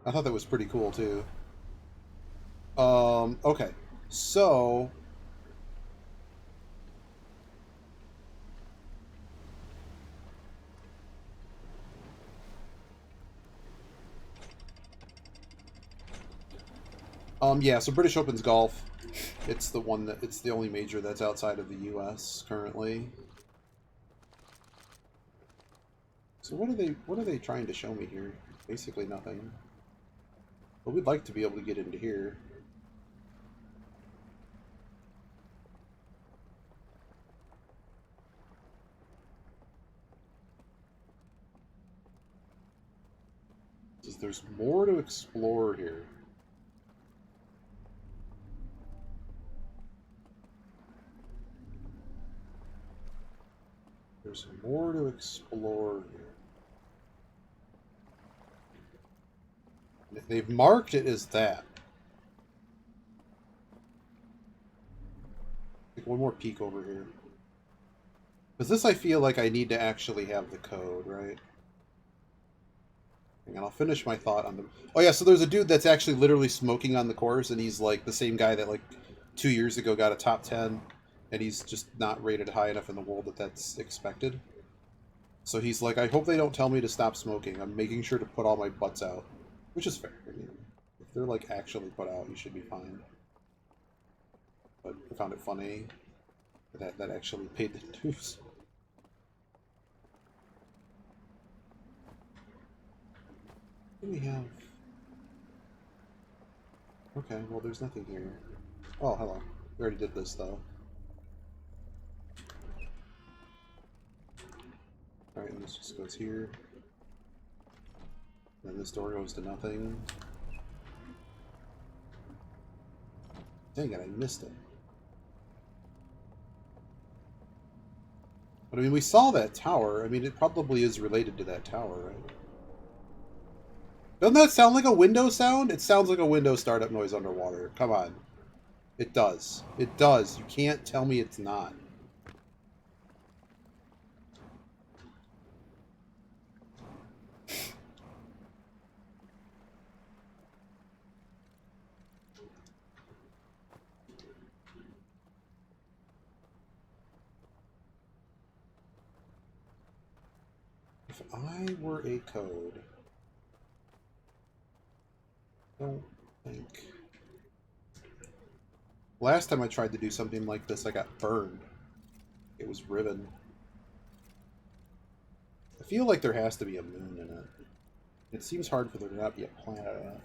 I thought that was pretty cool, too. Okay. So... yeah, so British Open's golf. It's the one that... It's the only major that's outside of the U.S. currently. So what are they trying to show me here? Basically nothing. But we'd like to be able to get into here. There's more to explore here. There's more to explore here. They've marked it as that. Take one more peek over here. Because this I feel like I need to actually have the code, right? And I'll finish my thought on the... Oh yeah, so there's a dude that's actually literally smoking on the course, and he's like the same guy that like 2 years ago got a top 10, and he's just not rated high enough in the world that that's expected. So he's like, I hope they don't tell me to stop smoking. I'm making sure to put all my butts out. Which is fair. I mean, if they're like actually put out, you should be fine. But I found it funny that actually paid the dues. What do we have? Okay, well there's nothing here. Oh, hello. We already did this though. Alright, and this just goes here. And this door goes to nothing. Dang it, I missed it. But I mean, we saw that tower. I mean, it probably is related to that tower, right? Doesn't that sound like a Windows sound? It sounds like a Windows startup noise underwater. Come on. It does. It does. You can't tell me it's not. If I were a code... I don't think... Last time I tried to do something like this, I got burned. It was Riven. I feel like there has to be a moon in it. It seems hard for there to not be a planet on it.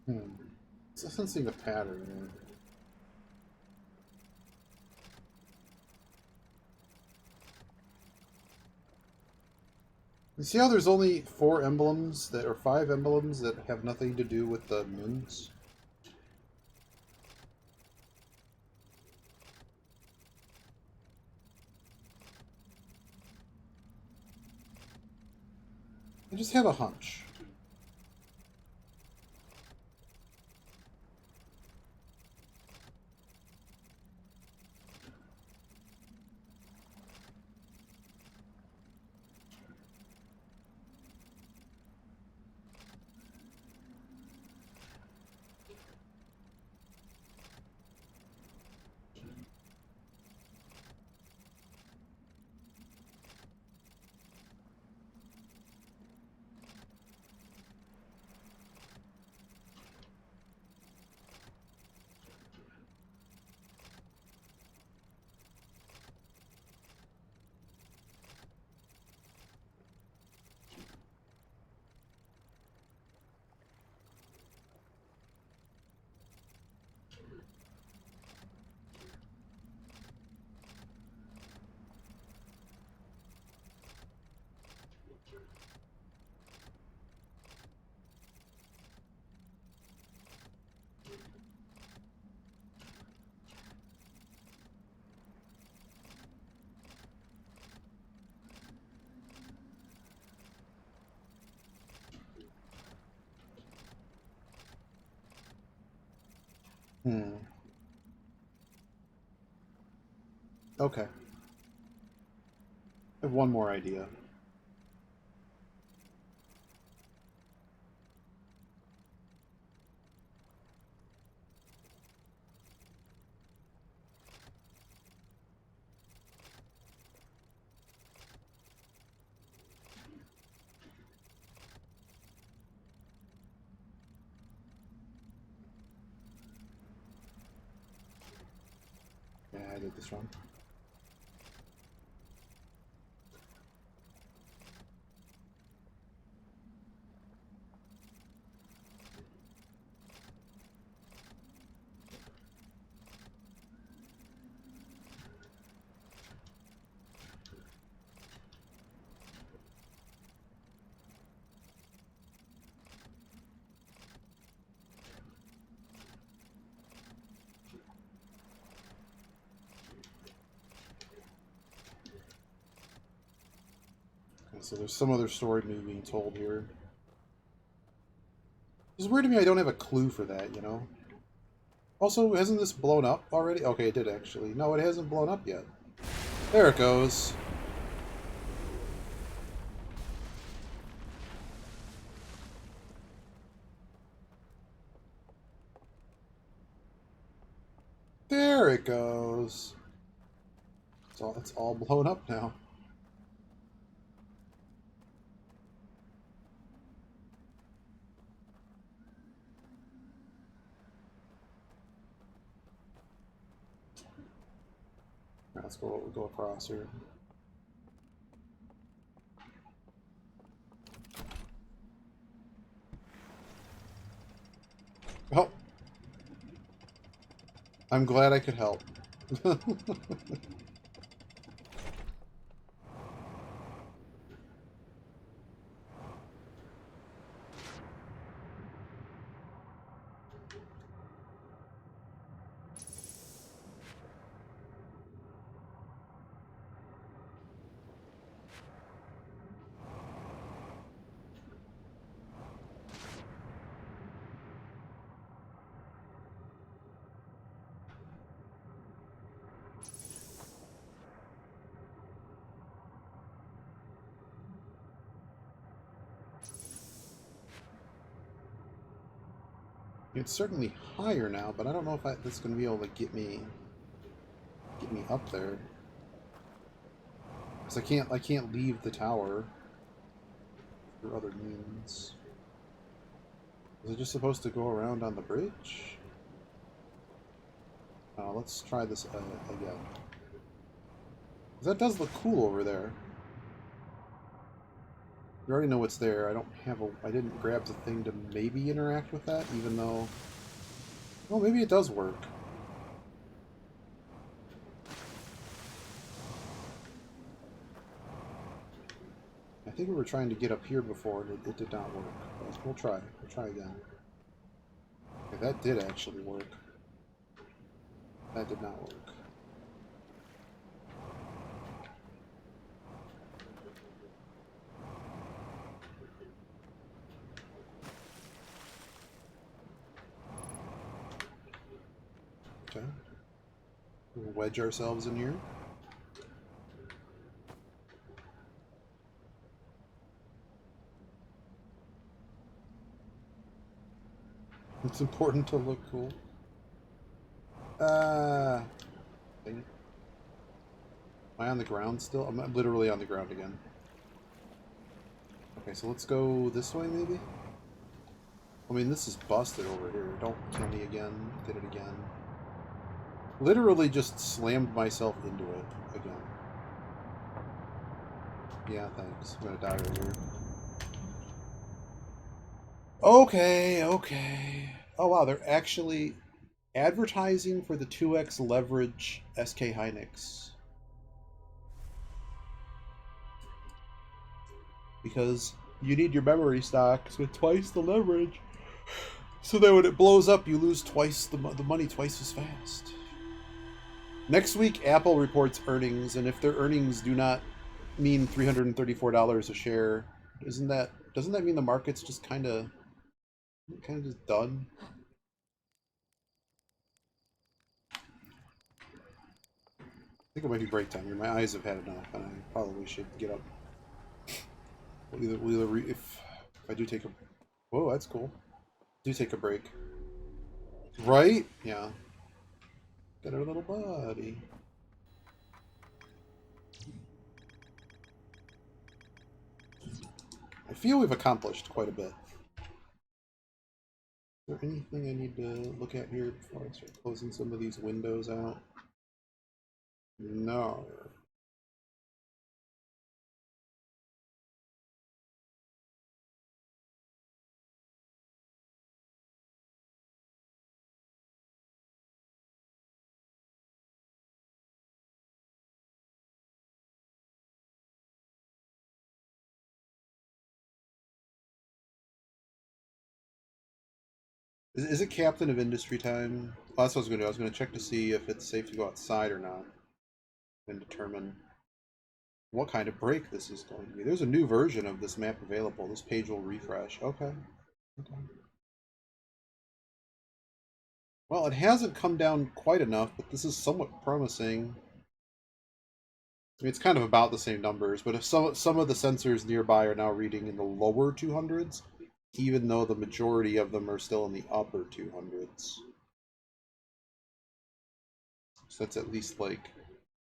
Hmm. It's sensing a pattern here. You see how there's only 4 emblems that, or 5 emblems that have nothing to do with the moons? I just have a hunch. Hmm. Okay. I have one more idea. Yeah, I did this wrong. Okay, so there's some other story maybe being told here. It's weird to me I don't have a clue for that, you know? Also, hasn't this blown up already? Okay, it did actually. No, it hasn't blown up yet. There it goes. There it goes. It's all blown up now. Right, let's go across here. Oh, I'm glad I could help. It's certainly higher now, but I don't know if that's going to be able to get me up there. Because I can't leave the tower through other means. Was it just supposed to go around on the bridge? Let's try this again. That does look cool over there. You already know what's there. I don't have a... I didn't grab the thing to maybe interact with that, even though... Well, maybe it does work. I think we were trying to get up here before, and it did not work. But we'll try. We'll try again. Okay, that did actually work. That did not work. Okay. We'll wedge ourselves in here. It's important to look cool. Dang it. Am I on the ground still? I'm literally on the ground again. Okay, so let's go this way, maybe? I mean, this is busted over here. Don't kill me again. Did it again. Literally just slammed myself into it again. Yeah, thanks. I'm gonna die right here. Okay, okay. Oh wow, they're actually advertising for the 2x leverage SK Hynix. Because you need your memory stocks with twice the leverage. So that when it blows up, you lose twice the money twice as fast. Next week, Apple reports earnings, and if their earnings do not mean $334 a share, doesn't that mean the market's just kind of just done? I think it might be break time here. My eyes have had enough, and I probably should get up. If I do take a... Whoa, that's cool. Do take a break. Right? Yeah. Got our little buddy. I feel we've accomplished quite a bit. Is there anything I need to look at here before I start closing some of these windows out? No. Is it Captain of Industry time? Oh, that's what I was going to do. I was going to check to see if it's safe to go outside or not. And determine what kind of break this is going to be. There's a new version of this map available. This page will refresh. Okay. Okay. Well, it hasn't come down quite enough, but this is somewhat promising. I mean, it's kind of about the same numbers, but if some of the sensors nearby are now reading in the lower 200s, even though the majority of them are still in the upper 200s. So that's at least like,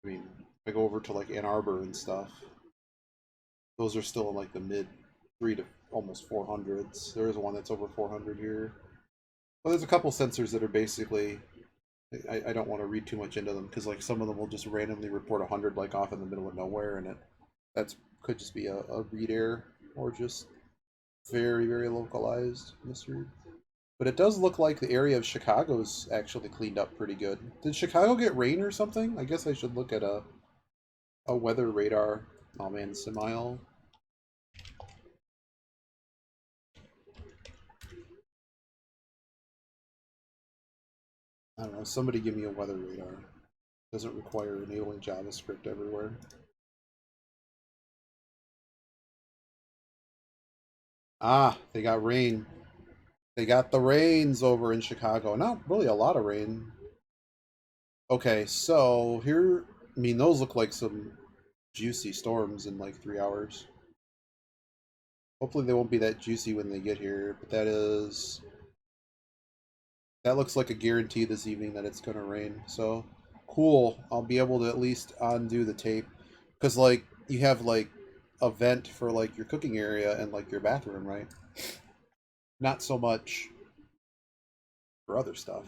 I mean, if I go over to like Ann Arbor and stuff, those are still in like the mid 3 to almost 400s. There is one that's over 400 here. Well, there's a couple sensors that are basically, I don't want to read too much into them because like some of them will just randomly report 100 like off in the middle of nowhere, and that could just be a read error or just very, very localized misread. But it does look like the area of Chicago's actually cleaned up pretty good. Did Chicago get rain or something? I guess I should look at a weather radar. Oh man, Simile. I don't know, somebody give me a weather radar. Doesn't require enabling JavaScript everywhere. Ah, they got rain. They got the rains over in Chicago. Not really a lot of rain. Okay, so here, I mean, those look like some juicy storms in like 3 hours. Hopefully they won't be that juicy when they get here, but that looks like a guarantee this evening that it's going to rain. So, cool. I'll be able to at least undo the tape. Because, like, you have, like, a vent for, like, your cooking area and, like, your bathroom, right? Not so much for other stuff.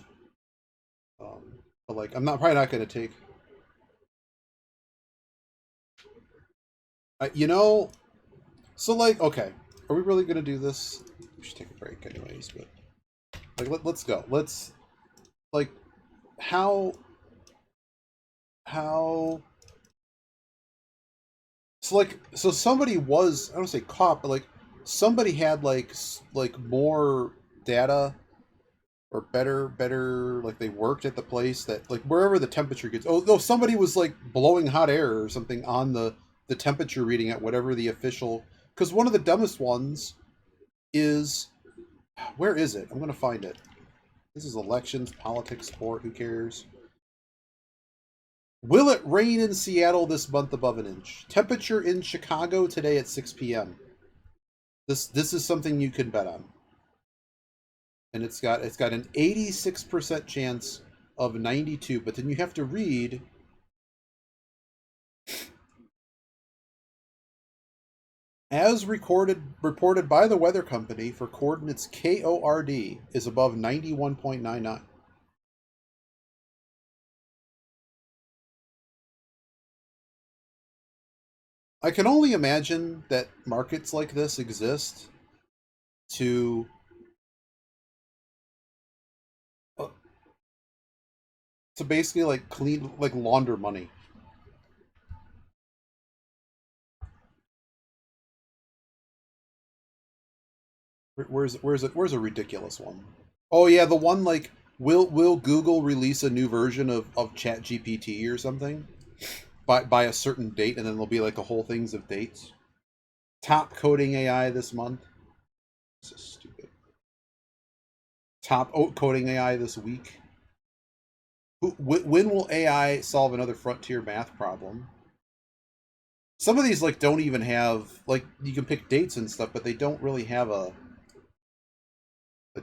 But, like, I'm probably not going to take... you know, So, like, okay, are we really gonna do this? We should take a break, anyways. But like, let's go. Let's like, how how. So like, so somebody was, I don't say caught, but like somebody had like more data or better like they worked at the place that like wherever the temperature gets. Oh no, somebody was like blowing hot air or something on the temperature reading at whatever the official. Because one of the dumbest ones is, where is it? I'm gonna find it. This is elections, politics, sport. Who cares? Will it rain in Seattle this month above an inch? Temperature in Chicago today at 6 p.m. This is something you can bet on, and it's got an 86% chance of 92. But then you have to read, as reported by the weather company for coordinates KORD is above 91.99. I can only imagine that markets like this exist to uh, to basically like clean like launder money. Where's a ridiculous one? Oh yeah, the one like, will Google release a new version of Chat GPT or something by a certain date, and then there'll be like a whole things of dates. Top coding AI this month. This is stupid. Top coding AI this week. When will AI solve another frontier math problem? Some of these like don't even have like, you can pick dates and stuff, but they don't really have a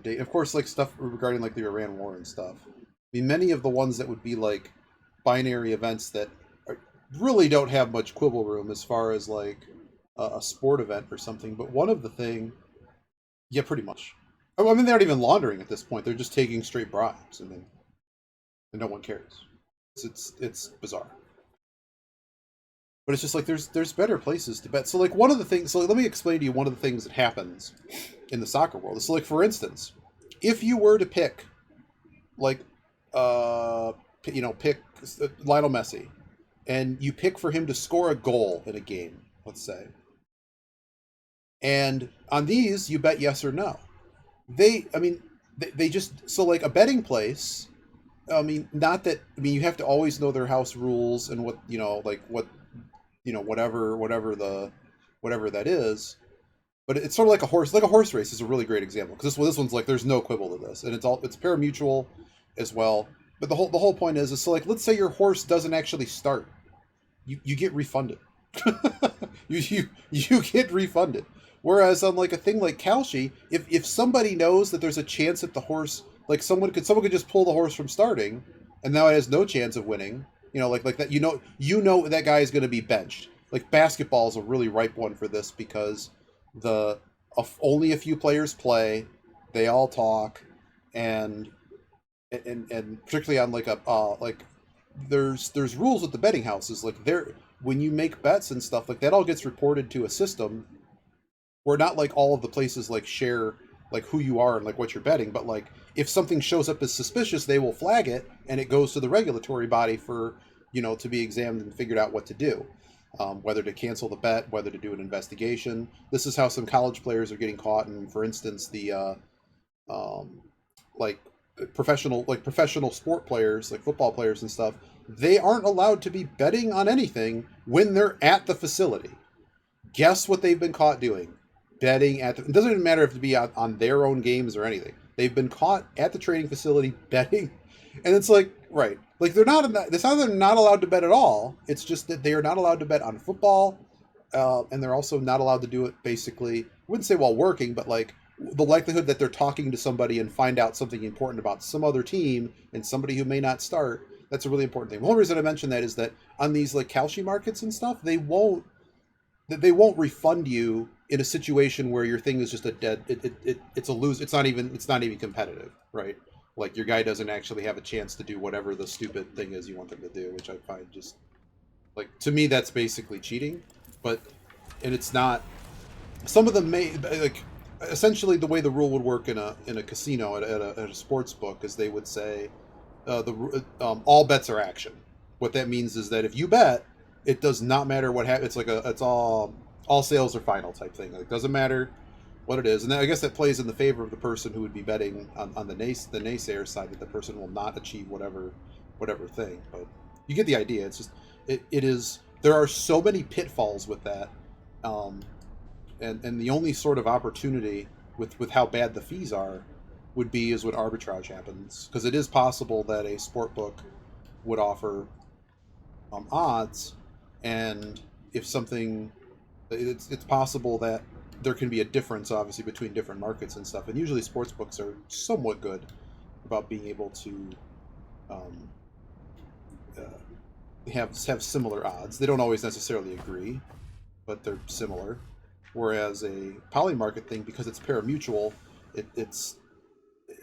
date. Of course, like stuff regarding like the Iran war and stuff. I mean, many of the ones that would be like binary events that really don't have much quibble room as far as like a sport event or something. But one of the thing, yeah, pretty much. I mean, they're not even laundering at this point. They're just taking straight bribes, and no one cares. It's bizarre. But it's just like there's better places to bet. So like one of the things. So let me explain to you one of the things that happens in the soccer world. So like for instance, if you were to pick like pick Lionel Messi, and you pick for him to score a goal in a game, let's say, and on these you bet yes or no. I mean, they just, so like a betting place. I mean, not that. I mean, you have to always know their house rules and what like what whatever that is. But it's sort of like a horse. Like a horse race is a really great example, because this one's like there's no quibble to this, and it's pari-mutuel as well. But the whole point is so like, let's say your horse doesn't actually start, you get refunded. You get refunded. Whereas on like a thing like Kalshi, if somebody knows that there's a chance that the horse, like someone could just pull the horse from starting, and now it has no chance of winning. Like that. You know that guy is going to be benched. Like basketball is a really ripe one for this, because only a few players play, they all talk, and particularly on like a like there's rules with the betting houses, like there, when you make bets and stuff like that, all gets reported to a system where not like all of the places like share like who you are and like what you're betting, but like if something shows up as suspicious, they will flag it, and it goes to the regulatory body for to be examined and figured out what to do, whether to cancel the bet, whether to do an investigation. This is how some college players are getting caught, and for instance the um, like professional sport players, like football players and stuff, they aren't allowed to be betting on anything when they're at the facility. Guess what they've been caught doing? Betting at it doesn't even matter if it be on their own games or anything. They've been caught at the training facility betting, and it's like, right, like they're not. It's not that they're not allowed to bet at all. It's just that they are not allowed to bet on football, and they're also not allowed to do it. Basically, I wouldn't say while working, but like the likelihood that they're talking to somebody and find out something important about some other team and somebody who may not start. That's a really important thing. The whole reason I mention that is that on these like Kalshi markets and stuff, they won't refund you in a situation where your thing is just a dead, it's a lose, it's not even competitive, right? Like your guy doesn't actually have a chance to do whatever the stupid thing is you want them to do, which I find just like, to me that's basically cheating. But and it's not, some of them may like essentially the way the rule would work in a casino at a sports book is they would say all bets are action. What that means is that if you bet, it does not matter what happens. It's like it's all sales are final type thing. Like, it doesn't matter what it is, and I guess that plays in the favor of the person who would be betting on the naysayer side, that the person will not achieve whatever thing. But you get the idea. It's just it is there are so many pitfalls with that. Um, and the only sort of opportunity with how bad the fees are would be is when arbitrage happens, because it is possible that a sport book would offer odds, and if something it's possible that there can be a difference obviously between different markets and stuff, and usually sports books are somewhat good about being able to um, have similar odds. They don't always necessarily agree, but they're similar. Whereas a poly market thing, because it's parimutuel, it's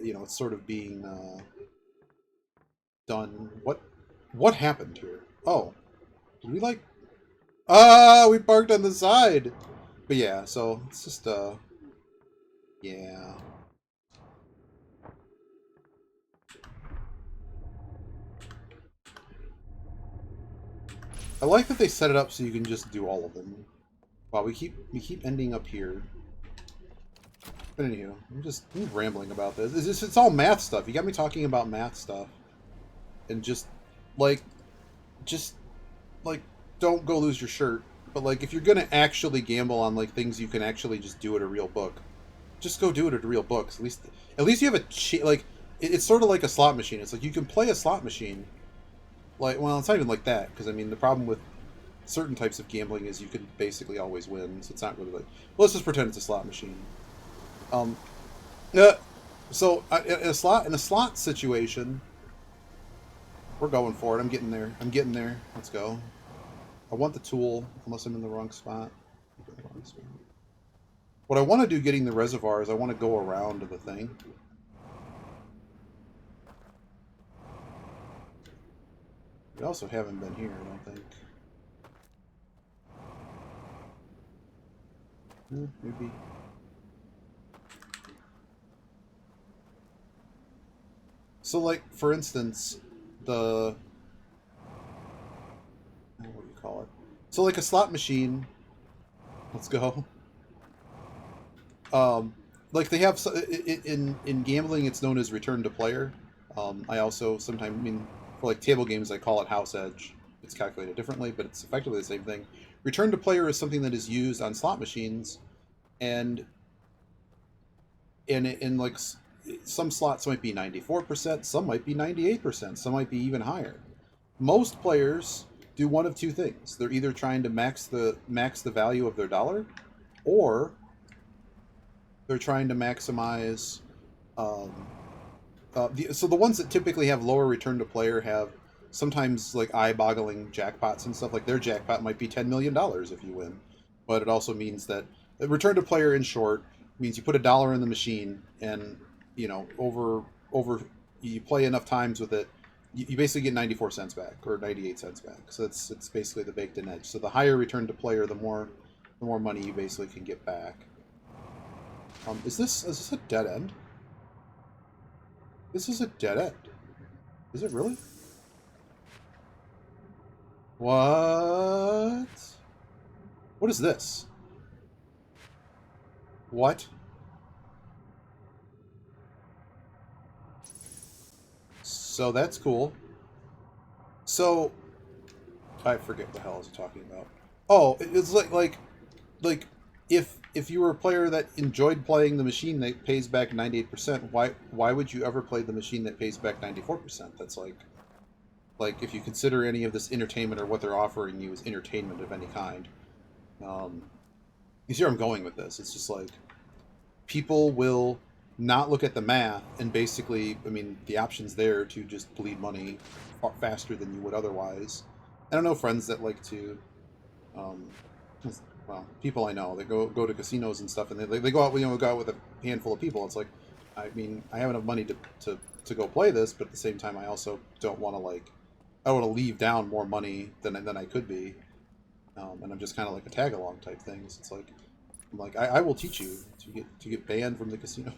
it's sort of being done. What happened here? Oh, did we like? We parked on the side. But yeah, so it's just yeah. I like that they set it up so you can just do all of them. Wow, we keep ending up here. But anywho, I'm rambling about this. It's all math stuff. You got me talking about math stuff, and like just like don't go lose your shirt. But like if you're gonna actually gamble on like things you can actually just do at a real book, just go do it at a real book. At least you have like it's sort of like a slot machine. It's like you can play a slot machine. Like, well, it's not even like that, because I mean the problem with certain types of gambling is you can basically always win. So it's not really like, well, let's just pretend it's a slot machine. Um, uh, so in a slot situation, we're going for it. I'm getting there. I'm getting there. Let's go. I want the tool, unless I'm in the wrong spot. What I want to do getting the reservoir is I want to go around to the thing. We also haven't been here, I don't think. Maybe. So, like, for instance, the... what do you call it? So, like, a slot machine... Let's go. Um, like, they have... In gambling, it's known as return to player. I also sometimes... I mean, for, like, table games, I call it house edge. It's calculated differently, but it's effectively the same thing. Return to player is something that is used on slot machines, and in like some slots might be 94%, some might be 98%, some might be even higher. Most players do one of two things. They're either trying to max the value of their dollar, or they're trying to maximize so the ones that typically have lower return to player have sometimes like eye-boggling jackpots and stuff. Like their jackpot might be $10 million if you win, but it also means that return to player, in short, means you put $1 in the machine, and over you play enough times with it, you basically get 94 cents back or 98 cents back. So it's basically the baked-in edge. So the higher return to player, the more money you basically can get back. Is this a dead end? This is a dead end. Is it really? What? What is this? What? So that's cool. So I forget what the hell I was talking about. Oh, it's like if you were a player that enjoyed playing the machine that pays back 98%, why would you ever play the machine that pays back 94%? That's like if you consider any of this entertainment or what they're offering you as entertainment of any kind. Um, you see where I'm going with this? It's just like people will not look at the math, and basically, I mean, the option's there to just bleed money far faster than you would otherwise. I don't know friends that like to um, well, people I know that go to casinos and stuff, and they go out, go out with a handful of people. It's like, I mean, I have enough money to go play this, but at the same time, I also don't want to I want to leave down more money than I could be, and I'm just kind of like a tag along type thing. So it's like, I'm like, I will teach you to get banned from the casino.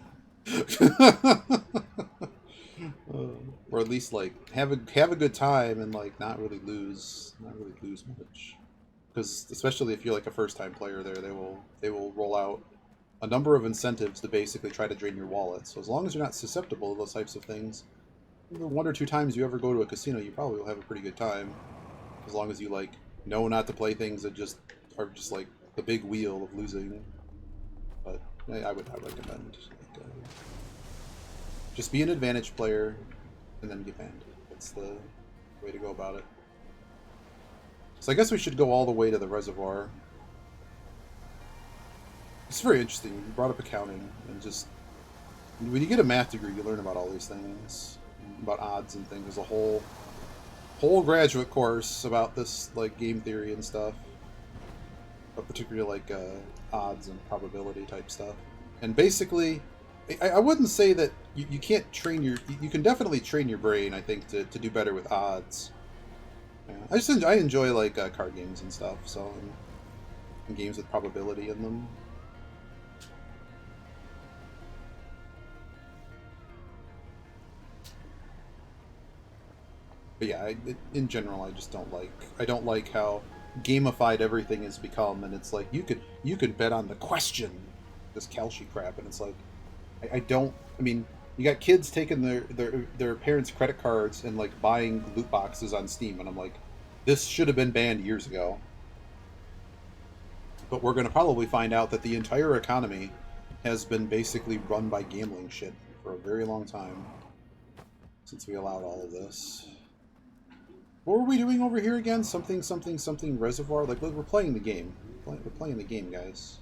Or at least like have a good time and like not really lose much. Because especially if you're like a first time player there, they will roll out a number of incentives to basically try to drain your wallet. So as long as you're not susceptible to those types of things, the one or two times you ever go to a casino, you probably will have a pretty good time. As long as you like know not to play things that just are just like the big wheel of losing. But I would not recommend like, just be an advantage player and then get banned. That's the way to go about it. So I guess we should go all the way to the reservoir. It's very interesting. You brought up accounting, and just when you get a math degree, you learn about all these things, about odds and things. There's a whole graduate course about this, like game theory and stuff, but particularly like odds and probability type stuff. And basically, I wouldn't say that you can't train your. You can definitely train your brain, I think, to do better with odds. Yeah. I enjoy like card games and stuff, so and games with probability in them. But yeah, in general, I just don't like. I don't like how gamified everything has become, and it's like you could bet on the question, this Kalshi crap, and it's like I don't. I mean, you got kids taking their parents' credit cards and like buying loot boxes on Steam, and I'm like, this should have been banned years ago. But we're going to probably find out that the entire economy has been basically run by gambling shit for a very long time since we allowed all of this. What were we doing over here again? Something reservoir? Like, look, we're playing the game. We're playing the game, guys.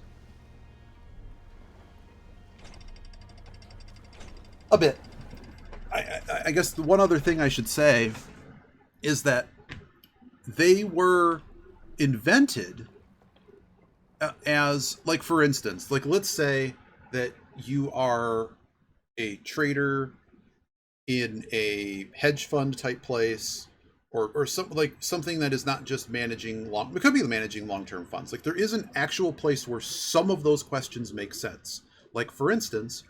A bit. I guess the one other thing I should say is that they were invented as, like, for instance, like, let's say that you are a trader in a hedge fund type place, or something that is not just managing it could be managing long-term funds. Like, there is an actual place where some of those questions make sense. Like, for instance,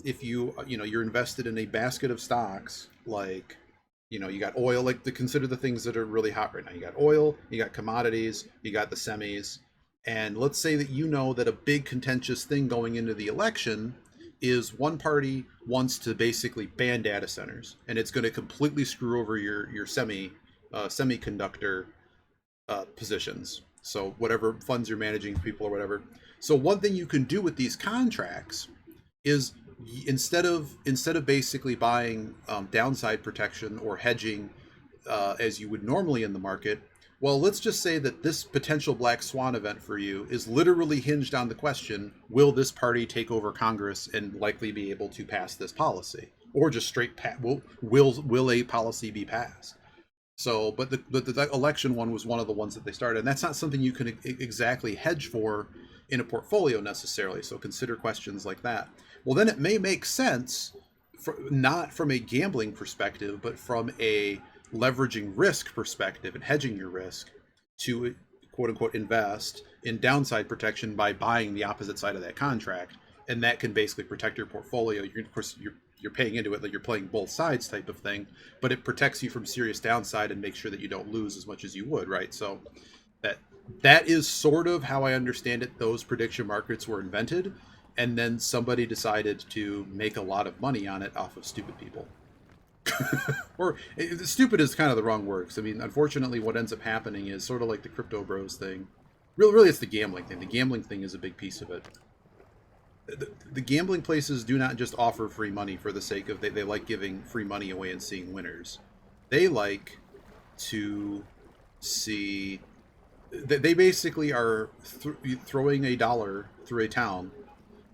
if you're invested in a basket of stocks, like, you got oil, like, to consider the things that are really hot right now. You got oil, you got commodities, you got the semis, and let's say that that a big contentious thing going into the election is one party wants to basically ban data centers, and it's going to completely screw over your semiconductor positions. So whatever funds you're managing, people or whatever. So one thing you can do with these contracts is instead of basically buying downside protection or hedging as you would normally in the market, well, let's just say that this potential black swan event for you is literally hinged on the question: will this party take over Congress and likely be able to pass this policy, or just straight will a policy be passed? So, but the election one was one of the ones that they started, and that's not something you can exactly hedge for in a portfolio necessarily. So consider questions like that. Well, then it may make sense, not from a gambling perspective, but from a leveraging risk perspective and hedging your risk, to quote unquote invest in downside protection by buying the opposite side of that contract, and that can basically protect your portfolio. Of course, you're paying into it, like you're playing both sides type of thing, but it protects you from serious downside and makes sure that you don't lose as much as you would, right? So that is sort of how I understand it. Those prediction markets were invented, and then somebody decided to make a lot of money on it off of stupid people. Or stupid is kind of the wrong word, because I mean, unfortunately, what ends up happening is sort of like the crypto bros thing. Really, it's the gambling thing. The gambling thing is a big piece of it. The gambling places do not just offer free money for the sake of they like giving free money away and seeing winners. They like to see. They basically are throwing a dollar through a town,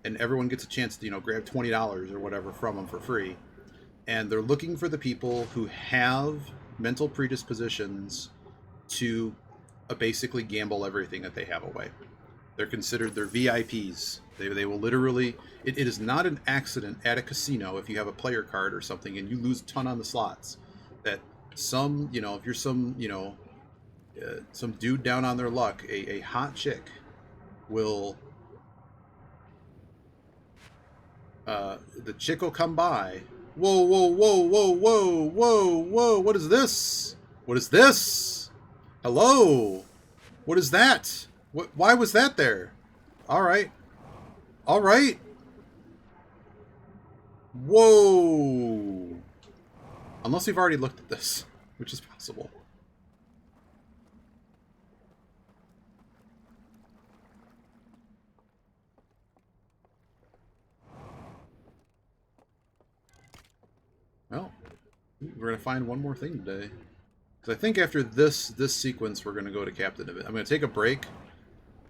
and everyone gets a chance to grab $20 or whatever from them for free. And they're looking for the people who have mental predispositions to basically gamble everything that they have away. They're considered their VIPs. They will literally. It is not an accident at a casino if you have a player card or something and you lose a ton on the slots. That if you're some dude down on their luck, a hot chick will The chick will come by. Whoa, whoa, whoa, whoa, whoa, whoa, whoa. What is this? What is this? Hello? What is that? Why was that there? All right. All right. Whoa. Unless we've already looked at this, which is possible. Well, we're going to find one more thing today. Because I think after this sequence, we're going to go to Captain of It. I'm going to take a break.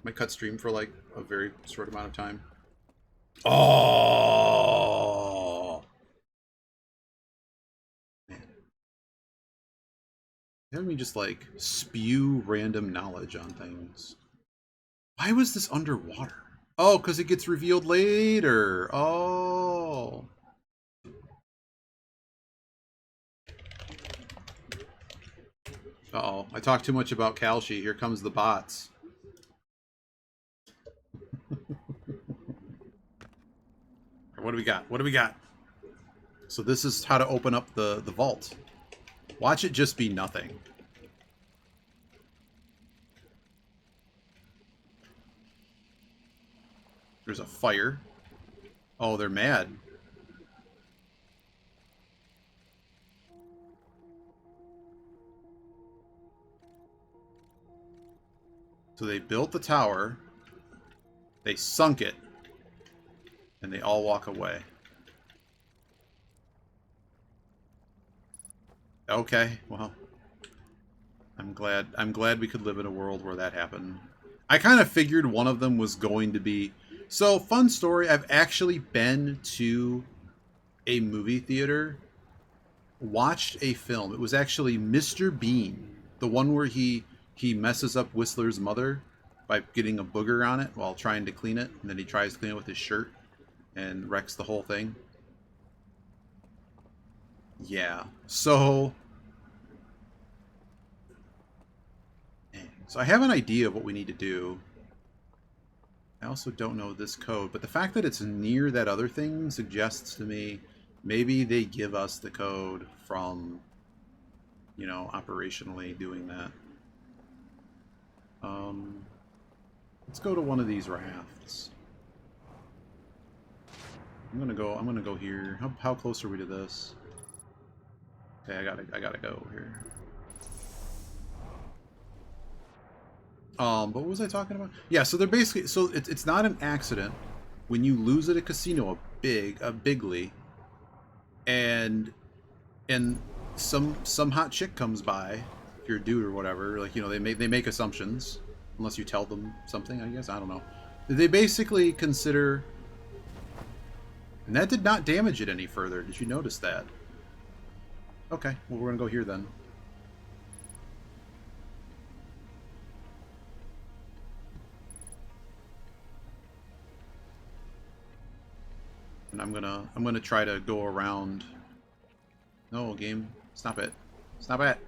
Might cut stream for like a very short amount of time. Oh! Man. Having me just like spew random knowledge on things. Why was this underwater? Oh, because it gets revealed later. Oh. Uh-oh. I talked too much about Kalshi. Here comes the bots. What do we got? What do we got? So this is how to open up the vault. Watch it just be nothing. There's a fire. Oh, they're mad. So they built the tower. They sunk it. And they all walk away. Okay, well, I'm glad we could live in a world where that happened. I kind of figured one of them was going to be. So, fun story, I've actually been to a movie theater, watched a film. It was actually Mr. Bean, the one where he messes up Whistler's mother by getting a booger on it while trying to clean it, and then he tries to clean it with his shirt and wrecks the whole thing. Yeah. So I have an idea of what we need to do. I also don't know this code, but the fact that it's near that other thing suggests to me maybe they give us the code from, you know, operationally doing that. Let's go to one of these rafts. I'm gonna go here. How close are we to this? Okay, I gotta go here. But what was I talking about? Yeah, so they're basically, so it's not an accident when you lose at a casino a bigly, and some hot chick comes by, if you're a dude or whatever, like, you know, they make assumptions unless you tell them something, I guess. I don't know. They basically consider, and that did not damage it any further. Did you notice that? Okay, well, we're gonna go here then. And I'm gonna try to go around. No, game, stop it, stop it.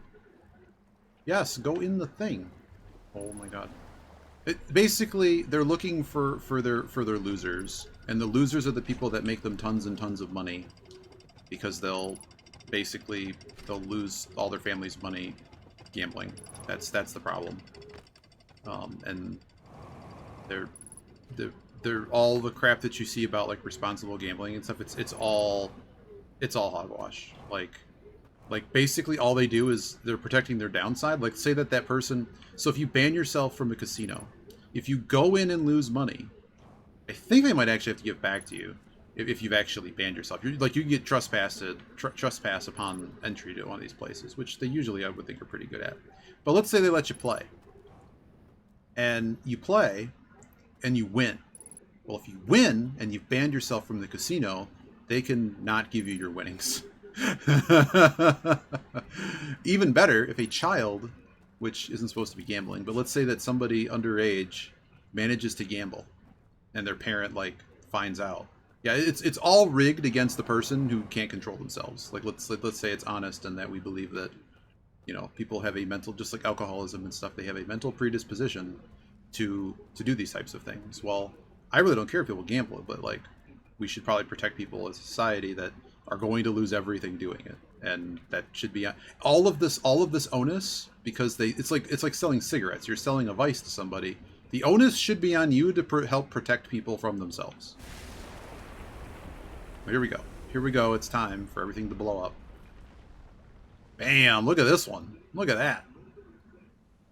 Yes, go in the thing. Oh my god. Basically, they're looking for their losers, and the losers are the people that make them tons and tons of money, because they'll lose all their family's money gambling. That's the problem. And they're all the crap that you see about like responsible gambling and stuff. It's all hogwash. Like basically all they do is they're protecting their downside. Like, say that person. So if you ban yourself from a casino, if you go in and lose money, I think they might actually have to give back to you if you've actually banned yourself. You can get trespass upon entry to one of these places, which they usually, I would think, are pretty good at. But let's say they let you play, and you play, and you win. Well, if you win and you've banned yourself from the casino, they can not give you your winnings. Even better, if a child, which isn't supposed to be gambling, but let's say that somebody underage manages to gamble, and their parent like finds out. Yeah, it's all rigged against the person who can't control themselves. Like let's say it's honest, and that we believe that, you know, people have a mental, just like alcoholism and stuff, they have a mental predisposition to do these types of things. Well, I really don't care if people gamble, but like, we should probably protect people as a society that are going to lose everything doing it, and that should be all of this onus, because it's like selling cigarettes. You're selling a vice to somebody. The onus should be on you to help protect people from themselves. Here we go. Here we go. It's time for everything to blow up. Bam! Look at this one. Look at that.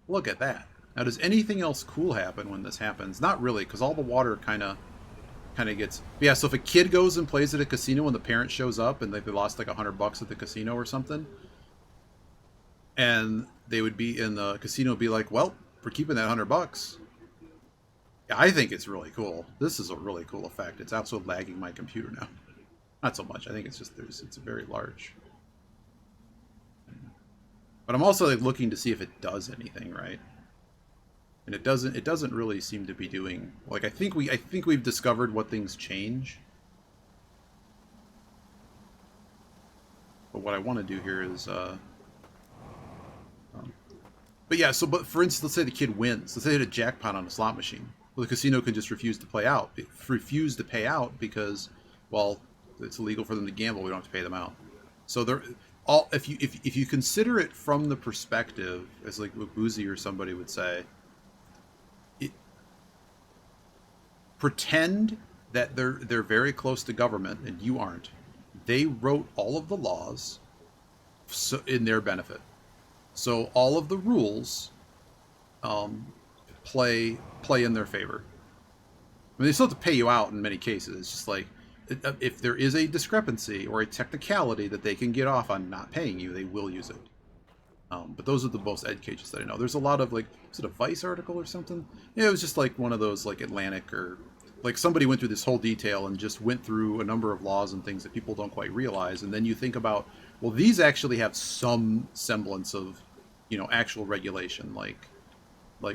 Look at that. Now, does anything else cool happen when this happens? Not really, because all the water kind of gets... Yeah, so if a kid goes and plays at a casino and the parent shows up and they lost like $100 at the casino or something, and they would be in the casino be like, well, we're keeping that $100. Yeah, I think it's really cool. This is a really cool effect. It's also lagging my computer now. Not so much. I think it's just it's very large. But I'm also like looking to see if it does anything, right? And it doesn't really seem to be doing, like, I think we've discovered what things change. But what I want to do here is but yeah, so but for instance, let's say the kid wins. Let's say they hit a jackpot on a slot machine. Well, the casino can just refuse to pay out because, well, it's illegal for them to gamble. We don't have to pay them out. So they're all, if you consider it from the perspective, as like what Boozy or somebody would say, pretend that they're very close to government and you aren't. They wrote all of the laws in their benefit. So all of the rules play in their favor. I mean, they still have to pay you out in many cases. It's just like, if there is a discrepancy or a technicality that they can get off on not paying you, they will use it. But those are the most ed cages that I know. There's a lot of, like, was it a Vice article or something? Yeah, it was just like one of those, like, Atlantic, or like somebody went through this whole detail and just went through a number of laws and things that people don't quite realize. And then you think about, well, these actually have some semblance of, you know, actual regulation, like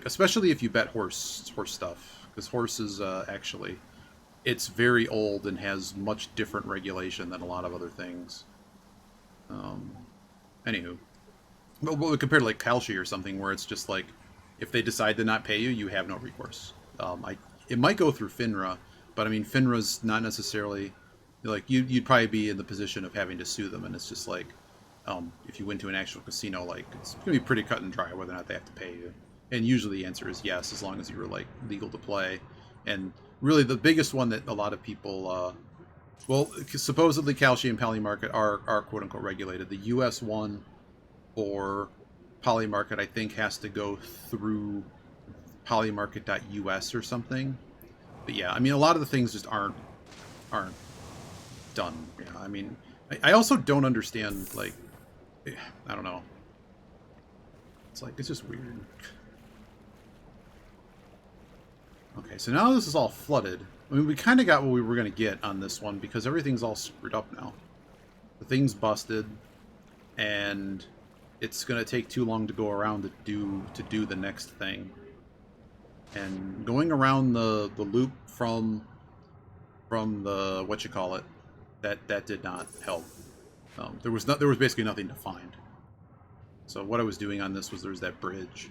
especially if you bet horse stuff, because horses actually, it's very old and has much different regulation than a lot of other things. Anywho, but compared to like Kalshi or something, where it's just like, if they decide to not pay you, you have no recourse. It might go through FINRA, but I mean, FINRA's not necessarily, like, you'd probably be in the position of having to sue them, and it's just like, if you went to an actual casino, like, it's gonna be pretty cut and dry whether or not they have to pay you. And usually the answer is yes, as long as you were, like, legal to play. And really the biggest one that a lot of people, well, supposedly Kalshi and Polymarket are quote-unquote regulated. The US one for Polymarket, I think, has to go through polymarket.us or something. But yeah, I mean, a lot of the things just aren't done. Yeah, I mean, I also don't understand, like, I don't know. It's like, it's just weird. Okay, so now this is all flooded. I mean, we kind of got what we were going to get on this one, because everything's all screwed up now. The thing's busted, and it's going to take too long to go around to do the next thing. And going around the loop from the, what you call it, that did not help. There was basically nothing to find. So what I was doing on this was, there's that bridge.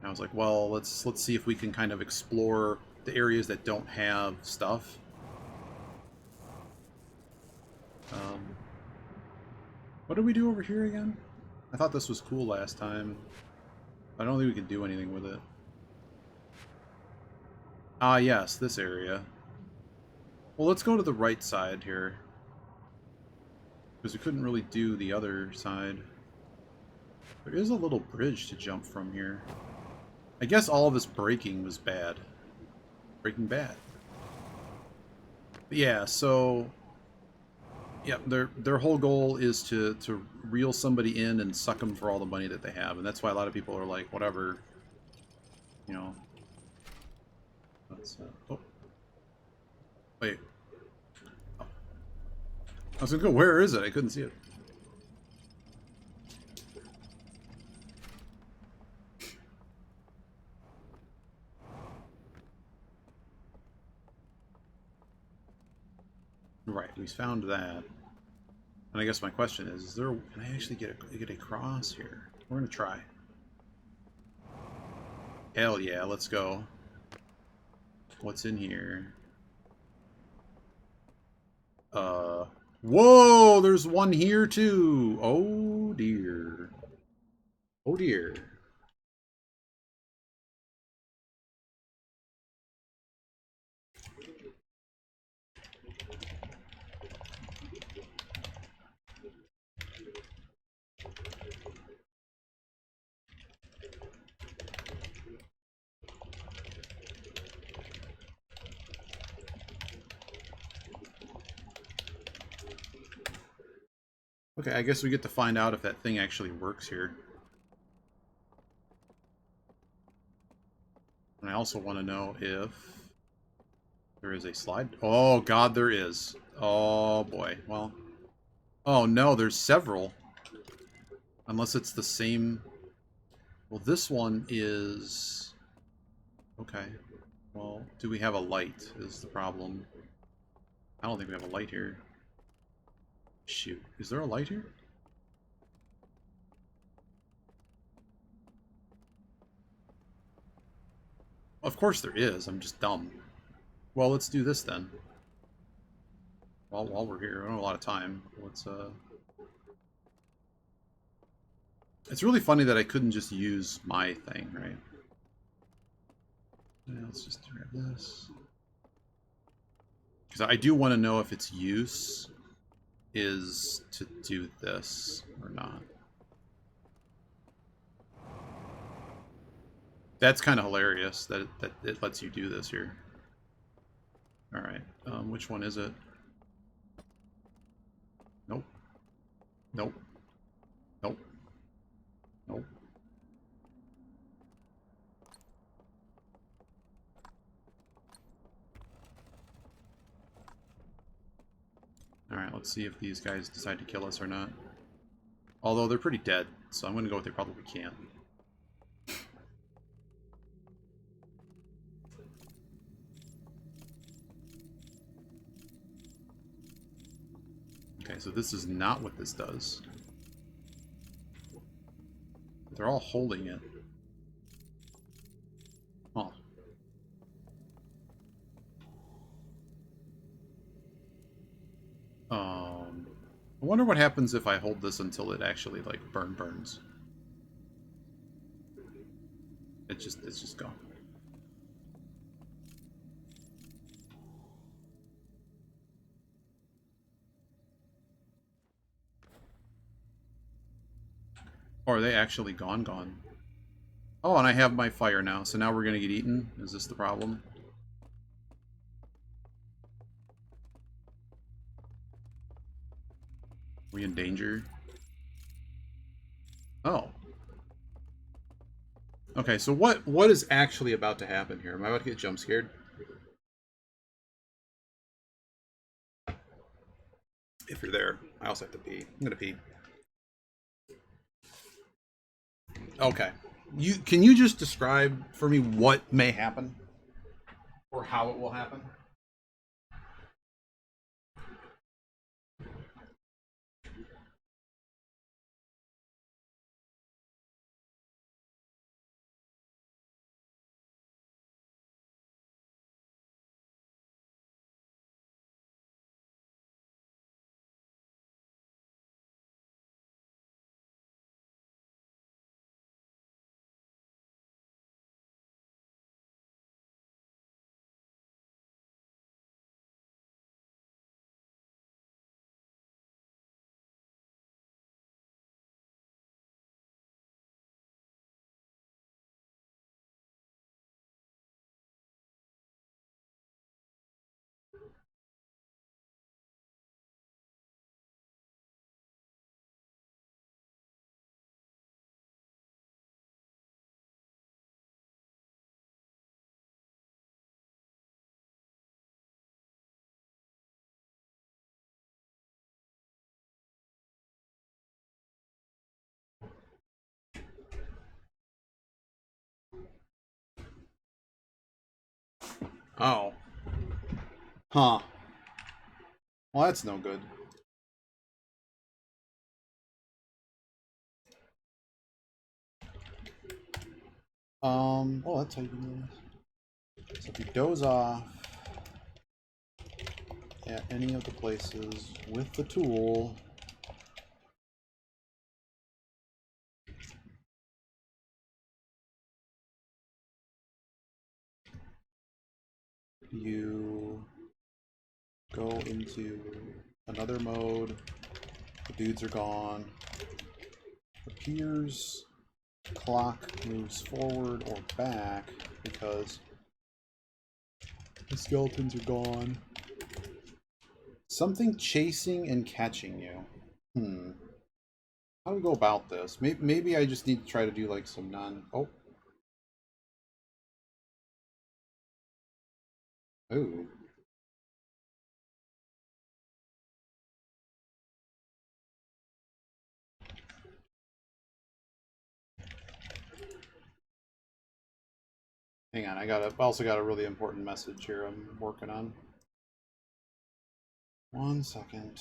And I was like, well, let's see if we can kind of explore the areas that don't have stuff. What did we do over here again? I thought this was cool last time. I don't think we could do anything with it. Ah, yes, this area. Well, let's go to the right side here, because we couldn't really do the other side. There is a little bridge to jump from here. I guess all of this braking was bad. Breaking Bad. But yeah, so yeah, their whole goal is to reel somebody in and suck them for all the money that they have, and that's why a lot of people are like, whatever, you know. Let's, oh. Wait. Oh. I was gonna go, where is it? I couldn't see it. Right, we found that. And I guess my question is there, can I actually get a cross here? We're gonna try. Hell yeah, let's go. What's in here? Whoa, there's one here too. Oh dear. Oh dear. Okay, I guess we get to find out if that thing actually works here. And I also want to know if there is a slide. Oh god, there is. Oh boy. Well. Oh no, there's several. Unless it's the same. Well, this one is... Okay. Well, do we have a light is the problem. I don't think we have a light here. Shoot. Is there a light here? Of course there is. I'm just dumb. Well, let's do this then. While we're here, I don't have a lot of time. Let's It's really funny that I couldn't just use my thing, right? Yeah, let's just grab this. Because I do want to know if its use is to do this or not. That's kind of hilarious that it lets you do this here. Alright, which one is it? Nope. Nope. Nope. Nope. Alright, let's see if these guys decide to kill us or not. Although they're pretty dead, so I'm going to go with they probably can't. Okay, so this is not what this does. They're all holding it. Huh. I wonder what happens if I hold this until it actually, like, burns. It's just gone. Or are they actually gone? Oh, and I have my fire now, so now we're gonna get eaten? Is this the problem? Are we in danger? Oh. Okay, so what is actually about to happen here? Am I about to get jump scared? If you're there, I also have to pee. I'm gonna pee. Okay. Can you just describe for me what may happen? Or how it will happen? Oh. Huh. Well, that's no good. Oh, that's how you do this. So if you doze off, at any of the places with the tool. You go into another mode, the dudes are gone, appears, clock moves forward or back because the skeletons are gone. Something chasing and catching you. How do we go about this? Maybe I just need to try to do like some oh. Ooh. Hang on, I also got a really important message here I'm working on. 1 second.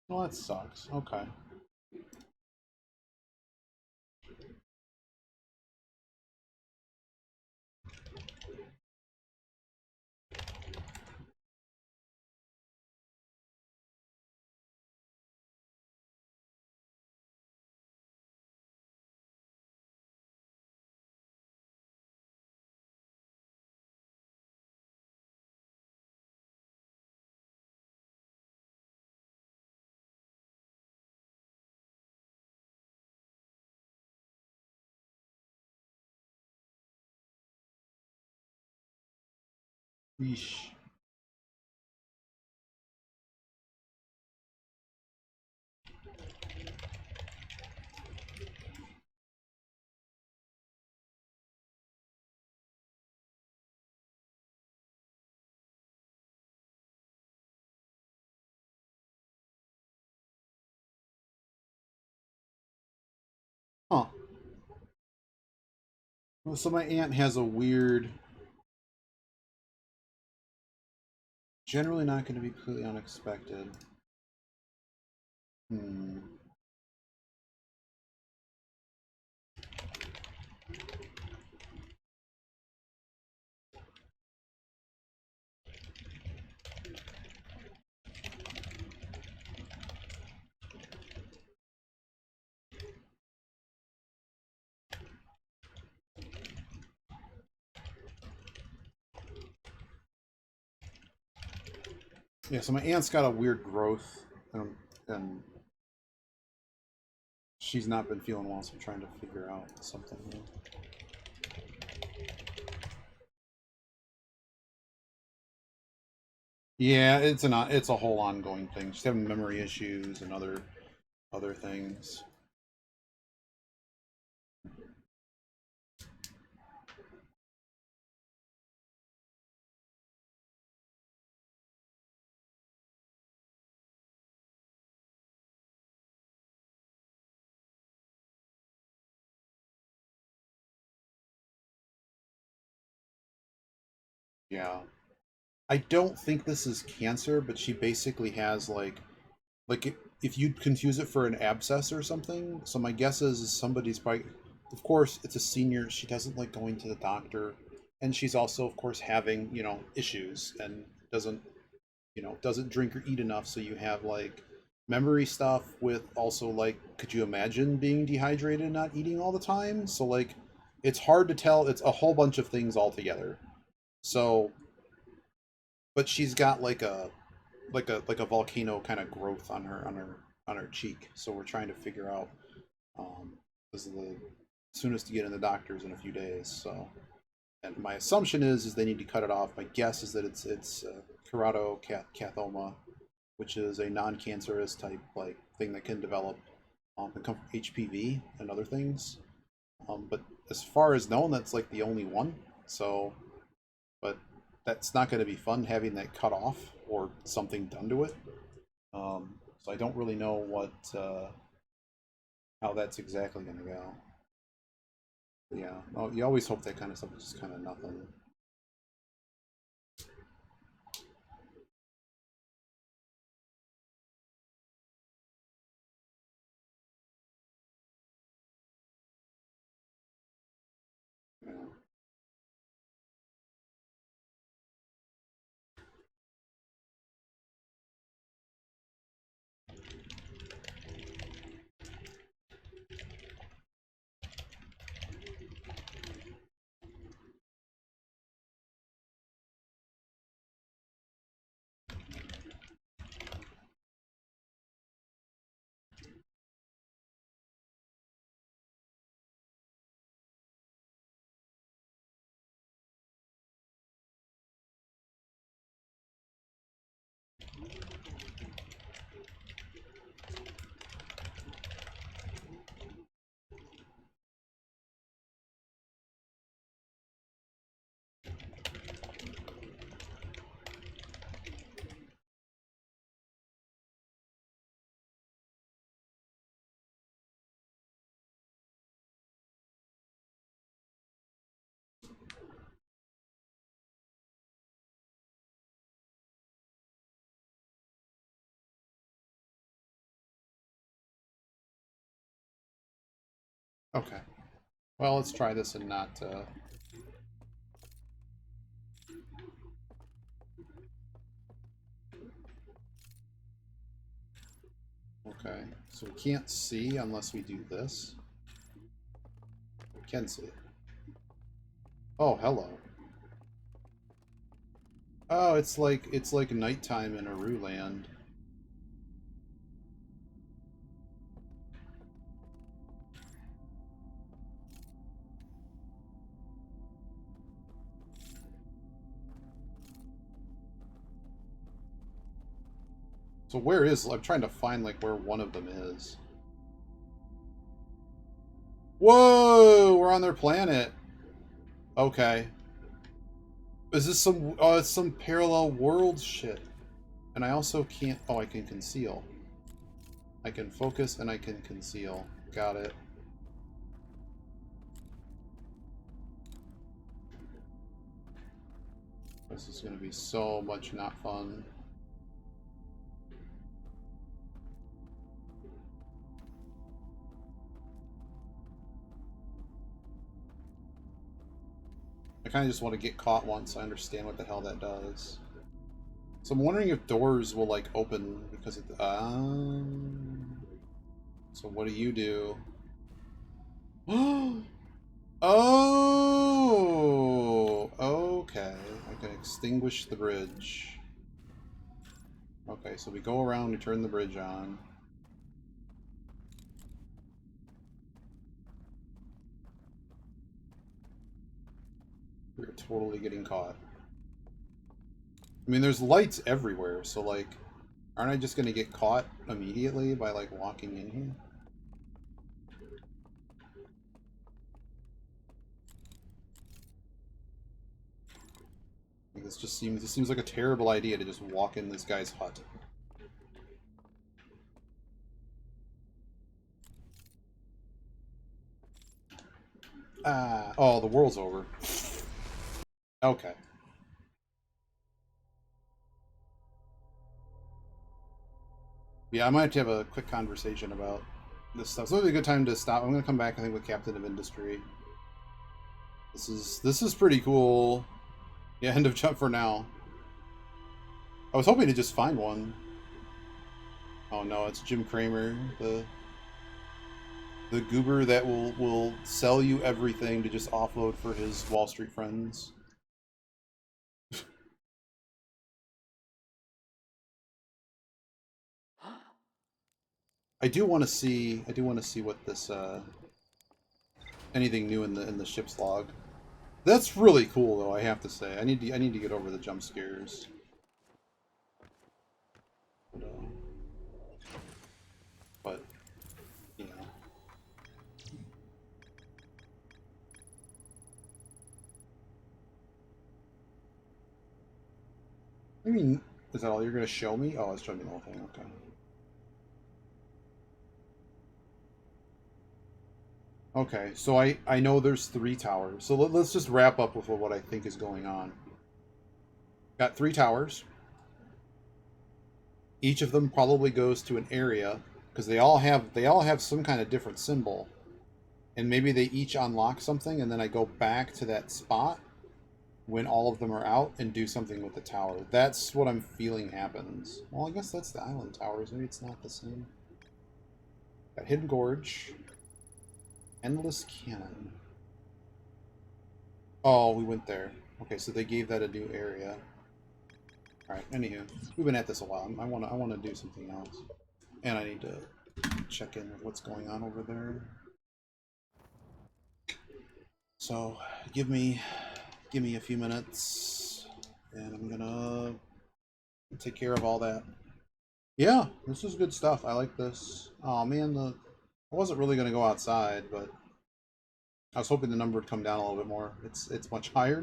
Well, that sucks. Okay. Yeesh. Huh. Well, so my aunt has a weird, generally not going to be completely unexpected. Yeah, so my aunt's got a weird growth, and she's not been feeling well, so I'm trying to figure out something. Yeah, it's a whole ongoing thing. She's having memory issues and other things. Yeah. I don't think this is cancer, but she basically has like if you'd confuse it for an abscess or something. So my guess is somebody's probably, of course, it's a senior. She doesn't like going to the doctor, and she's also, of course, having issues and doesn't doesn't drink or eat enough. So you have like memory stuff with also like, could you imagine being dehydrated and not eating all the time? So like, it's hard to tell. It's a whole bunch of things all together. So, but she's got like a volcano kind of growth on her cheek. So we're trying to figure out, because of the soonest to get in the doctors in a few days. So, and my assumption is they need to cut it off. My guess is that it's keratocathoma, which is a non-cancerous type like thing that can develop and come from HPV and other things. But as far as known, that's like the only one. So, but that's not going to be fun having that cut off or something done to it. So I don't really know what how that's exactly going to go. But yeah, well, you always hope that kind of stuff is just kind of nothing. Yeah. Okay. Well, let's try this and not. Okay, so we can't see unless we do this. We can see. Oh, hello. Oh, it's like nighttime in Aru land. So where is... I'm trying to find, like, where one of them is. Whoa! We're on their planet! Okay. Is this some... Oh, it's some parallel world shit. And I also can't... Oh, I can conceal. I can focus and I can conceal. Got it. This is going to be so much not fun. I kind of just want to get caught once so I understand what the hell that does. So I'm wondering if doors will, like, open because of the... So what do you do? Oh! Okay. I can extinguish the bridge. Okay, so we go around, we turn the bridge on. We're totally getting caught. I mean, there's lights everywhere, so, like, aren't I just gonna get caught immediately by, like, walking in here? Like, this seems like a terrible idea to just walk in this guy's hut. Ah, oh, the world's over. Okay. Yeah, I might have to have a quick conversation about this stuff. So it'll be a good time to stop. I'm gonna come back, I think, with Captain of Industry. This is pretty cool. Yeah, end of jump for now. I was hoping to just find one. Oh no, it's Jim Cramer, the goober that will sell you everything to just offload for his Wall Street friends. I do want to see what this anything new in the ship's log. That's really cool, though. I have to say, I need to get over the jump scares. But you know. I mean, is that all you're going to show me? Oh, it's showing me the whole thing. Okay. Okay, so I know there's 3 towers. So let's just wrap up with what I think is going on. Got 3 towers. Each of them probably goes to an area because they all have some kind of different symbol. And maybe they each unlock something, and then I go back to that spot when all of them are out and do something with the tower. That's what I'm feeling happens. Well, I guess that's the island towers. Maybe it's not the same. Got Hidden Gorge. Endless Cannon. Oh, we went there. Okay, so they gave that a new area. Alright, anywho. We've been at this a while. I wanna do something else. And I need to check in with what's going on over there. So give me a few minutes and I'm gonna take care of all that. Yeah, this is good stuff. I like this. Oh man, I wasn't really gonna go outside, but I was hoping the number would come down a little bit more. It's much higher